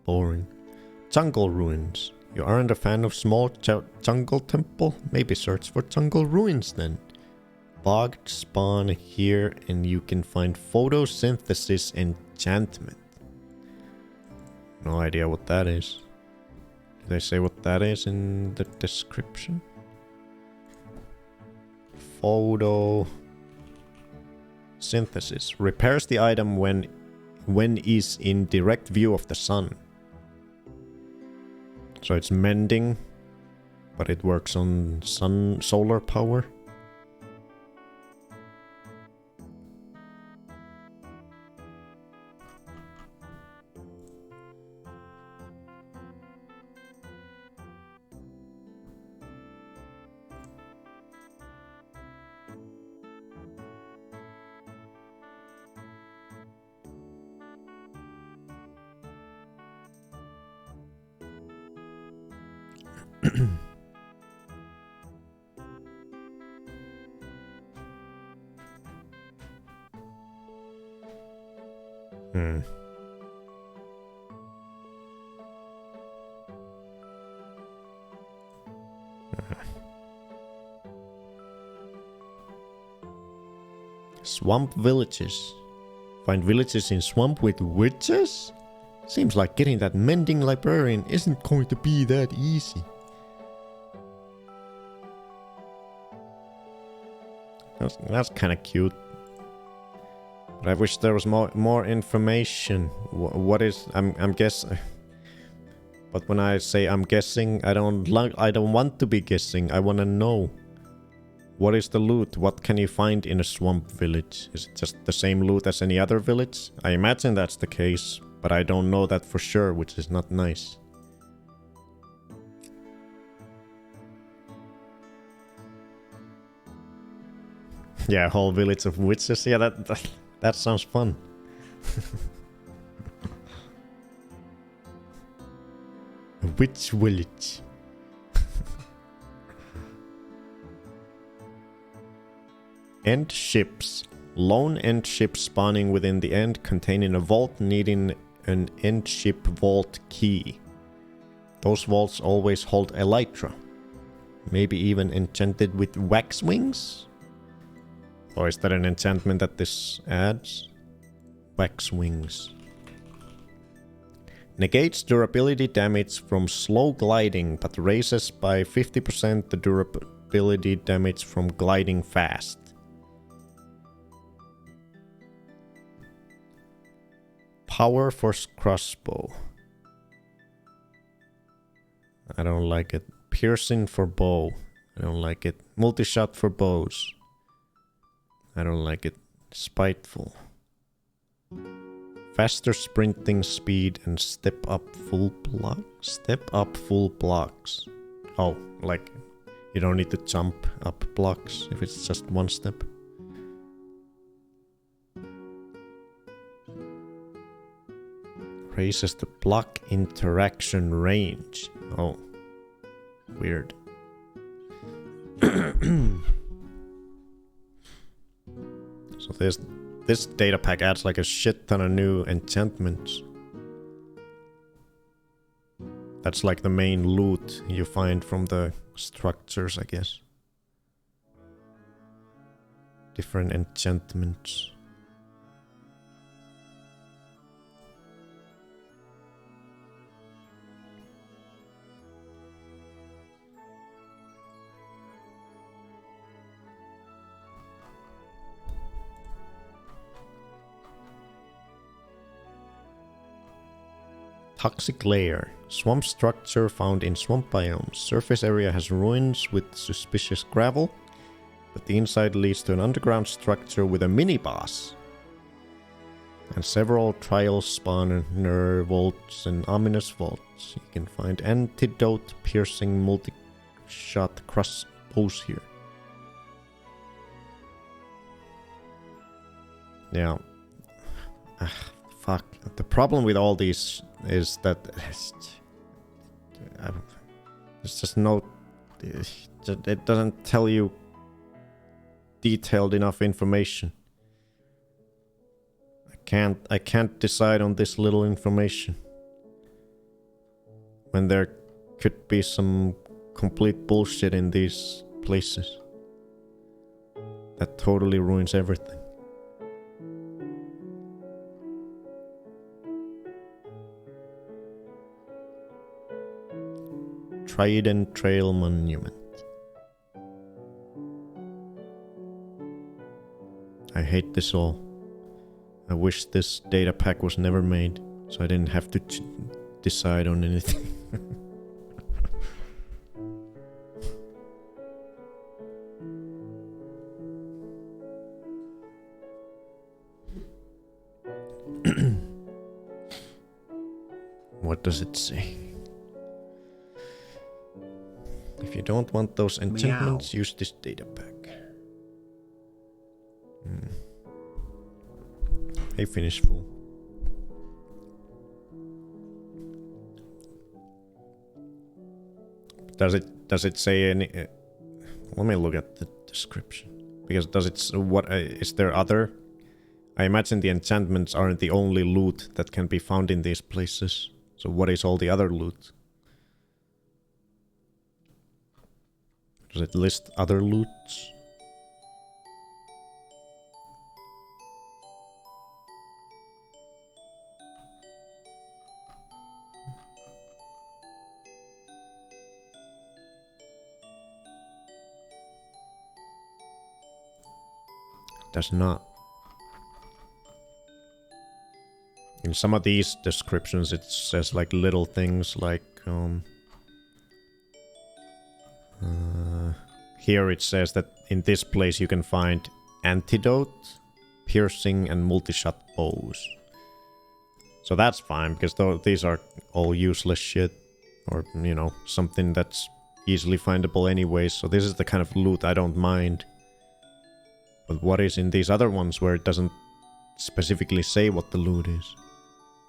Boring. Jungle ruins. You aren't a fan of small jungle temple? Maybe search for jungle ruins then. Logged spawn here and you can find photosynthesis enchantment. No idea what that is. Did they say what that is in the description? Photosynthesis. Repairs the item when is in direct view of the sun. So it's mending, but it works on solar power. Swamp villages. Find villages in swamp with witches? Seems like getting that mending librarian isn't going to be that easy. That's kind of cute. But I wish there was more information. What is I'm guessing. But when I say I'm guessing, I don't want to be guessing. I want to know. What is the loot? What can you find in a swamp village? Is it just the same loot as any other village? I imagine that's the case, but I don't know that for sure, which is not nice. Yeah, whole village of witches. Yeah, that sounds fun. A witch village. End ships. Lone end ship spawning within the end containing a vault needing an end ship vault key. Those vaults always hold elytra. Maybe even enchanted with wax wings? Or is that an enchantment that this adds? Wax wings. Negates durability damage from slow gliding, but raises by 50% the durability damage from gliding fast. Power Force crossbow. I don't like it. Piercing for bow. I don't like it. Multi-shot for bows. I don't like it. Spiteful. Faster sprinting speed and step up full block. Step up full blocks. Oh, like you don't need to jump up blocks if it's just one step. Raises the block interaction range. Oh, weird. So this data pack adds like a shit ton of new enchantments. That's like the main loot you find from the structures, I guess. Different enchantments. Toxic layer. Swamp structure found in swamp biomes. Surface area has ruins with suspicious gravel, but the inside leads to an underground structure with a mini-boss. And several trials spawner vaults and ominous vaults. You can find antidote piercing multi-shot crossbows here. Yeah. Fuck. The problem with all these is that there's just no... It doesn't tell you detailed enough information. I can't decide on this little information. When there could be some complete bullshit in these places. That totally ruins everything. Trident Trail Monument. I hate this all. I wish this data pack was never made, so I didn't have to decide on anything. What does it say? If you don't want those enchantments, use this data pack. Hey, finish fool. Does it say any? Let me look at the description. Because does it? What is there other? I imagine the enchantments aren't the only loot that can be found in these places. So what is all the other loot? Does it list other loots? Does not. In some of these descriptions it says like little things like here it says that in this place you can find antidote, piercing and multi-shot bows. So that's fine because these are all useless shit, or you know, something that's easily findable anyways. So this is the kind of loot I don't mind. But what is in these other ones where it doesn't specifically say what the loot is?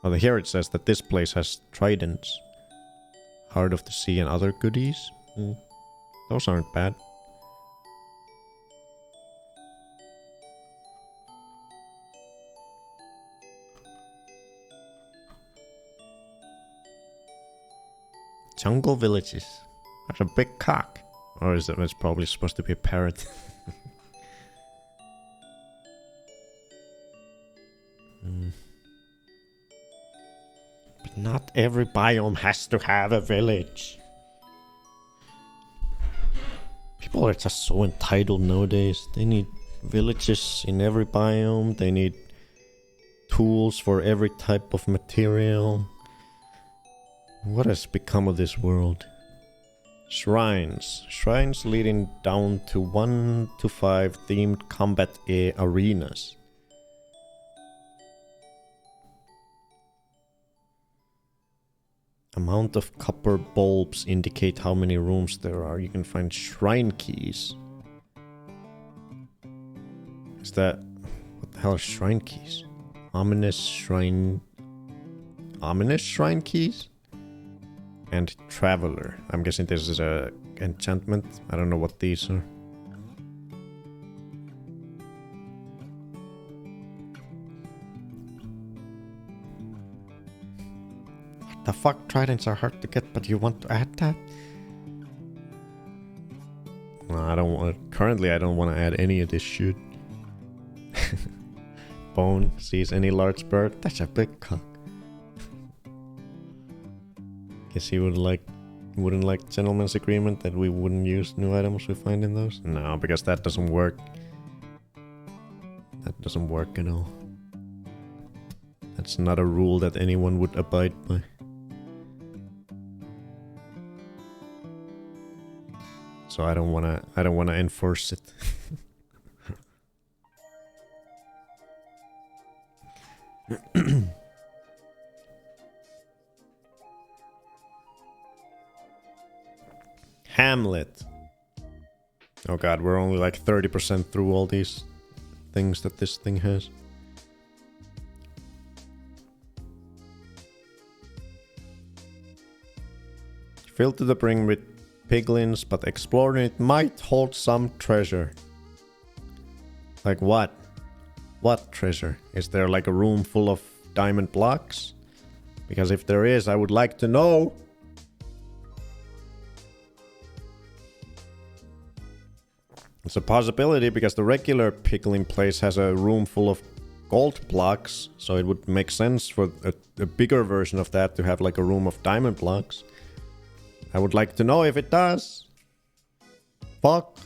Well, here it says that this place has tridents, Heart of the Sea and other goodies. Those aren't bad. Jungle villages. That's a big cock. Or is it? It's probably supposed to be a parrot. But not every biome has to have a village. People are just so entitled nowadays. They need villages in every biome. They need tools for every type of material. What has become of this world? Shrines. Shrines leading down to 1 to 5 themed combat arenas. Amount of copper bulbs indicate how many rooms there are. You can find shrine keys. Is that... what the hell are shrine keys? Ominous shrine keys? And traveler. I'm guessing this is a enchantment. I don't know what these are. The fuck, tridents are hard to get, but you want to add that? No, I don't want. Currently, I don't want to add any of this shit. Bone sees any large bird. That's a big cock. Guess he wouldn't like gentleman's agreement that we wouldn't use new items we find in those. No, because that doesn't work. That doesn't work at all. That's not a rule that anyone would abide by. so I don't wanna enforce it. Hamlet. Oh god, we're only like 30% through all these things that this thing has. Filled to the brim with piglins, but exploring it might hold some treasure. Like what? What treasure? Is there like a room full of diamond blocks? Because if there is, I would like to know. It's a possibility because the regular piglin place has a room full of gold blocks, so it would make sense for a bigger version of that to have like a room of diamond blocks. I would like to know if it does. Fuck.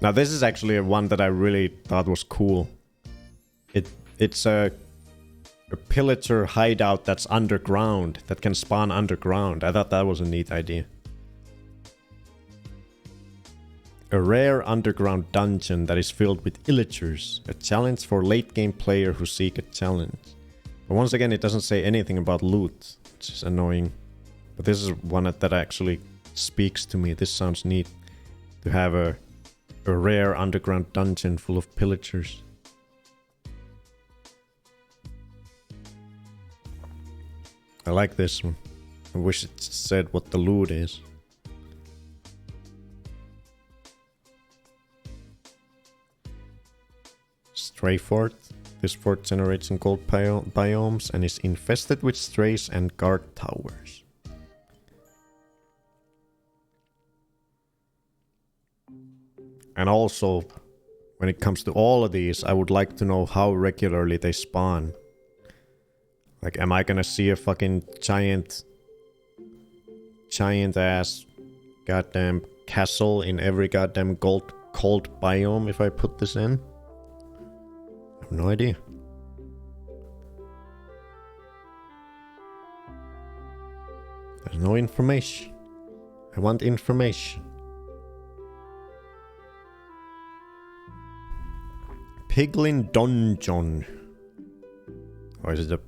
Now this is actually a one that I really thought was cool. It's a pillager hideout that's underground, that can spawn underground. I thought that was a neat idea. A rare underground dungeon that is filled with illagers. A challenge for late game player who seek a challenge. But once again, it doesn't say anything about loot, which is annoying. But this is one that actually speaks to me. This sounds neat. To have a rare underground dungeon full of pillagers. I like this one. I wish it said what the loot is. Stray fort. This fort generates in gold biomes and is infested with strays and guard towers. And also, when it comes to all of these, I would like to know how regularly they spawn. Like, am I gonna see a fucking giant ass goddamn castle in every goddamn cold biome if I put this in? I have no idea. There's no information. I want information. Piglin Dungeon. Or is it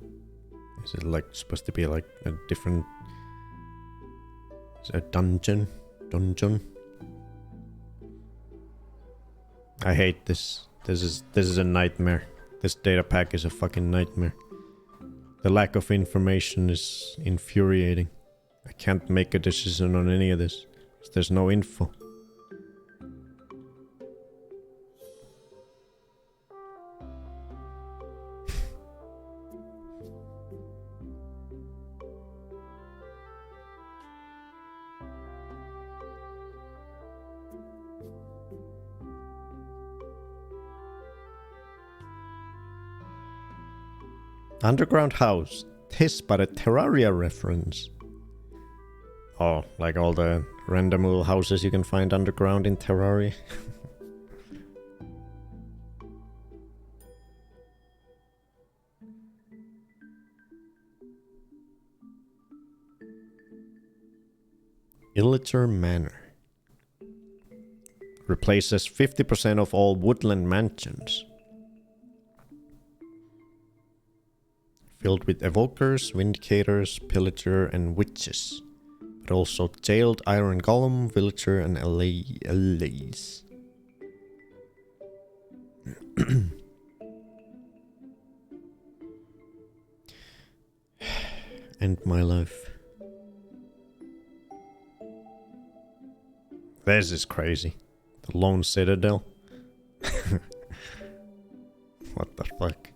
like supposed to be like a different... Is it a dungeon? Dungeon? I hate this. This is a nightmare. This data pack is a fucking nightmare. The lack of information is infuriating. I can't make a decision on any of this. There's no info. Underground house. Tis but a Terraria reference. Oh, like all the random little houses you can find underground in Terraria. Illager Manor. Replaces 50% of all woodland mansions. Filled with evokers, vindicators, pillager, and witches. But also jailed iron golem, villager, and allays. End my life. This is crazy. The Lone Citadel. What the fuck?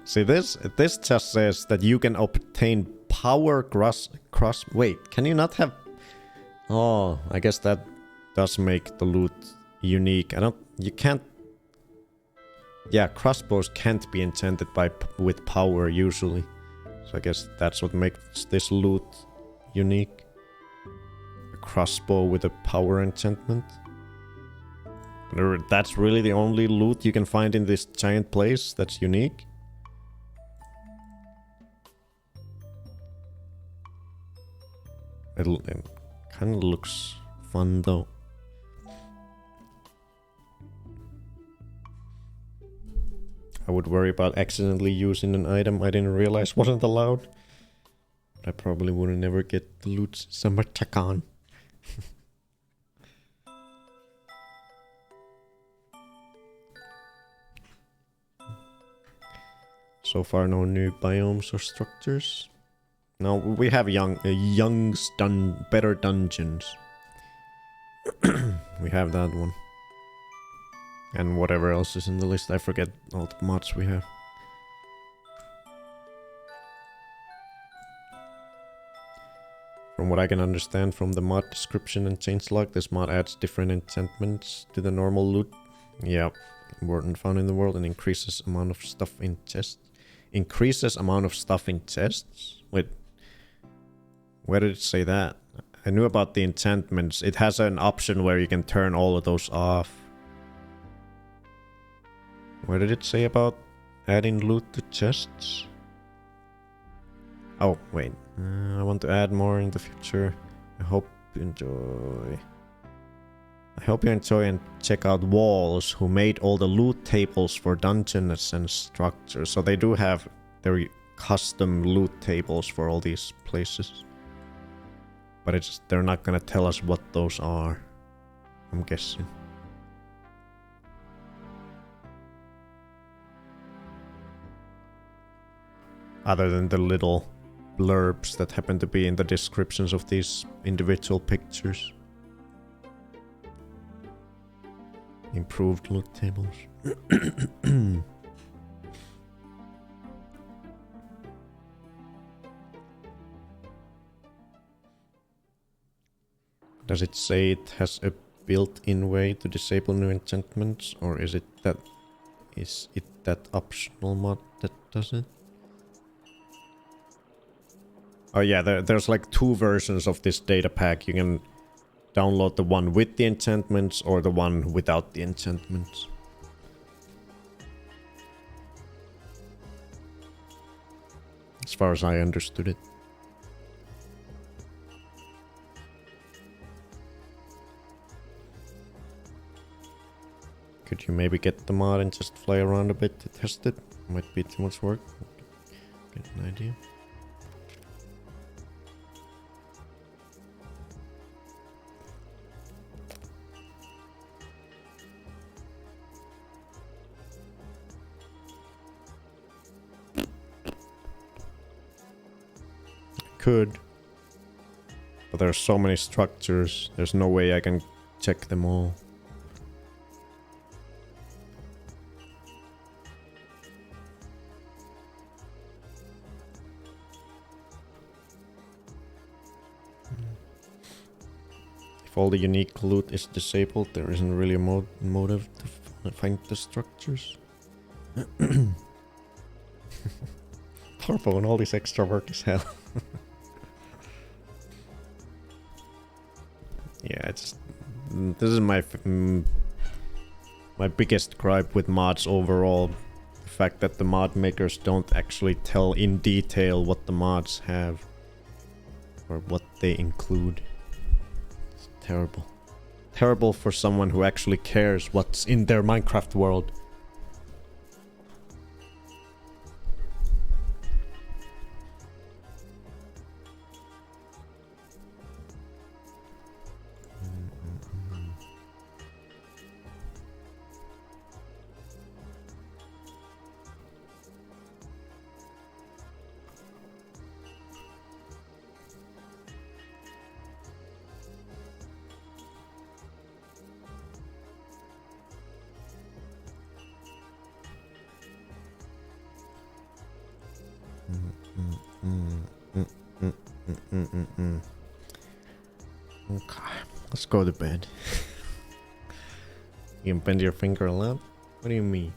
See this just says that you can obtain power cross. Wait, can you not have? Oh, I guess that does make the loot unique. You can't. Yeah, crossbows can't be enchanted with power usually. So I guess that's what makes this loot unique. A crossbow with a power enchantment. But that's really the only loot you can find in this giant place that's unique. It kind of looks fun though. I would worry about accidentally using an item I didn't realize wasn't allowed. But I probably would never get the loot summer takan. So far, no new biomes or structures. No, we have better dungeons. We have that one. And whatever else is in the list, I forget all the mods we have. From what I can understand from the mod description and changelog, this mod adds different enchantments to the normal loot. Yeah, important found in the world and increases amount of stuff in chests. Increases amount of stuff in chests? Wait, where did it say that? I knew about the enchantments. It has an option where you can turn all of those off. Where did it say about adding loot to chests? Oh, wait. I want to add more in the future. I hope you enjoy. I hope you enjoy and check out Walls, who made all the loot tables for dungeons and structures. So they do have their custom loot tables for all these places. But they're not gonna tell us what those are, I'm guessing. Other than the little blurbs that happen to be in the descriptions of these individual pictures. Improved loot tables. Does it say it has a built-in way to disable new enchantments, or is it that optional mod that does it? Oh yeah, there's like two versions of this data pack. You can download the one with the enchantments or the one without the enchantments. As far as I understood it. Could you maybe get the mod and just fly around a bit to test it? Might be too much work. Get an idea. Could, but there are so many structures, there's no way I can check them all. If all the unique loot is disabled, there isn't really a motive to find the structures. Torpo and all this extra work is hell. Yeah, this is my biggest gripe with mods overall. The fact that the mod makers don't actually tell in detail what the mods have or what they include. It's terrible. Terrible for someone who actually cares what's in their Minecraft world. Okay, let's go to bed. You can bend your finger a lot? What do you mean?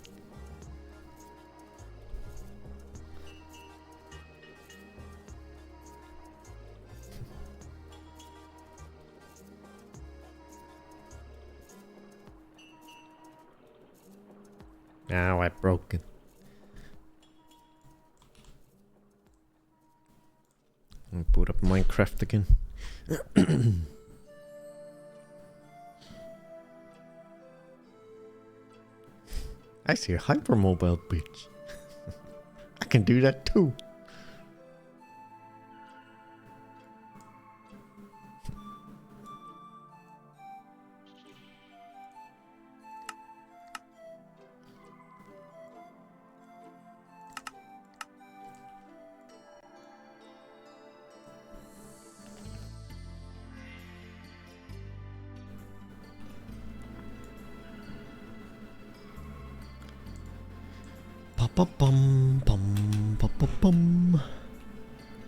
Now I broke it. Boot up Minecraft again. I see a hypermobile bitch. I can do that too.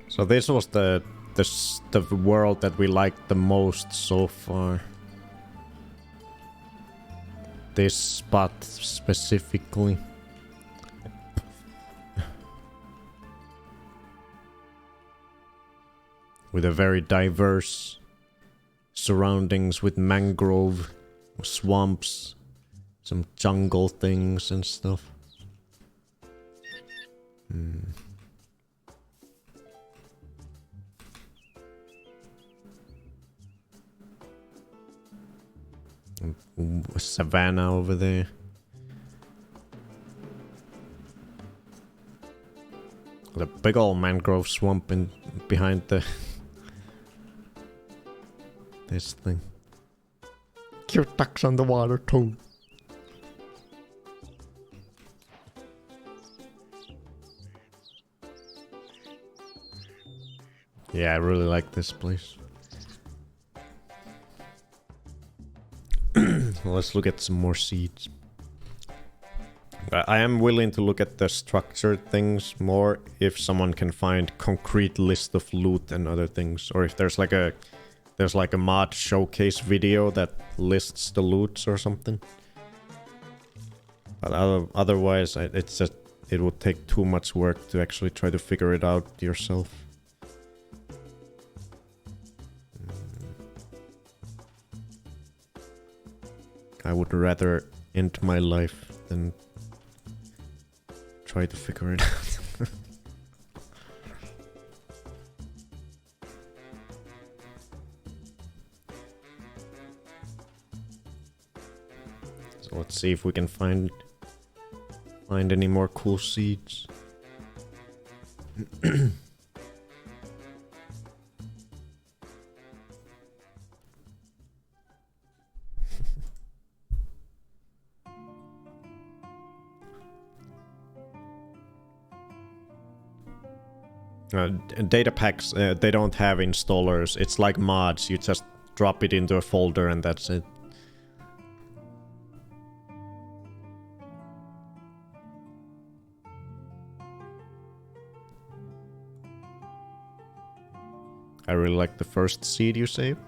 So this was the world that we liked the most so far. This spot specifically. With a very diverse surroundings with mangrove, swamps, some jungle things and stuff. A savannah over there. The big old mangrove swamp in behind the this thing. Cute ducks on the water too. Yeah, I really like this place. Let's look at some more seeds. I am willing to look at the structured things more if someone can find concrete list of loot and other things, or if there's like a mod showcase video that lists the loots or something. But otherwise, it's just it would take too much work to actually try to figure it out yourself. I would rather end my life than try to figure it out. So let's see if we can find any more cool seeds. Data packs, they don't have installers. It's like mods. You just drop it into a folder and that's it. I really like the first seed you saved.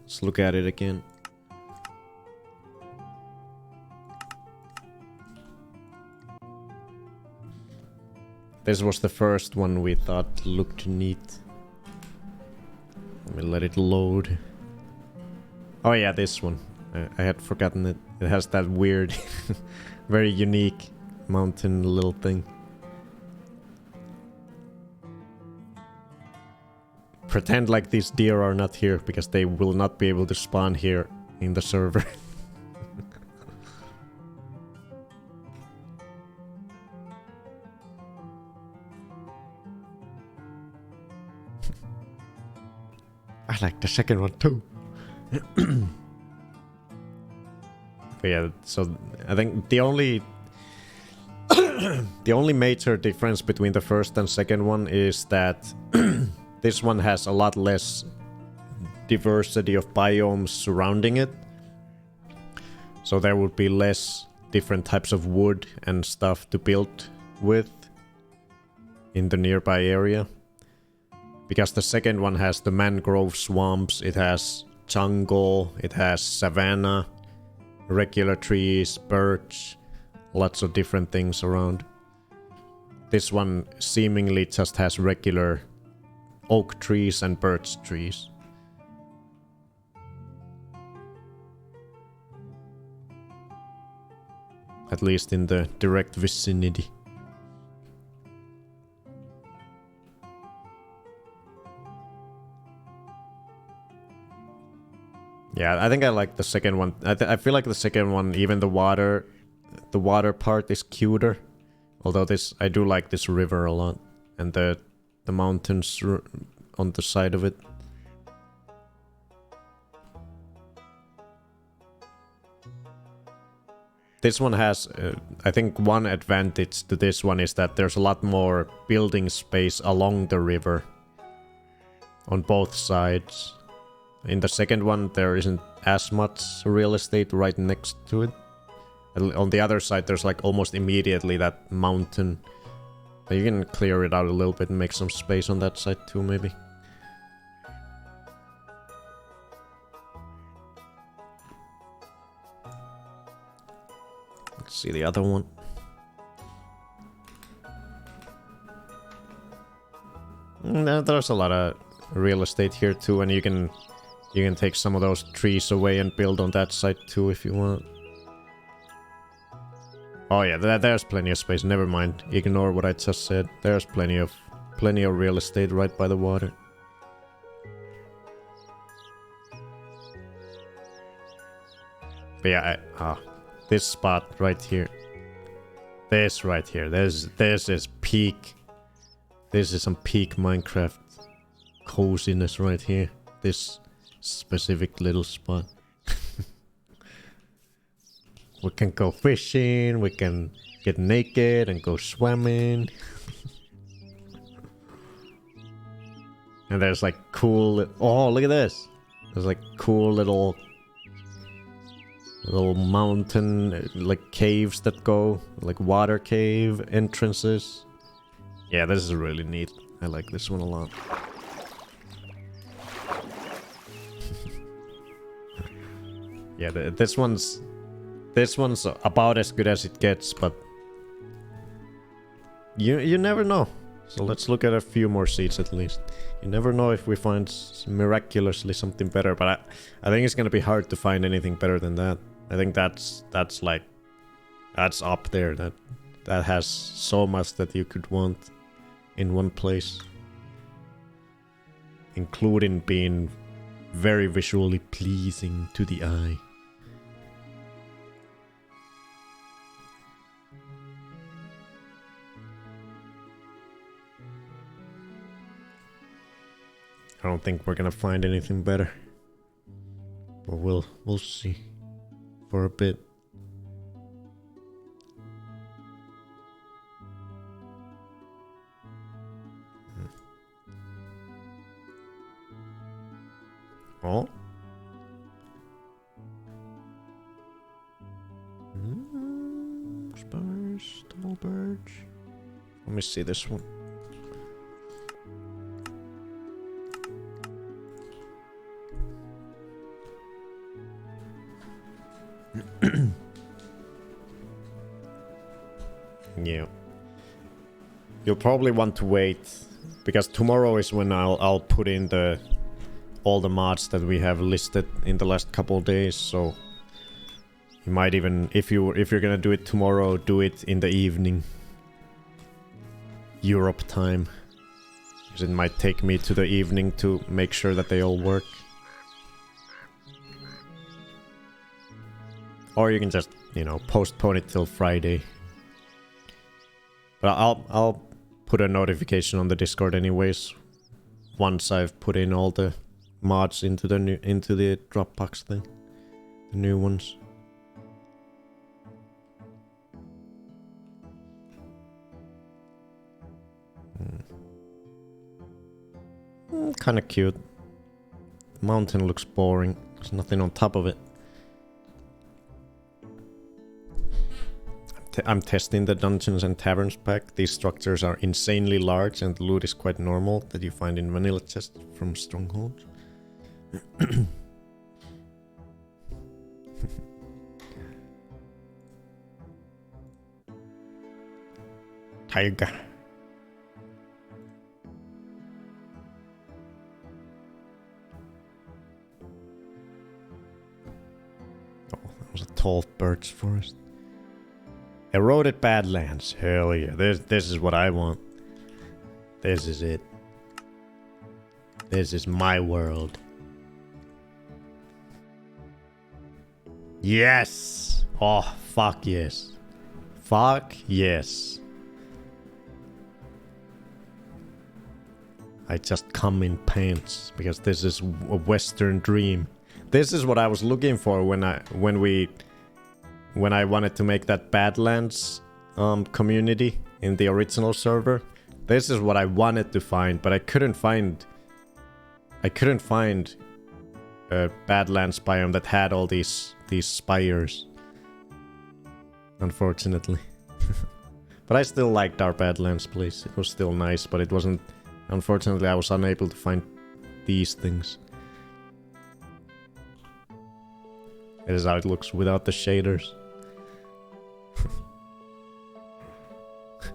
Let's look at it again. This was the first one we thought looked neat. Let me let it load. Oh yeah, this one. I had forgotten it. It has that weird, very unique mountain little thing. Pretend like these deer are not here, because they will not be able to spawn here in the server. I like the second one too. But yeah, so I think the only the only major difference between the first and second one is that this one has a lot less diversity of biomes surrounding it. So there would be less different types of wood and stuff to build with in the nearby area. Because the second one has the mangrove swamps, it has jungle, it has savanna, regular trees, birch, lots of different things around. This one seemingly just has regular oak trees and birch trees. At least in the direct vicinity. Yeah, I think I like the second one. I feel like the second one, even the water part is cuter. Although I do like this river a lot, and the mountains on the side of it. This one has, I think, one advantage to this one is that there's a lot more building space along the river on both sides. In the second one, there isn't as much real estate right next to it. On the other side, there's like almost immediately that mountain. But you can clear it out a little bit and make some space on that side too, maybe. Let's see the other one. There's a lot of real estate here too, and you can take some of those trees away and build on that side too if you want. Oh yeah, there's plenty of space. Never mind. Ignore what I just said. There's plenty of real estate right by the water. But yeah, this spot right here. This right here. This is peak. This is some peak Minecraft coziness right here. This specific little spot. We can go fishing, we can get naked and go swimming. And there's like cool... Oh, look at this! There's like cool little mountain, like caves that go, like water cave entrances. Yeah, this is really neat. I like this one a lot. Yeah, this one's about as good as it gets, but you never know. So let's look at a few more seeds at least. You never know if we find miraculously something better, but I think it's gonna be hard to find anything better than that. I think that's up there. That has so much that you could want in one place, including being very visually pleasing to the eye. I don't think we're gonna find anything better, but we'll see for a bit. Oh. Spiders, double birds. Let me see this one. Yeah. You'll probably want to wait, because tomorrow is when I'll put in all the mods that we have listed in the last couple of days, so you might even, if you're gonna do it tomorrow, do it in the evening. Europe time. Because it might take me to the evening to make sure that they all work. Or you can just, postpone it till Friday. But I'll put a notification on the Discord anyways, once I've put in all the mods into the Dropbox thing, the new ones. Kind of cute. The mountain looks boring. There's nothing on top of it. I'm testing the Dungeons and Taverns pack. These structures are insanely large and the loot is quite normal that you find in vanilla chests from strongholds. Tiger. Oh, that was a tall birch forest. Eroded Badlands. Hell yeah. This is what I want. This is it. This is my world. Yes! Oh, fuck yes. Fuck yes. I just come in pants because this is a Western dream. This is what I was looking for when I wanted to make that Badlands community in the original server. This is what I wanted to find, but I couldn't find a Badlands biome that had all these spires. Unfortunately. But I still liked our Badlands place. It was still nice, but it wasn't... Unfortunately, I was unable to find these things. It is how it looks without the shaders.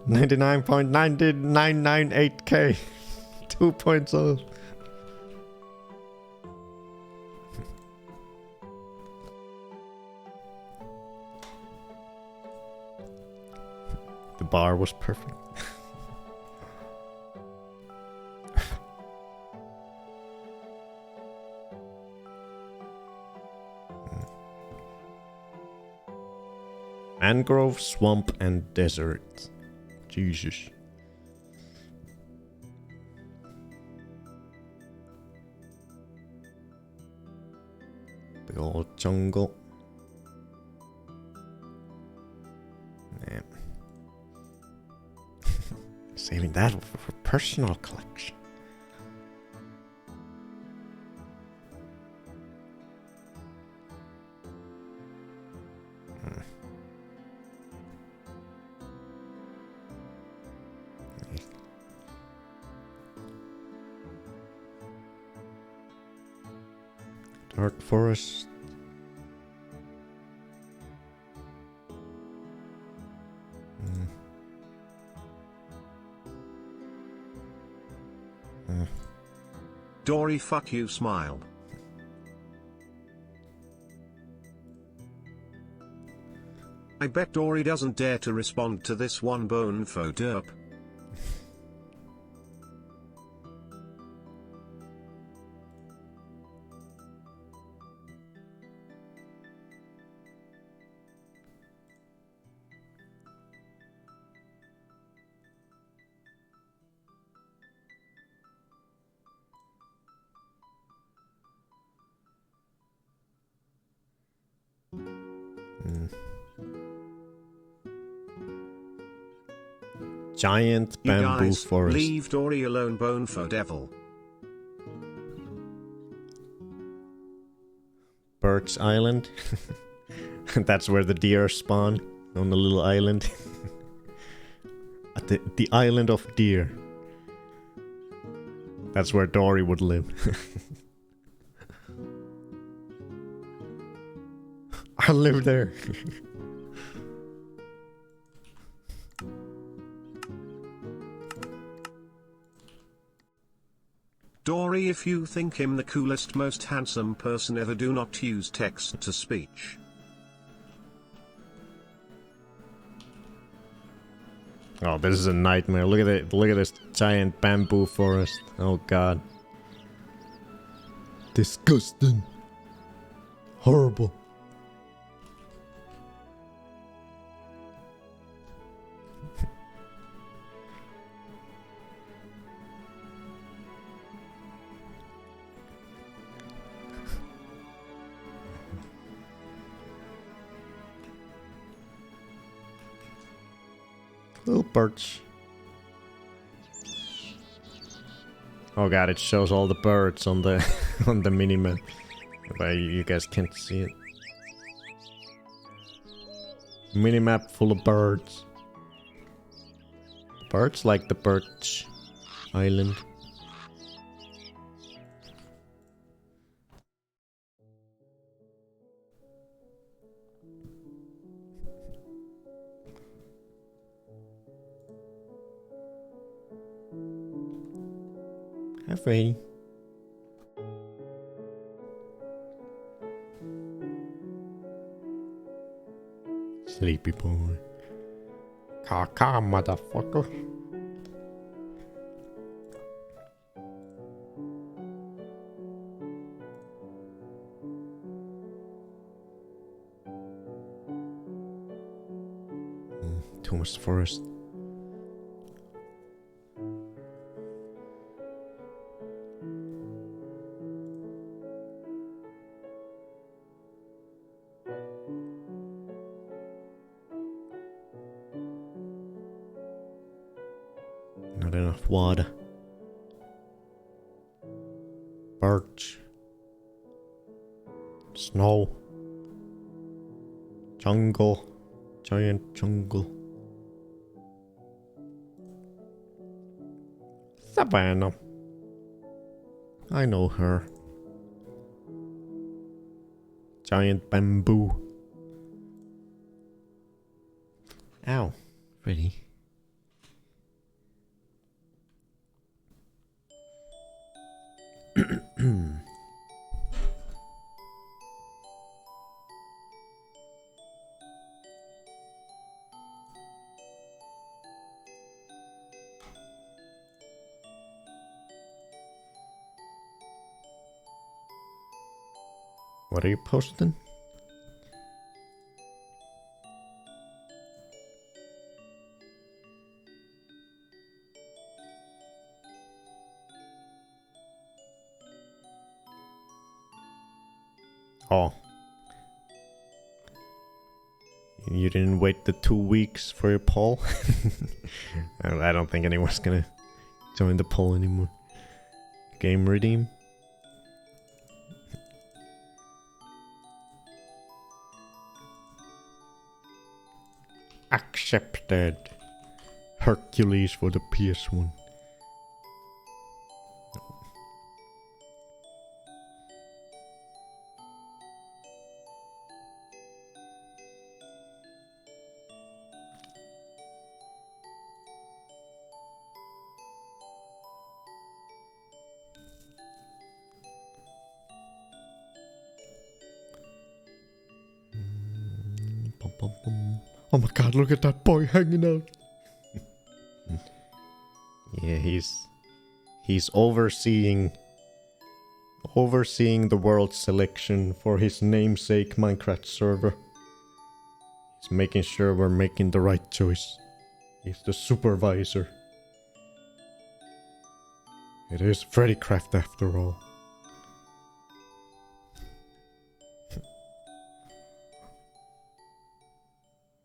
99.9998k. 2 points off. The bar was perfect. Mangrove, swamp, and desert. Jesus. Big old jungle. Yeah. Saving that for personal collection. Dark forest. Dory, fuck you, smile. I bet Dory doesn't dare to respond to this one Bonefoot derp. Giant bamboo guys, forest. Leave Dory alone, Bonefoot devil. Birch Island. That's where the deer spawn. On the little island. At the island of deer. That's where Dory would live. I live there. Dory, if you think him the coolest, most handsome person ever, do not use text to speech. Oh, this is a nightmare. Look at it. Look at this giant bamboo forest. Oh god. Disgusting. Horrible. Little birch. Oh god, it shows all the birds on the on the minimap. But you guys can't see it. Minimap full of birds. Birds like the Birch Island. Hi, Freddy. Sleepy boy. Caw, motherfucker. too much forest. Not enough water. Birch. Snow. Jungle. Giant jungle. Savannah. I know her. Giant bamboo. Ow. Freddy. What are you posting? Oh. You didn't wait the 2 weeks for your poll? I don't think anyone's gonna join the poll anymore. Game redeem? Accepted. Hercules for the PS1. Oh my god, look at that boy hanging out. Yeah, he's overseeing the world selection for his namesake Minecraft server. He's making sure we're making the right choice. He's the supervisor. It is FreddyCraft after all.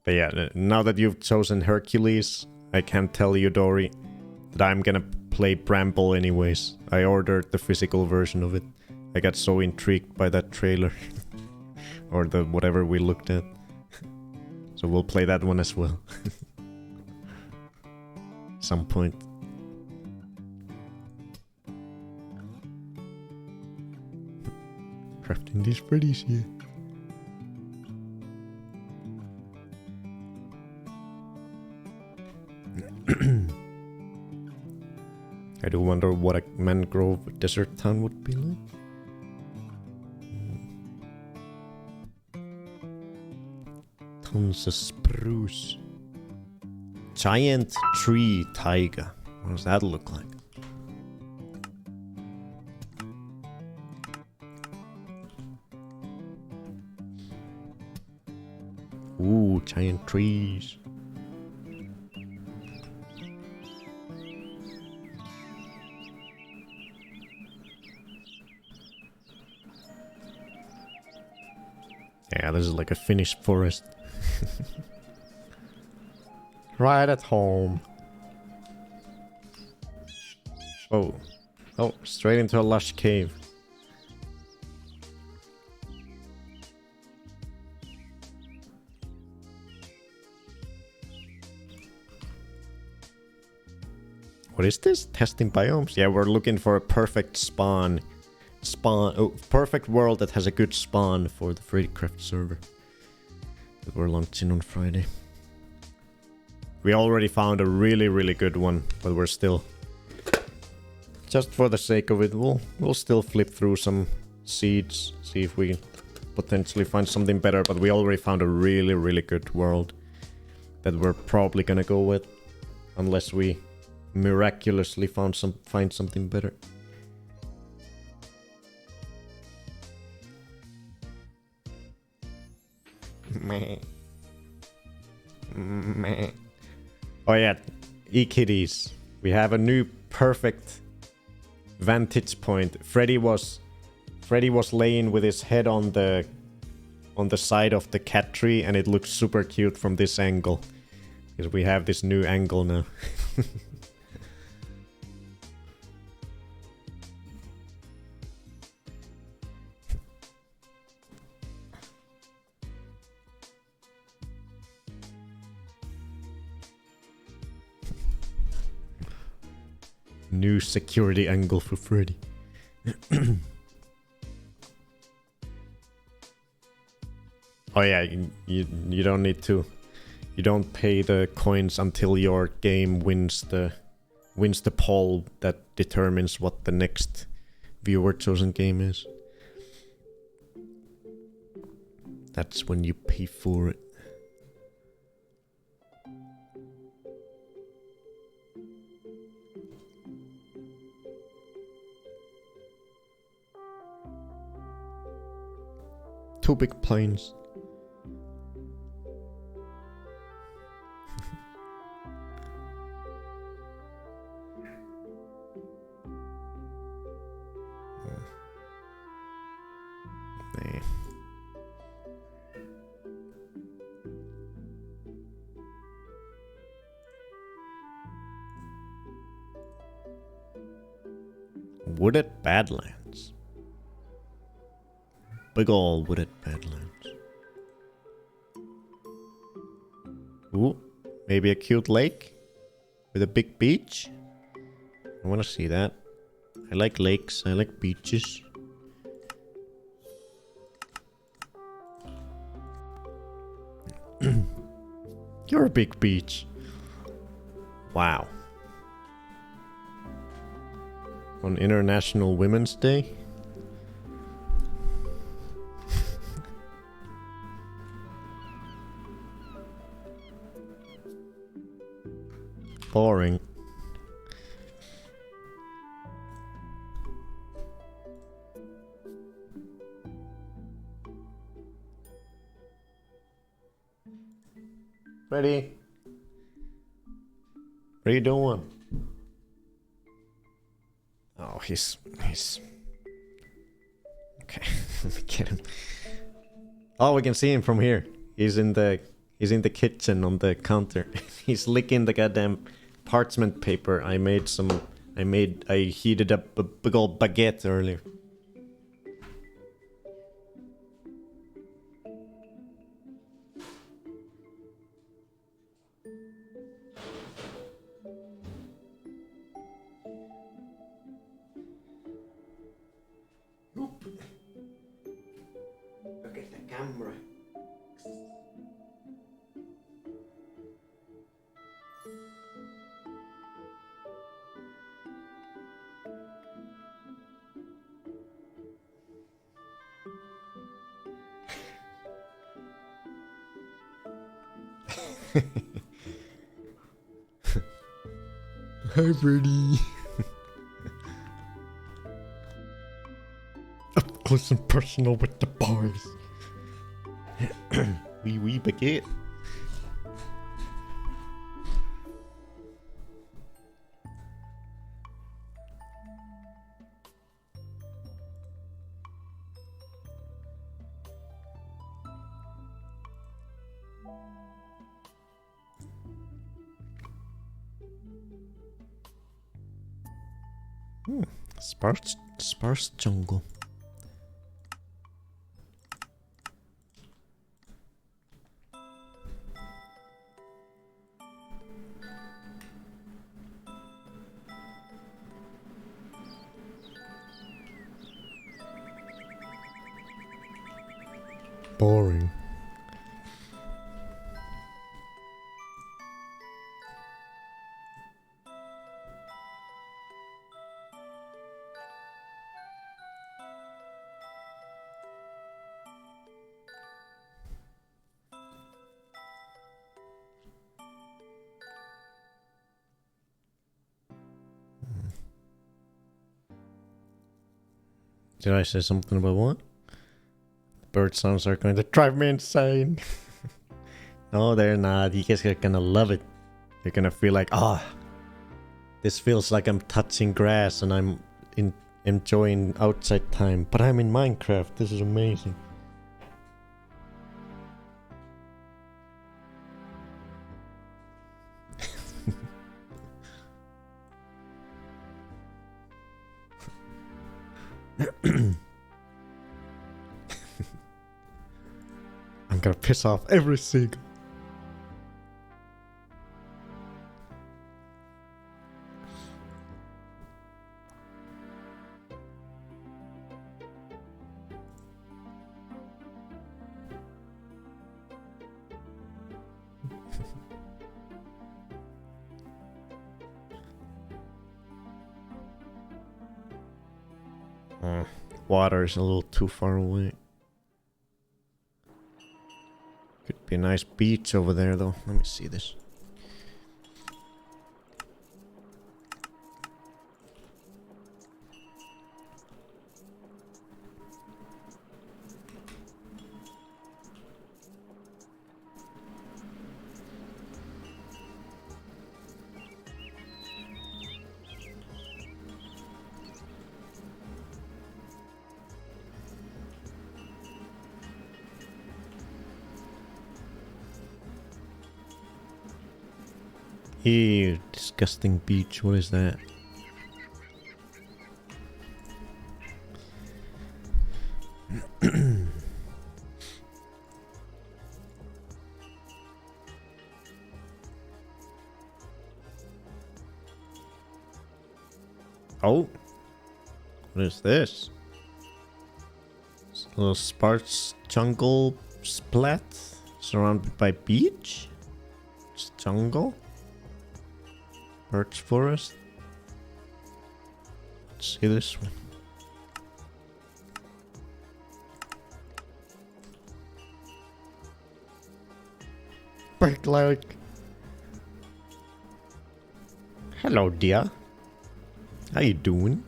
But yeah, now that you've chosen Hercules, I can tell you, Dory, that I'm gonna play Bramble anyways. I ordered the physical version of it. I got so intrigued by that trailer. Or the whatever we looked at. So we'll play that one as well. Some point. Crafting these Freddies here. I do wonder what a mangrove desert town would be like. Tons of spruce. Giant tree taiga. What does that look like? Ooh, giant trees. Yeah, this is like a finished forest. Right at home. Oh. Oh, straight into a lush cave. What is this? Testing biomes? Yeah, we're looking for a perfect spawn. Perfect world that has a good spawn for the FreddyCraft server that we're launching on Friday. We already found a really, really good one, but we're still, just for the sake of it, we'll still flip through some seeds, see if we can potentially find something better. But we already found a really, really good world that we're probably gonna go with, unless we miraculously find something better. Meh. Meh. Oh yeah, e-kitties. We have a new perfect vantage point. Freddy was laying with his head on the side of the cat tree, and it looks super cute from this angle. Because we have this new angle now. New security angle for Freddy. Oh yeah, you don't need to. You don't pay the coins until your game wins the poll that determines what the next viewer chosen game is. That's when you pay for it. Two big planes. Wooded Badlands. Big ol' wooded Badlands. Ooh, maybe a cute lake with a big beach. I want to see that. I like lakes. I like beaches. You're a big beach. Wow. On International Women's Day? Boring. Ready? What are you doing? Oh, he's... Okay, let me get him. Oh, we can see him from here. He's in the kitchen on the counter. He's licking the goddamn parchment paper. I heated up a big old baguette earlier. Look at the camera. Hi, Freddy. Up close and personal with the boys. Wee baguette. Sparse jungle. Boring. Did I say something about what? Bird sounds are going to drive me insane. No, they're not. You guys are gonna love it. You're gonna feel like, this feels like I'm touching grass and I'm enjoying outside time, but I'm in Minecraft. This is amazing. I'm gonna piss off every seagull. Water is a little too far away. Could be a nice beach over there though. Let me see this. Ew, disgusting beach. What is that? Oh, what is this? It's a little sparse jungle splat surrounded by beach. It's jungle. Birch forest. Let's see this one. Like. Hello, dear. How you doing?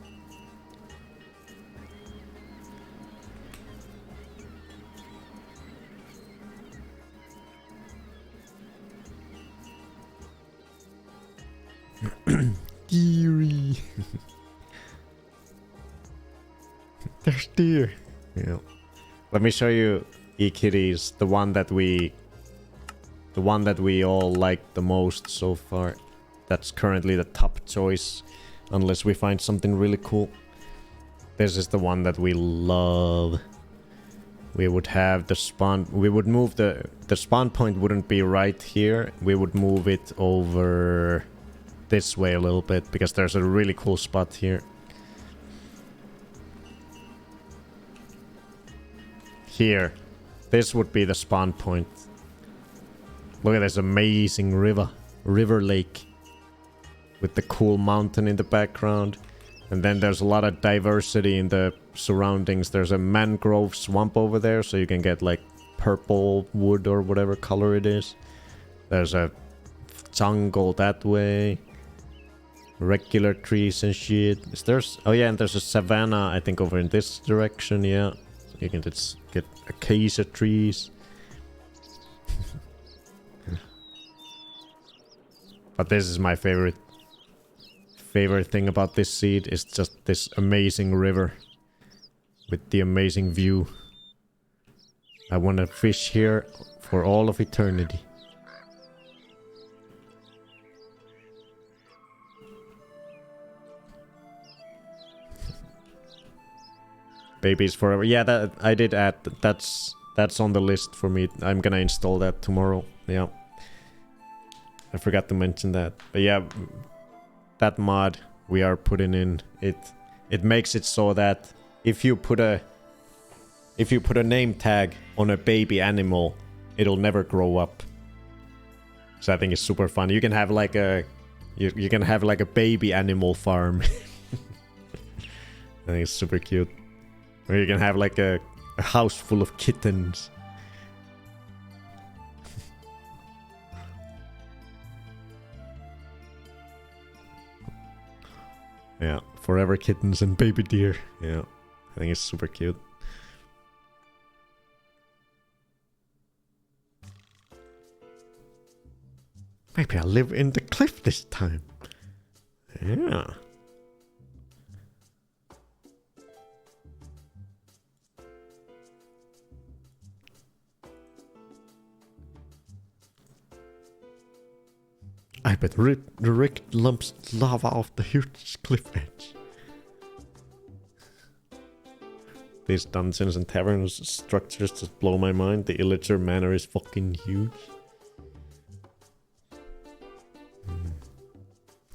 Geary. There's deer. Yeah. Let me show you E-Kitties, the one that we all like the most so far. That's currently the top choice, unless we find something really cool. This is the one that we love. We would have the spawn. We would move the spawn point wouldn't be right here. We would move it over this way a little bit because there's a really cool spot here. Here. This would be the spawn point. Look at this amazing river lake with the cool mountain in the background. And then there's a lot of diversity in the surroundings. There's a mangrove swamp over there, so you can get like purple wood or whatever color it is. There's a jungle that way. Regular trees and shit. Is there's oh yeah, and there's a savanna I think over in this direction, yeah. So you can just get acacia trees. But this is my favorite thing about this seed is just this amazing river with the amazing view. I want to fish here for all of eternity. Babies forever. Yeah, that I did add. That's on the list for me. I'm gonna install that tomorrow. Yeah. I forgot to mention that. But yeah, that mod we are putting in, it makes it so that if you put a name tag on a baby animal, it'll never grow up. So I think it's super fun. You can have like a you can have like a baby animal farm. I think it's super cute. Or you can have like a house full of kittens. Yeah, forever kittens and baby deer. Yeah, I think it's super cute. Maybe I'll live in the cliff this time. Yeah. I bet Rick lumps lava off the huge cliff edge. These dungeons and taverns structures just blow my mind. The Illager Manor is fucking huge.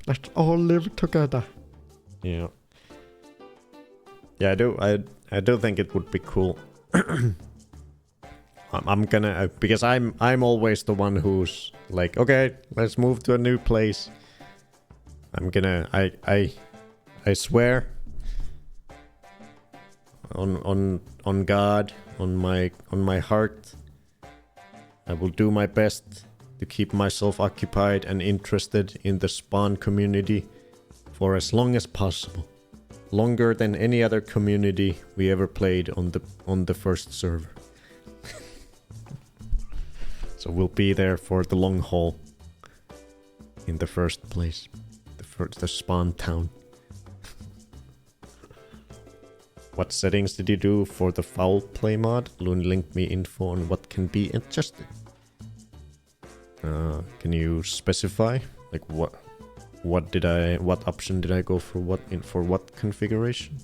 Let's all live together. Yeah. Yeah, I do think it would be cool. I'm gonna because I'm always the one who's like, okay, let's move to a new place. I'm gonna I swear on God, on my heart, I will do my best to keep myself occupied and interested in the Spawn community for as long as possible. Longer than any other community we ever played on the first server. So we'll be there for the long haul. In the first place. The Spawn town. What settings did you do for the foul play mod? Loon linked me info on what can be adjusted. Can you specify? Like what option did I go for what configuration?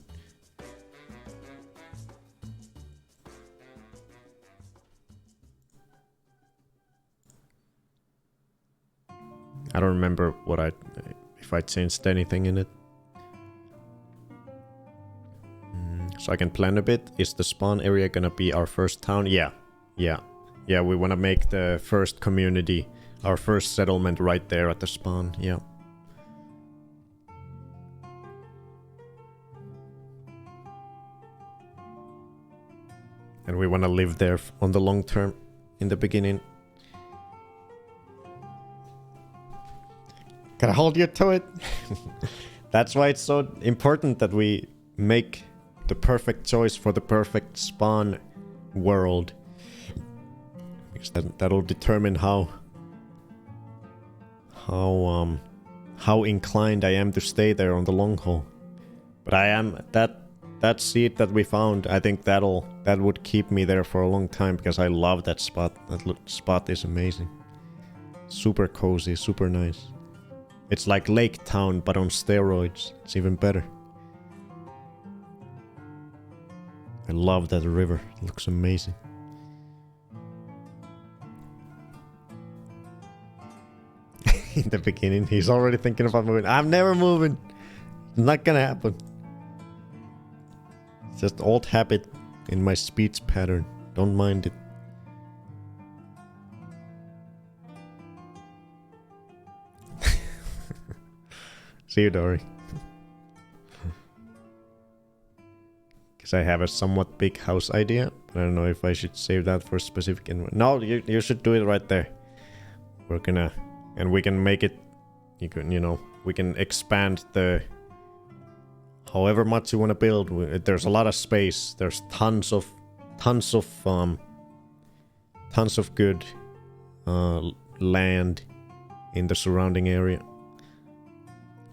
I don't remember if I changed anything in it. So I can plan a bit. Is the spawn area gonna be our first town? Yeah. We wanna make the first community, our first settlement right there at the spawn. Yeah. And we wanna live there on the long term in the beginning. Gotta hold you to it. That's why it's so important that we make the perfect choice for the perfect spawn world. Because that'll determine how inclined I am to stay there on the long haul. But I am that seed that we found, I think that would keep me there for a long time because I love that spot. That spot is amazing. Super cozy, super nice. It's like Lake Town, but on steroids. It's even better. I love that river. It looks amazing. In the beginning, he's already thinking about moving. I'm never moving. It's not gonna happen. It's just old habit in my speech pattern. Don't mind it. See you, Dory. Because I have a somewhat big house idea. But I don't know if I should save that for a specific... No, you should do it right there. We're gonna... And we can make it... we can expand the... However much you want to build. There's a lot of space. There's tons of good land in the surrounding area.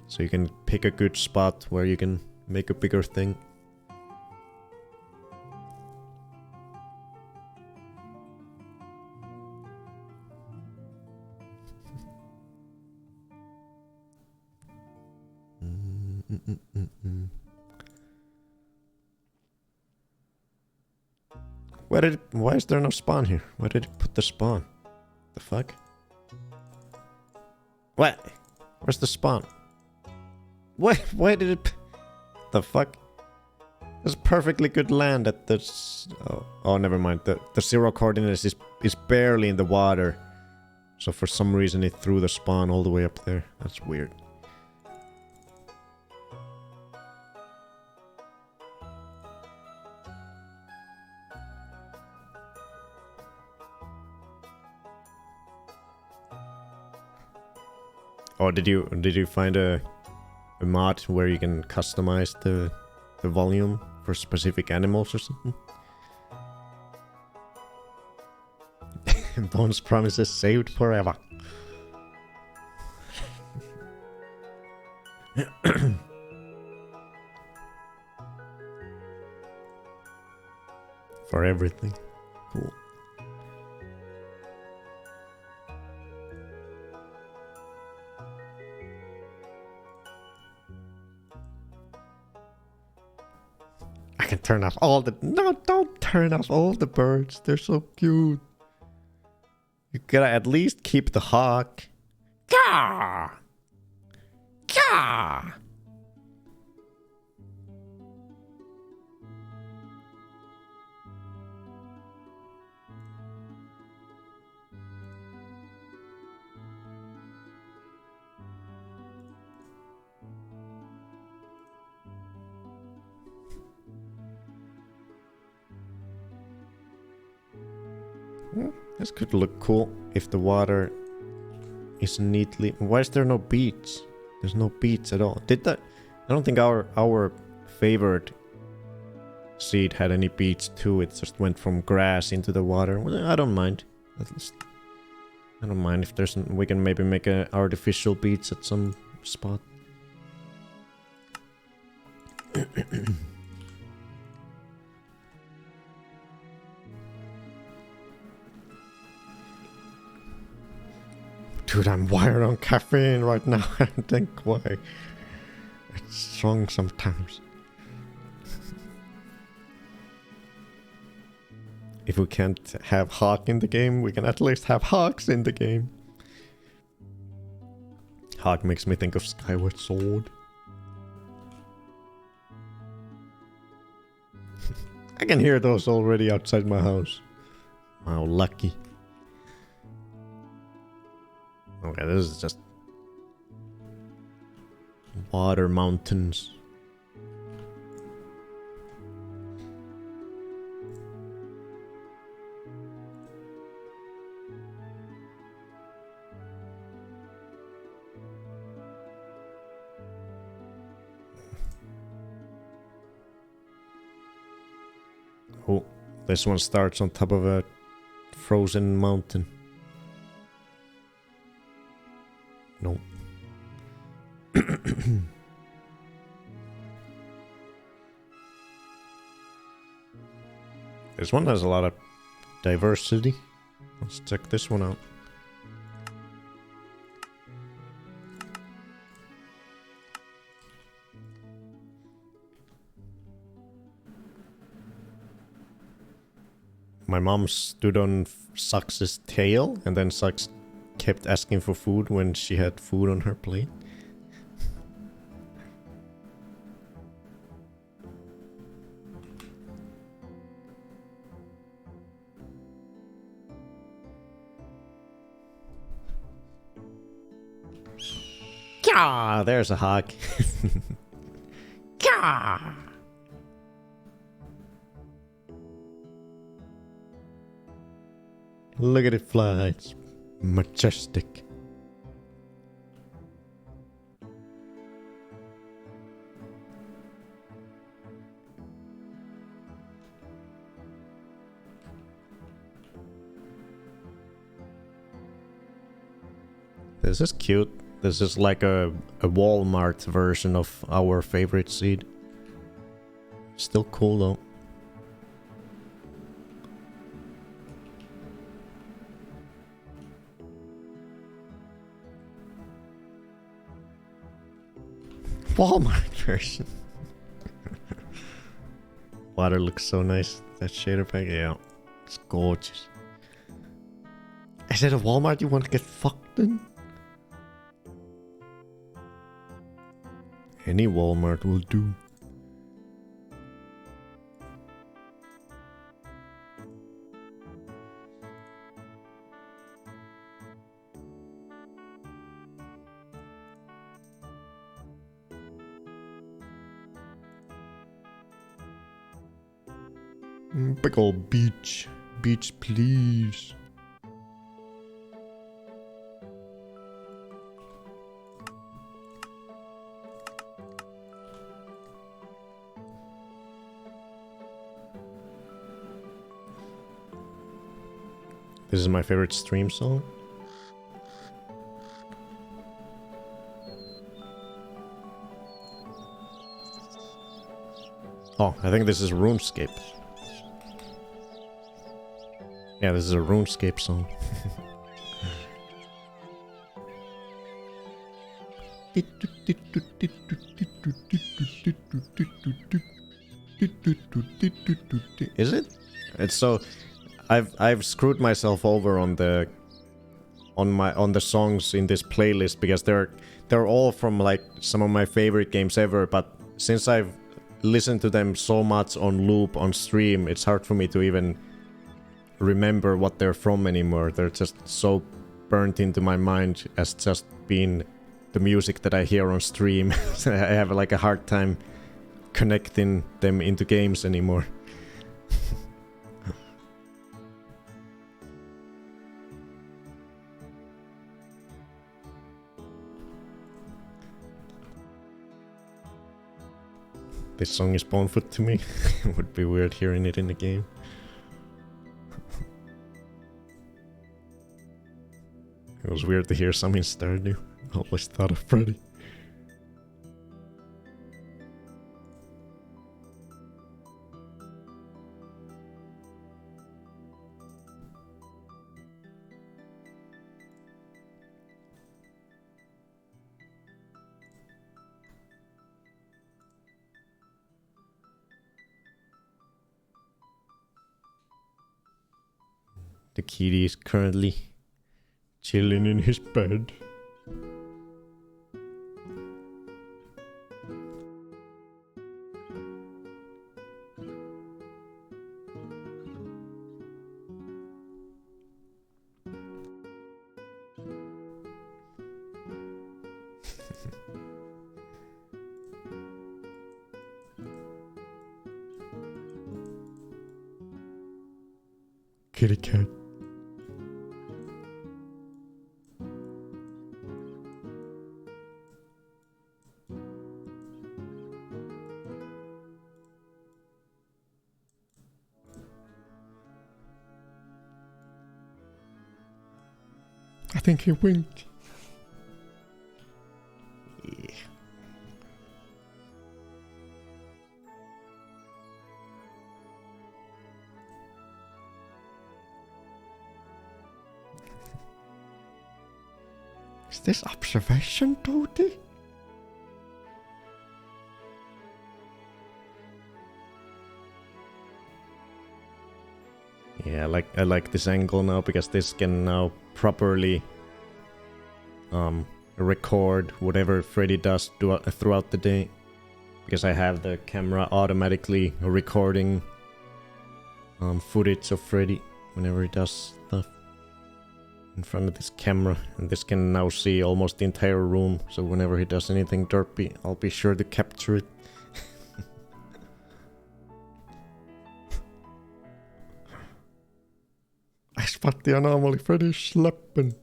So you can pick a good spot where you can make a bigger thing. Why is there no spawn here? Why did it put the spawn? The fuck? What? Where's the spawn? What? Why did it... The fuck? There's perfectly good land at this... Oh, never mind. The 0 coordinates is barely in the water. So for some reason it threw the spawn all the way up there. That's weird. Oh, did you find a mod where you can customize the volume for specific animals or something? Bones promises saved forever. For everything. Cool. I can turn off all the... No, don't turn off all the birds. They're so cute. You gotta at least keep the hawk. Caw! Caw! This could look cool if the water is neatly... Why is there no beach? There's no beach at all. Did that... I don't think our favorite seed had any beach too. It just went from grass into the water. Well, I don't mind. At least I don't mind if there's... We can maybe make an artificial beach at some spot. Dude, I'm wired on caffeine right now. I don't think why. It's strong sometimes. If we can't have Hawk in the game, we can at least have Hawks in the game. Hawk makes me think of Skyward Sword. I can hear those already outside my house. Wow, lucky. Okay, this is just water mountains. Oh, this one starts on top of a frozen mountain. No. This one has a lot of diversity. Let's check this one out. My mom stood on Sucks's tail, and then Sucks kept asking for food when she had food on her plate. Gah! There's a hawk. Gah! Look at it fly. It's majestic. This is cute. This is like a Walmart version of our favorite seed. Still cool though. Walmart version. Water looks so nice. That shader pack, yeah, it's gorgeous. Is it a Walmart you want to get fucked in? Any Walmart will do. Big old beach. Beach, please. This is my favorite stream song. Oh, I think this is RuneScape. Yeah, this is a RuneScape song. Is it? It's so I've screwed myself over on the songs in this playlist because they're all from like some of my favorite games ever, but since I've listened to them so much on loop on stream, it's hard for me to even remember what they're from anymore. They're just so burnt into my mind as just being the music that I hear on stream. I have like a hard time connecting them into games anymore. This song is Bonefoot to me. It would be weird hearing it in the game. It was weird to hear something Stardew. I always thought of Freddy. The kitty is currently chilling in his bed. Kitty cat. I think he winked. Yeah. Is this observation duty? Yeah, I like this angle now because this can now properly record whatever Freddy does throughout the day. Because I have the camera automatically recording footage of Freddy whenever he does stuff in front of this camera, and this can now see almost the entire room, so whenever he does anything derpy, I'll be sure to capture it. I spot the anomaly, Freddy's sleeping.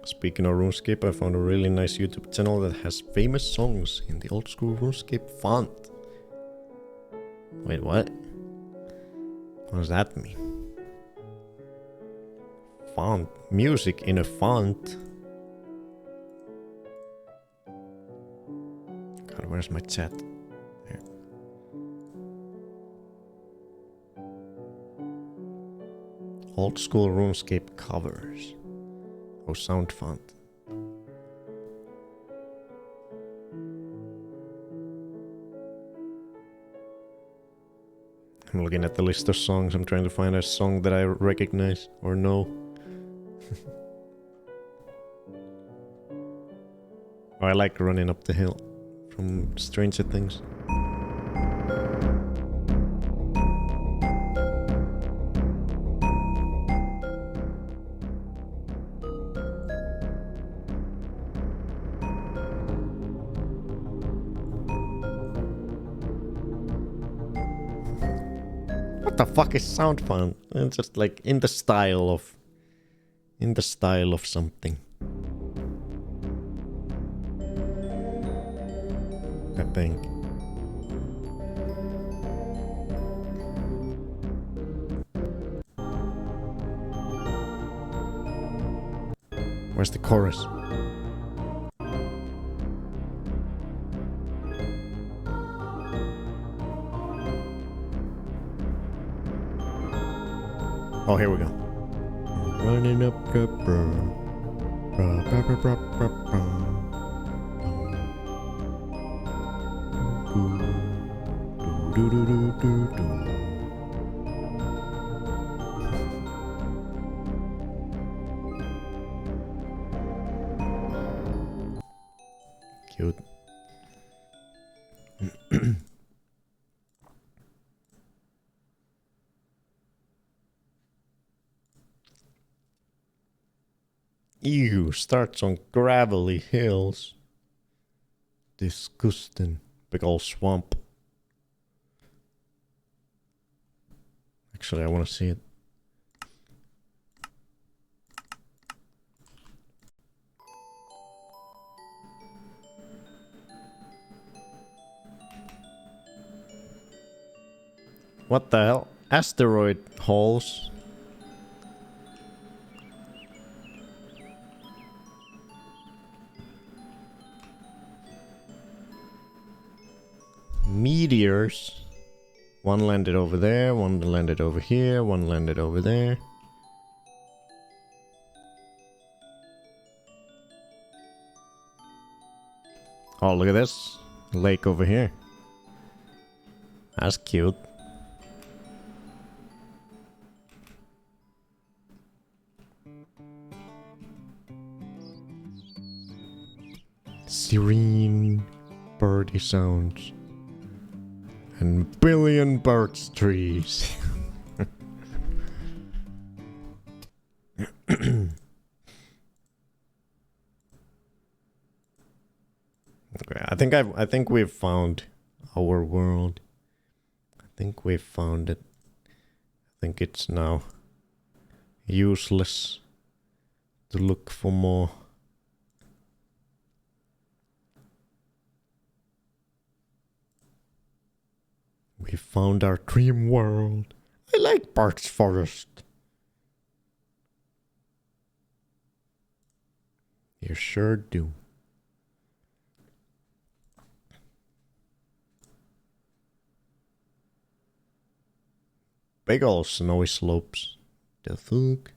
Speaking of RuneScape, I found a really nice YouTube channel that has famous songs in the old school RuneScape font. Wait, what? What does that mean? Font. Music in a font? God, where's my chat? There. Old school RuneScape covers. Oh, sound font. I'm looking at the list of songs. I'm trying to find a song that I recognize or know. Oh, I like Running Up the Hill from Stranger Things. What the fuck is sound font? It's just like in the style of something. I think. Where's the chorus? Oh, here we go. Running up the road. Cute. Ew, starts on gravelly hills. Disgusting. Big old swamp. Actually, I want to see it. What the hell? Asteroid holes. Meteors. One landed over there, one landed over here, one landed over there. Oh, look at this. Lake over here. That's cute. Serene birdie sounds. And billion birch trees. Okay, I think we've found our world. I think we've found it. I think it's now useless to look for more. We found our dream world. I like birch forest. You sure do. Big ol' snowy slopes. The fuck?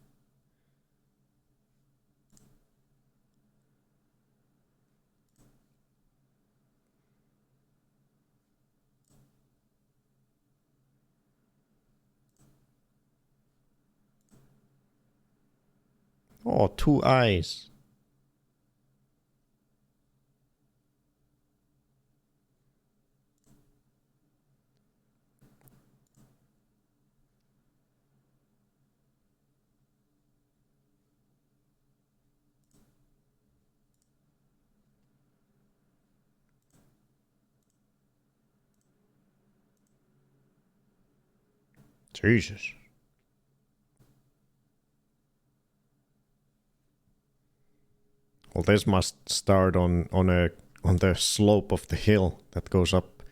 Oh, 2 eyes. Jesus. Well, this must start on the slope of the hill that goes up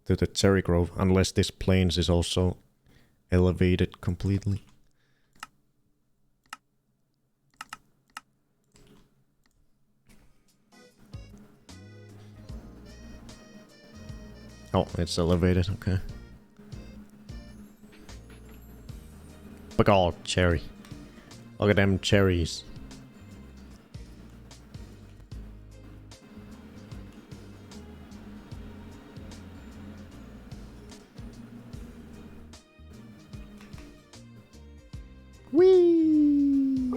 to the cherry grove, unless this plains is also elevated completely. Oh, it's elevated, okay. Big ol' cherry. Look at them cherries. Whee!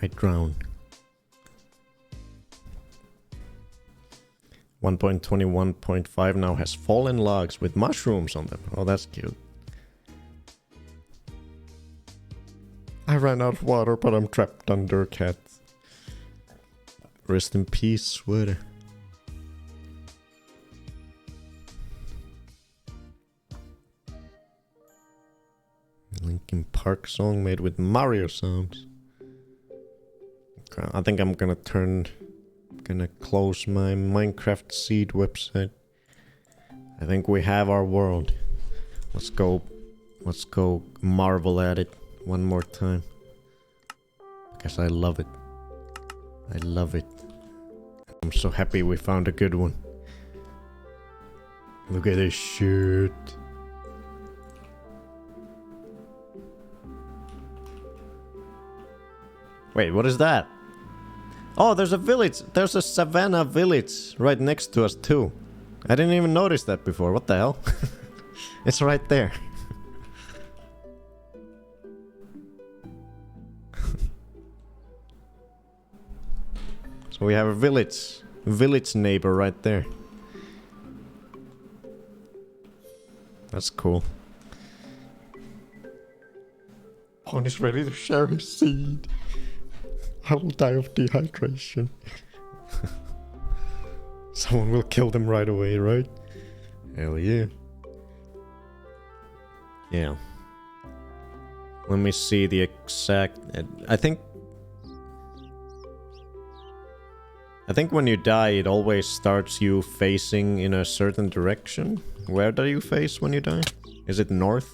I drowned. 1.21.5 now has fallen logs with mushrooms on them. Oh, that's cute. I ran out of water, but I'm trapped under cats. Rest in peace, sweater. Linkin Park song made with Mario sounds. Okay, I think I'm gonna close my Minecraft seed website. I think we have our world. Let's go marvel at it one more time. Because I love it. I love it. I'm so happy we found a good one. Look at this shit. Wait, what is that? Oh, there's a village. There's a savannah village right next to us too. I didn't even notice that before. What the hell? It's right there. So we have a village neighbor right there. That's cool. Pawn is ready to share his seed. I will die of dehydration. Someone will kill them right away, right? Hell yeah. Yeah. Let me see the exact... I think when you die, it always starts you facing in a certain direction. Where do you face when you die? Is it north?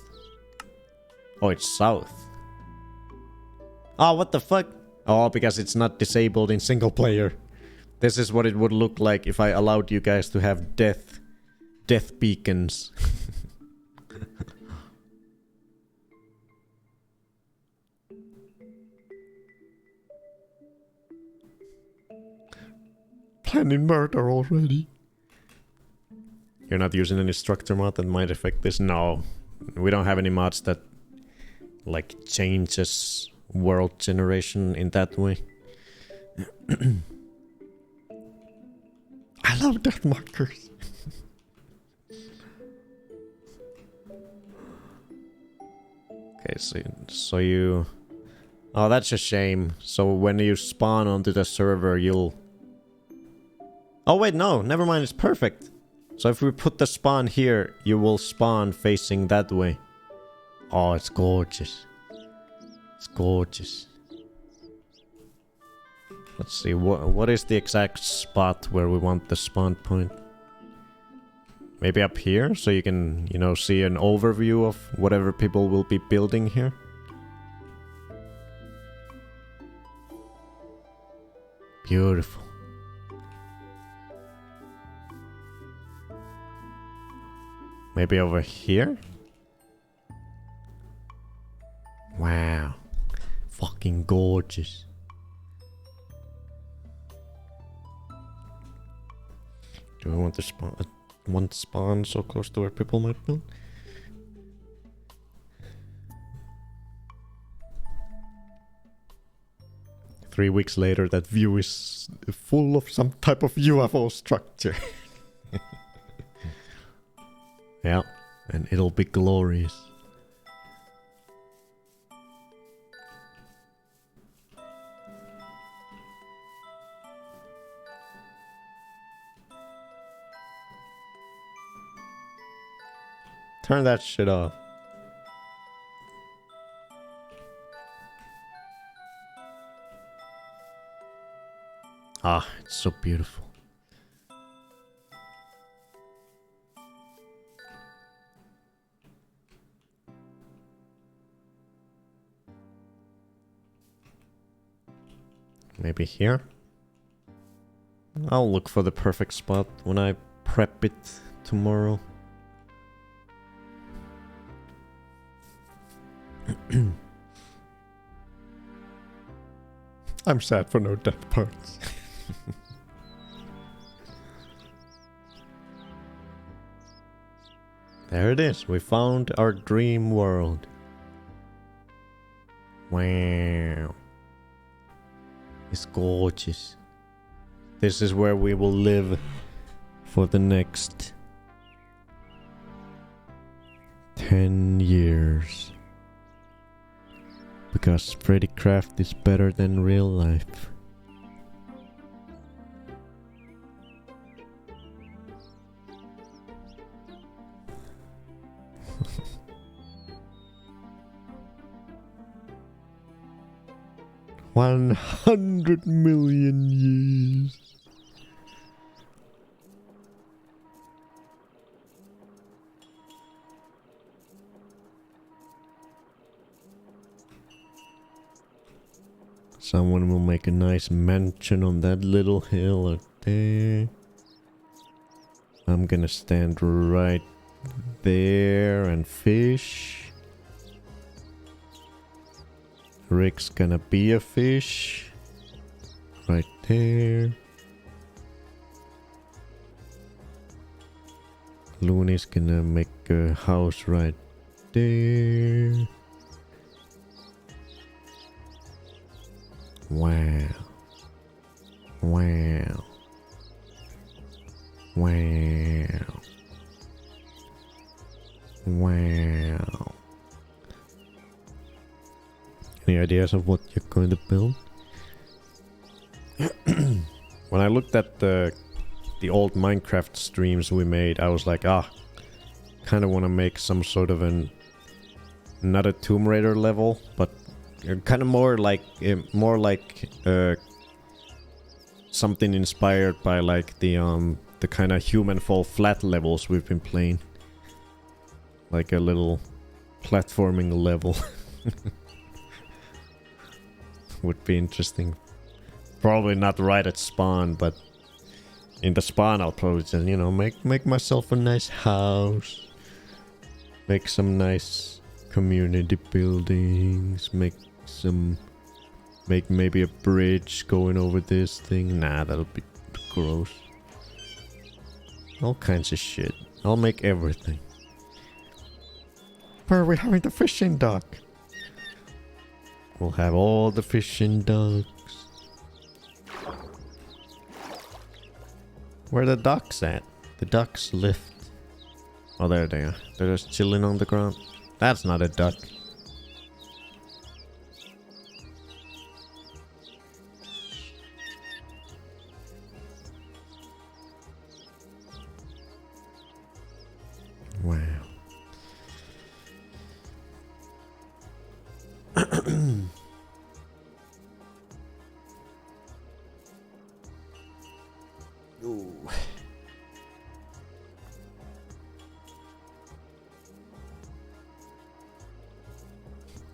Oh, it's south. Oh, what the fuck? Oh, because it's not disabled in single player. This is what it would look like if I allowed you guys to have death beacons. Planning murder already. You're not using any structure mod that might affect this? No. We don't have any mods that like changes world generation in that way. I love death markers. Okay, so you... Oh, that's a shame. So when you spawn onto the server, you'll... Oh wait, no, never mind, it's perfect. So if we put the spawn here, you will spawn facing that way. Oh, it's gorgeous. It's gorgeous. Let's see, what is the exact spot where we want the spawn point? Maybe up here, so you can, you know, see an overview of whatever people will be building here. Beautiful. Maybe over here? Wow. Fucking gorgeous. Do I want to spawn so close to where people might build? Three weeks later, that view is full of some type of UFO structure. Yeah, and it'll be glorious. Turn that shit off. Ah, it's so beautiful. Maybe here? I'll look for the perfect spot when I prep it tomorrow. I'm sad for no death parts. There it is. We found our dream world. Wow. It's gorgeous. This is where we will live for the next 10 years. Because FreddyCraft is better than real life. $100 million years. Someone will make a nice mansion on that little hill up there. I'm gonna stand right there and fish. Rick's gonna be a fish. Right there. Looney's gonna make a house right there. Wow. Wow. Wow. Wow. Any ideas of what you're going to build? When I looked at the old Minecraft streams we made, I was like, kind of want to make some sort of another Tomb Raider level, but kind of more like something inspired by like the kind of human fall flat levels we've been playing, like a little platforming level. Would be interesting. Probably not right at spawn, but in the spawn I'll probably just, you know, make myself a nice house, make some nice community buildings, make maybe a bridge going over this thing. Nah, that'll be gross. All kinds of shit. I'll make everything. Where are we having the fishing dock? We'll have all the fishing docks. Where the ducks at? The ducks lift. Oh, there they are. They're just chilling on the ground. That's not a duck. Wow. Ooh.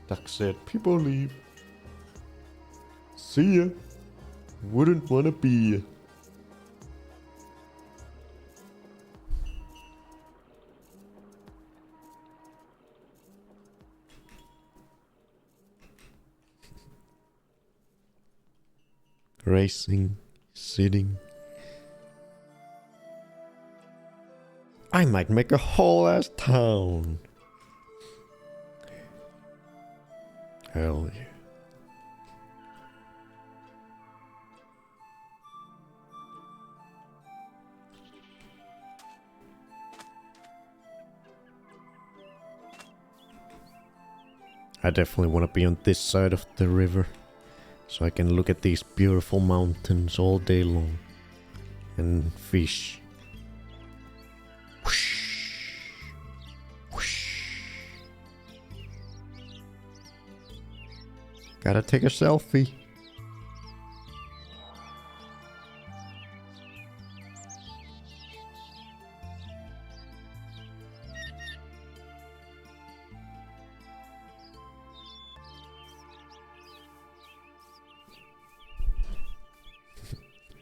Duck said, people leave. See ya. Wouldn't wanna be ya. Racing, sitting. I might make a whole ass town. Hell yeah. I definitely want to be on this side of the river, so I can look at these beautiful mountains all day long and fish. Whoosh. Whoosh. Gotta take a selfie.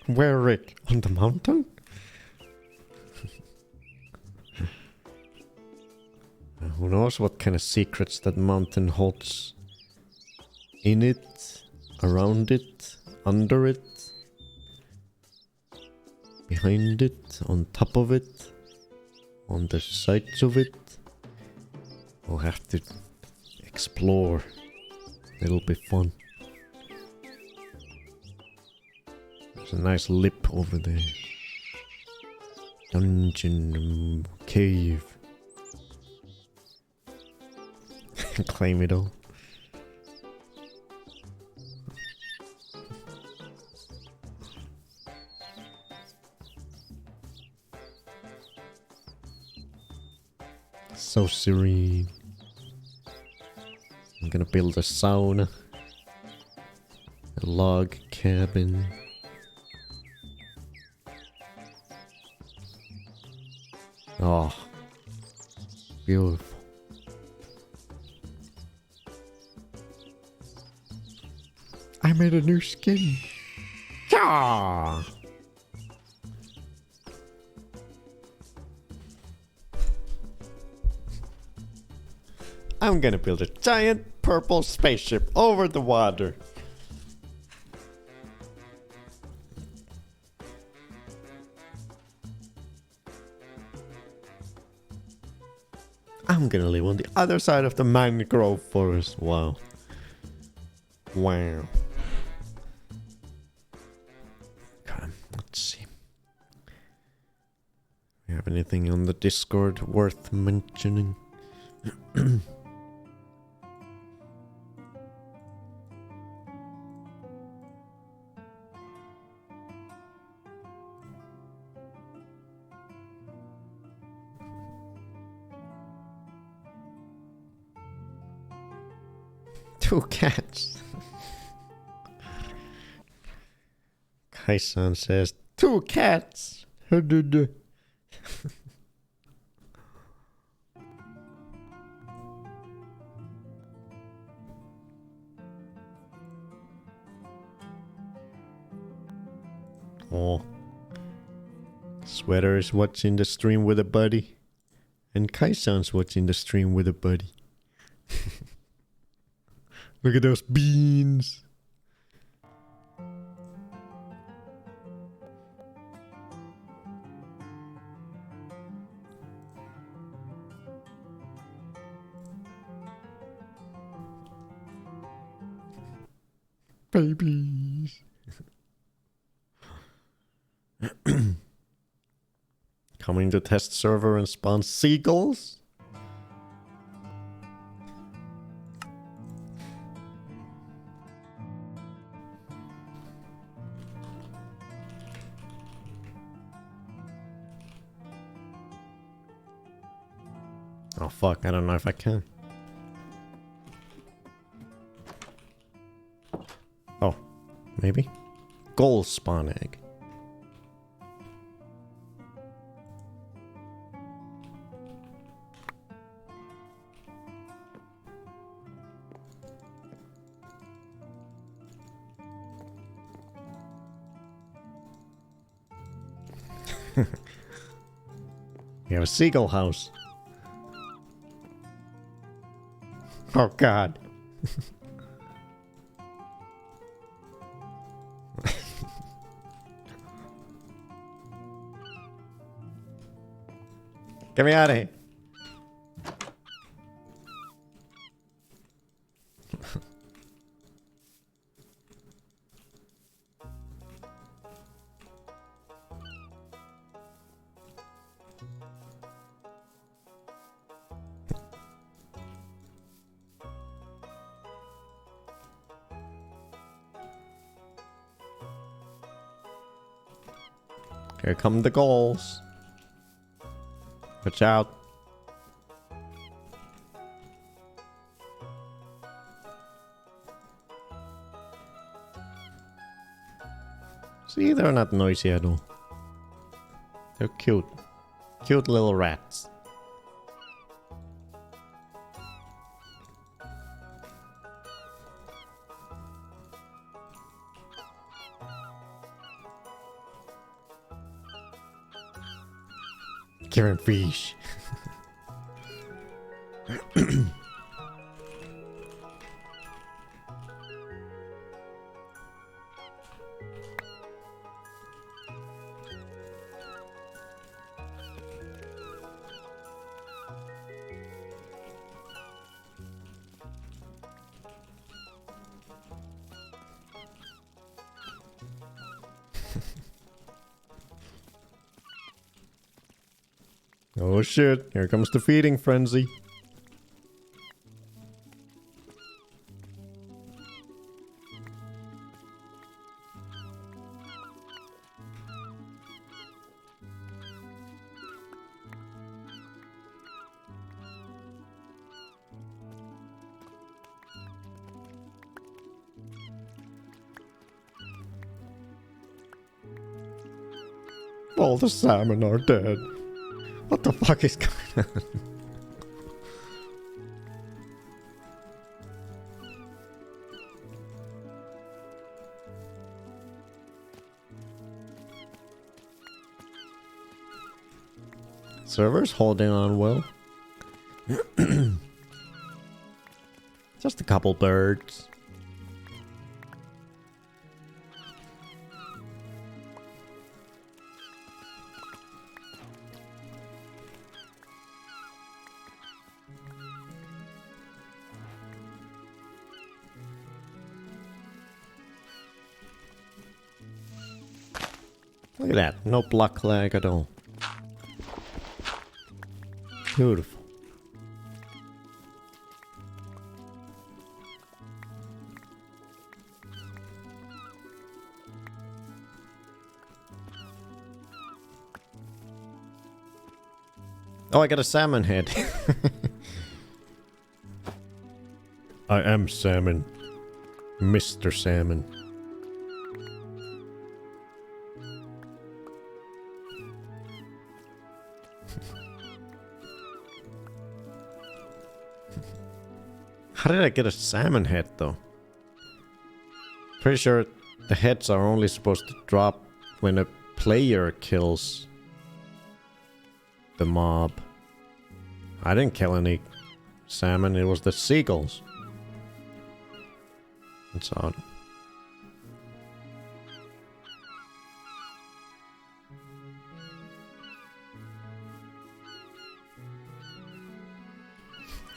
Where, Rick? On the mountain? Who knows what kind of secrets that mountain holds? In it, around it, under it, behind it, on top of it, on the sides of it. We'll have to explore. It'll be fun. There's a nice lip over there. Dungeon, cave. Claim it all. So serene. I'm gonna build a sauna, a log cabin. Oh, beautiful. I made a new skin. Yeah. I'm gonna build a giant purple spaceship over the water. I'm gonna live on the other side of the mangrove forest. Wow. Wow. Okay, let's see. We have anything on the Discord worth mentioning? Two cats. Kai-san says, 2 cats. Oh. Sweater is watching the stream with a buddy. And Kai-san's watching the stream with a buddy. Look at those beans. Babies. Coming to test server and spawn seagulls? Oh fuck, I don't know if I can. Oh, maybe? Gold spawn egg. We have a seagull house. Oh god. Get me out of here. Here come the goals. Watch out. See, they're not noisy at all. They're cute. Cute little rats. Karen fish. Oh shit, here comes the feeding frenzy. All the salmon are dead. What the fuck is going on? Server's holding on well. Just a couple birds. Look at that. No block lag at all. Beautiful. Oh, I got a salmon head. I am salmon. Mr. Salmon. How did I get a salmon head though? Pretty sure the heads are only supposed to drop when a player kills the mob. I didn't kill any salmon, it was the seagulls. That's odd.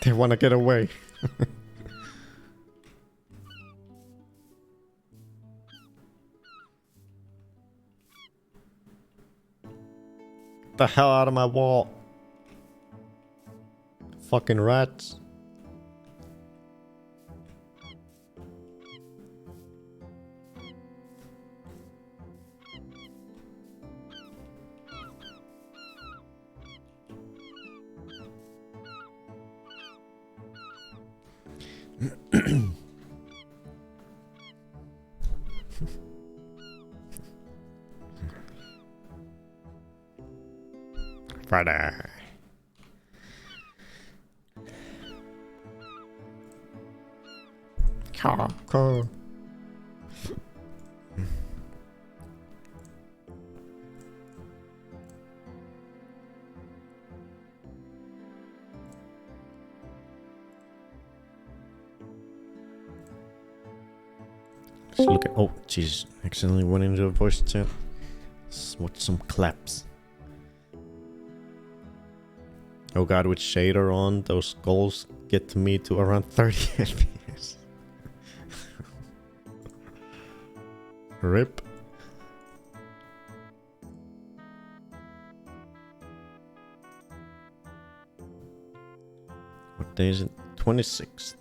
They wanna get away. The hell out of my wall. Fucking rats. Friday. Car. Let's look at. Oh, jeez. Accidentally went into a voice chat. Let's watch some claps. Oh god, with shader on, those goals get to me to around 30 FPS. RIP. What day is it? 26th.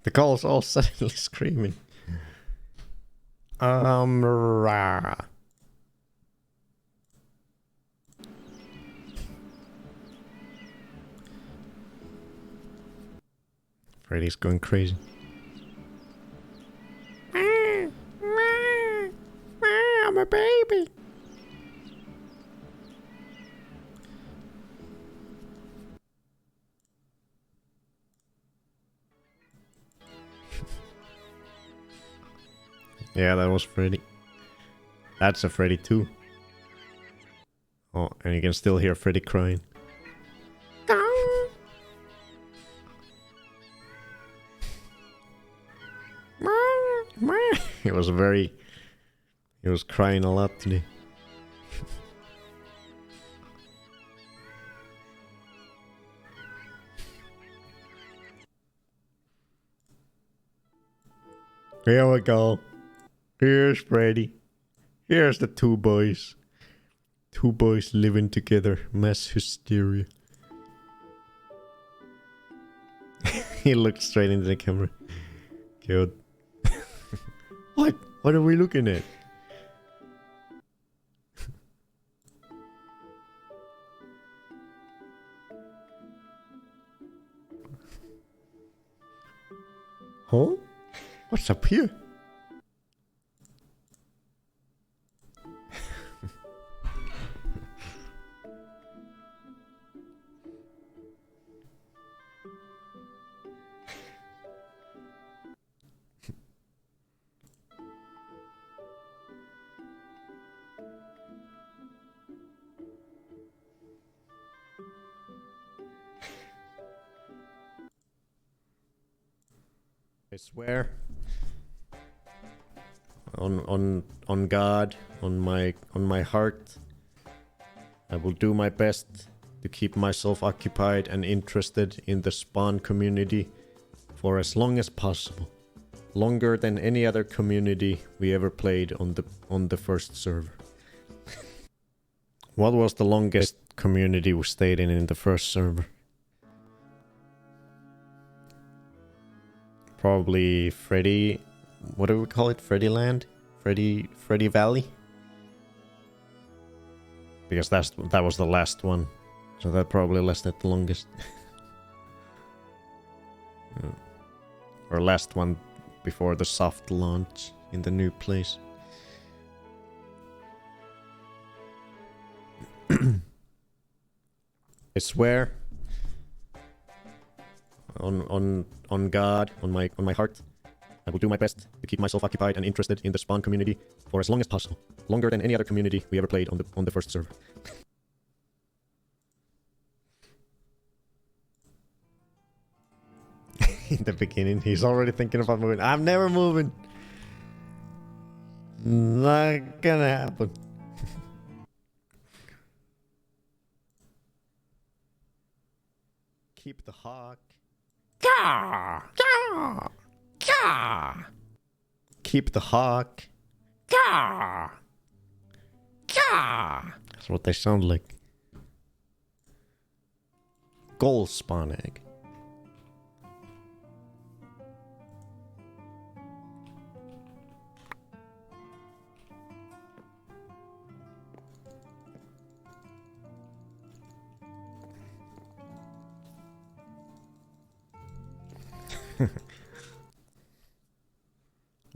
The calls all suddenly screaming. Rah. Freddy's going crazy. I'm a baby. Yeah, that was Freddy. That's a Freddy too. Oh, and you can still hear Freddy crying. He was crying a lot today. Here we go. Here's Freddy. Here's the two boys. Two boys living together. Mass hysteria. He looked straight into the camera. Good. What? What are we looking at? Huh? What's up here? I swear on God, on my heart, I will do my best to keep myself occupied and interested in the Spawn community for as long as possible. Longer than any other community we ever played on the first server. What was the longest community we stayed in the first server? Probably Freddy... What do we call it? Freddy Land? Freddy Valley? Because that was the last one. So that probably lasted the longest. Or last one before the soft launch in the new place. I swear on God, on my heart, I will do my best to keep myself occupied and interested in the Spawn community for as long as possible. Longer than any other community we ever played on the first server. In the beginning, he's already thinking about moving. I'm never moving. Not gonna happen. Keep the hawk. Gah! Gah! Gah! Keep the hawk. Gah! Gah! That's what they sound like. Gold spawn egg.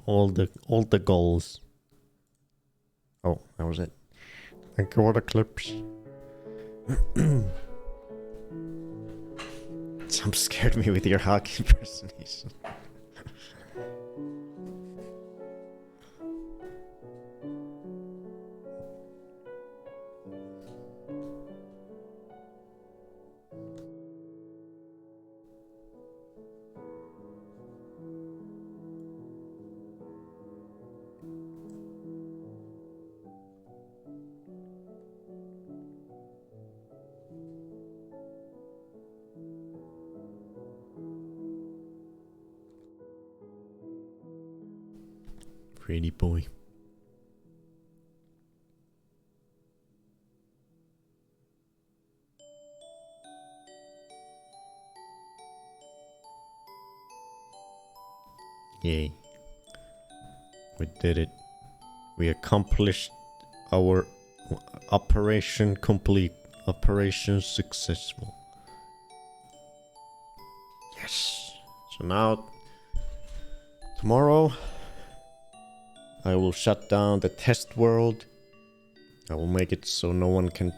all the goals. Oh, that was it. Thank you for the clips. Jump scared me with your hockey impersonation. Pretty boy. Yay. We did it. We accomplished our operation complete. Operation successful. Yes. So now, tomorrow, I will shut down the test world. I will make it so no one can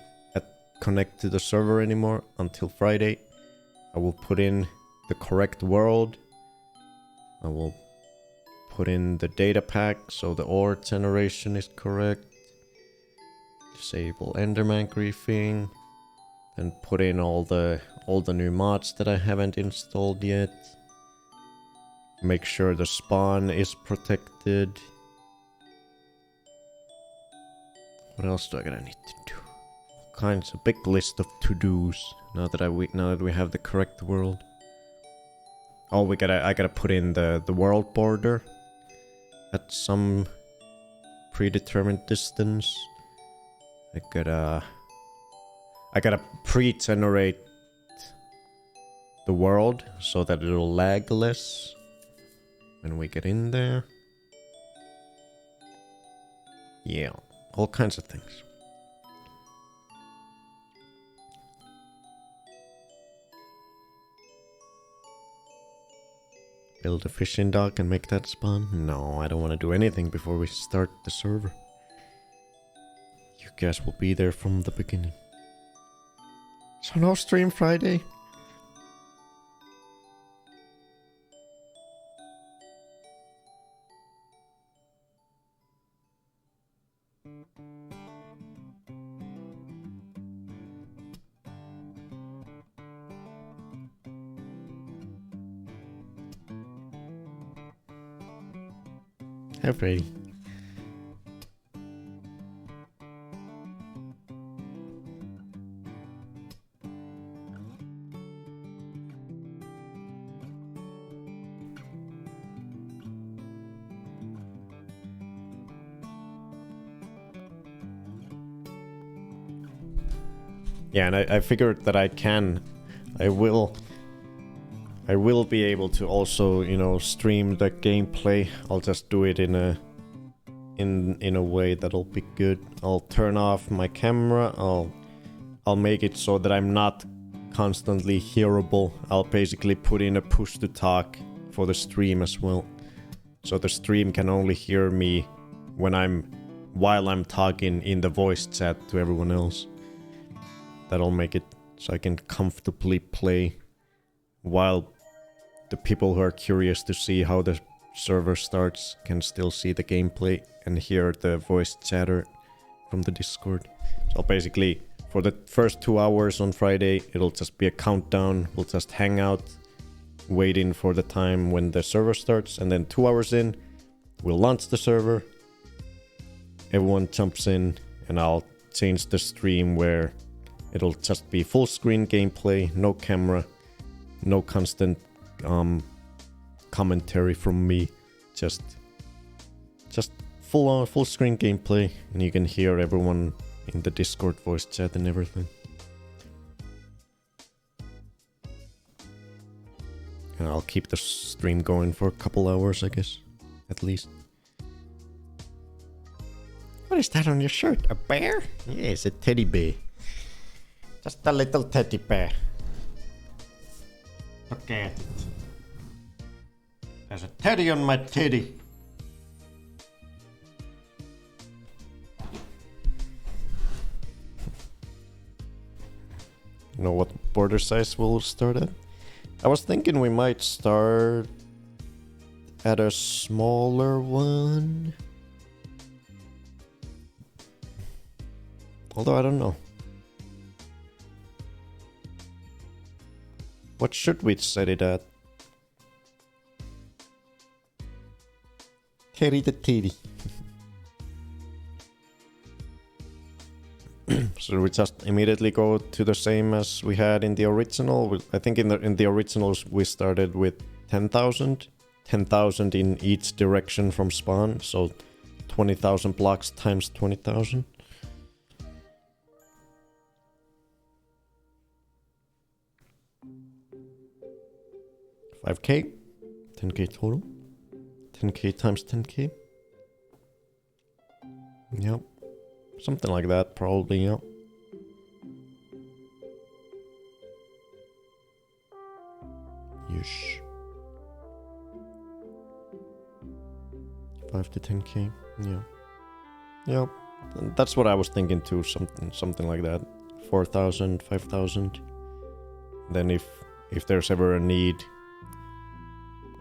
connect to the server anymore until Friday. I will put in the correct world. I will put in the data pack so the ore generation is correct. Disable Enderman griefing. And put in all the new mods that I haven't installed yet. Make sure the spawn is protected. What else do I need to do? Kinds of big list of to-dos now that we have the correct world. Oh, I gotta put in the world border at some predetermined distance. I gotta pre-generate the world so that it'll lag less when we get in there. Yeah, all kinds of things. Build a fishing dock and make that spawn? No, I don't want to do anything before we start the server. You guys will be there from the beginning. So no stream Friday? Hi, Freddy. Yeah, and I figured that I will be able to also, you know, stream the gameplay. I'll just do it in a way that'll be good. I'll turn off my camera. I'll make it so that I'm not constantly hearable. I'll basically put in a push to talk for the stream as well. So the stream can only hear me while I'm talking in the voice chat to everyone else. That'll make it so I can comfortably play while the people who are curious to see how the server starts can still see the gameplay and hear the voice chatter from the Discord. So basically, for the first 2 hours on Friday, it'll just be a countdown. We'll just hang out, waiting for the time when the server starts, and then 2 hours in, we'll launch the server. Everyone jumps in, and I'll change the stream where it'll just be full screen gameplay, no camera, no constant commentary from me, just full screen gameplay, and you can hear everyone in the Discord voice chat and everything. And I'll keep the stream going for a couple hours, I guess, at least. What is that on your shirt? A bear? Yeah, it's a teddy bear. Just a little teddy bear. Look at it. There's a teddy on my teddy. You know what border size we'll start at? I was thinking we might start at a smaller one. Although I don't know. What should we set it at? Teddy the teddy. So we just immediately go to the same as we had in the original. I think in the originals we started with 10,000. 10,000 in each direction from spawn. So 20,000 blocks times 20,000. 5k, 10k total, 10k times 10k. Yep, something like that, probably. Yep. Yes. 5 to 10k. Yeah. Yep. That's what I was thinking too. Something like that. 4,000, 5,000. Then if there's ever a need,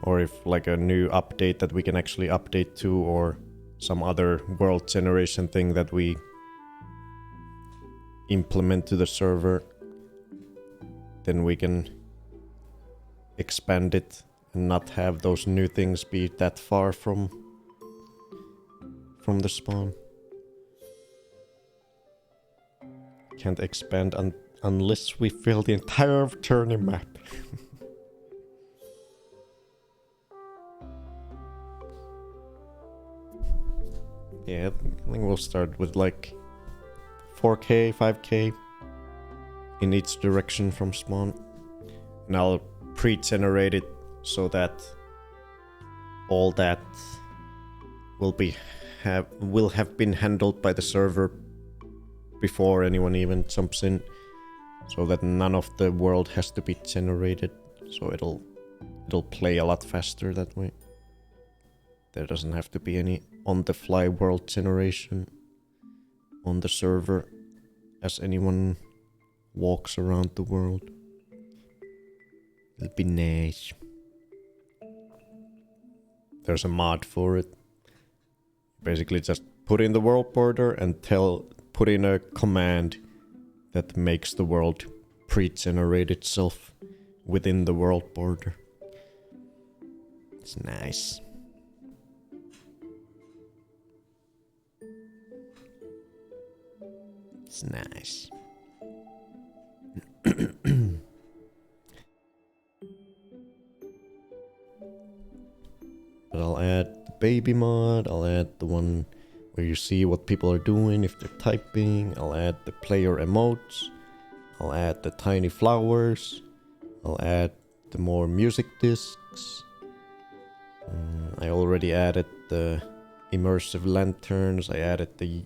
or if like a new update that we can actually update to, or some other world generation thing that we implement to the server, then we can expand it and not have those new things be that far from the spawn. Can't expand unless we fill the entire journey map. Yeah, I think we'll start with like 4k, 5k in each direction from spawn. And I'll pre-generate it so that all that will have been handled by the server before anyone even jumps in, so that none of the world has to be generated. So it'll It'll play a lot faster that way. There doesn't have to be any on-the-fly world generation on the server as anyone walks around the world. It'll be nice. There's a mod for it. Basically just put in the world border and put in a command that makes the world pre-generate itself within the world border. It's nice. It's nice. But I'll add the baby mod, I'll add the one where you see what people are doing if they're typing, I'll add the player emotes, I'll add the tiny flowers, I'll add the more music discs. I already added the immersive lanterns, I added the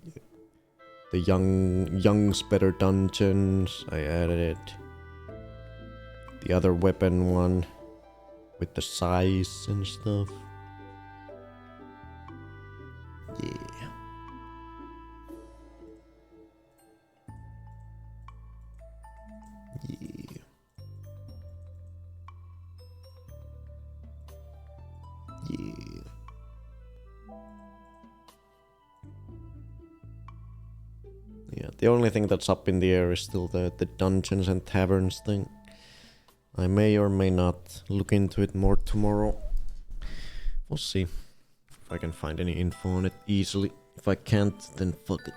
Young's Better Dungeons, I added the other weapon one with the size and stuff. Yeah. Yeah. Yeah. Yeah, the only thing that's up in the air is still the dungeons and taverns thing. I may or may not look into it more tomorrow. We'll see if I can find any info on it easily. If I can't, then fuck it.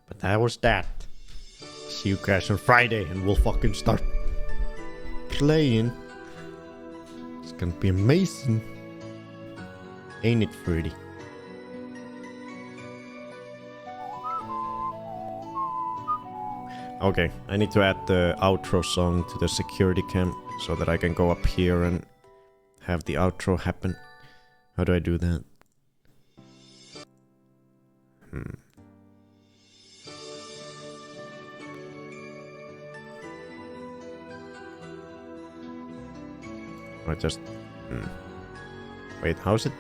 But that was that. See you guys on Friday and we'll fucking start playing. It's gonna be amazing. Ain't it, Freddy? Okay, I need to add the outro song to the security cam so that I can go up here and have the outro happen. How do I do that? I just... Wait, how's it?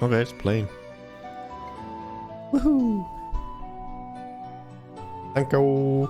Okay, it's playing. Woohoo! Thank you!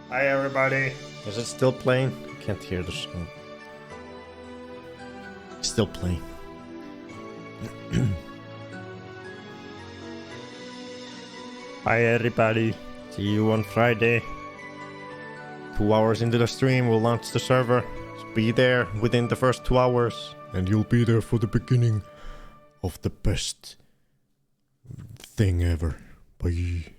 Hi everybody. Is it still playing? I can't hear the song. Still playing. Hi everybody. See you on Friday. 2 hours into the stream, we'll launch the server. So be there within the first 2 hours. And you'll be there for the beginning of the best thing ever. Bye.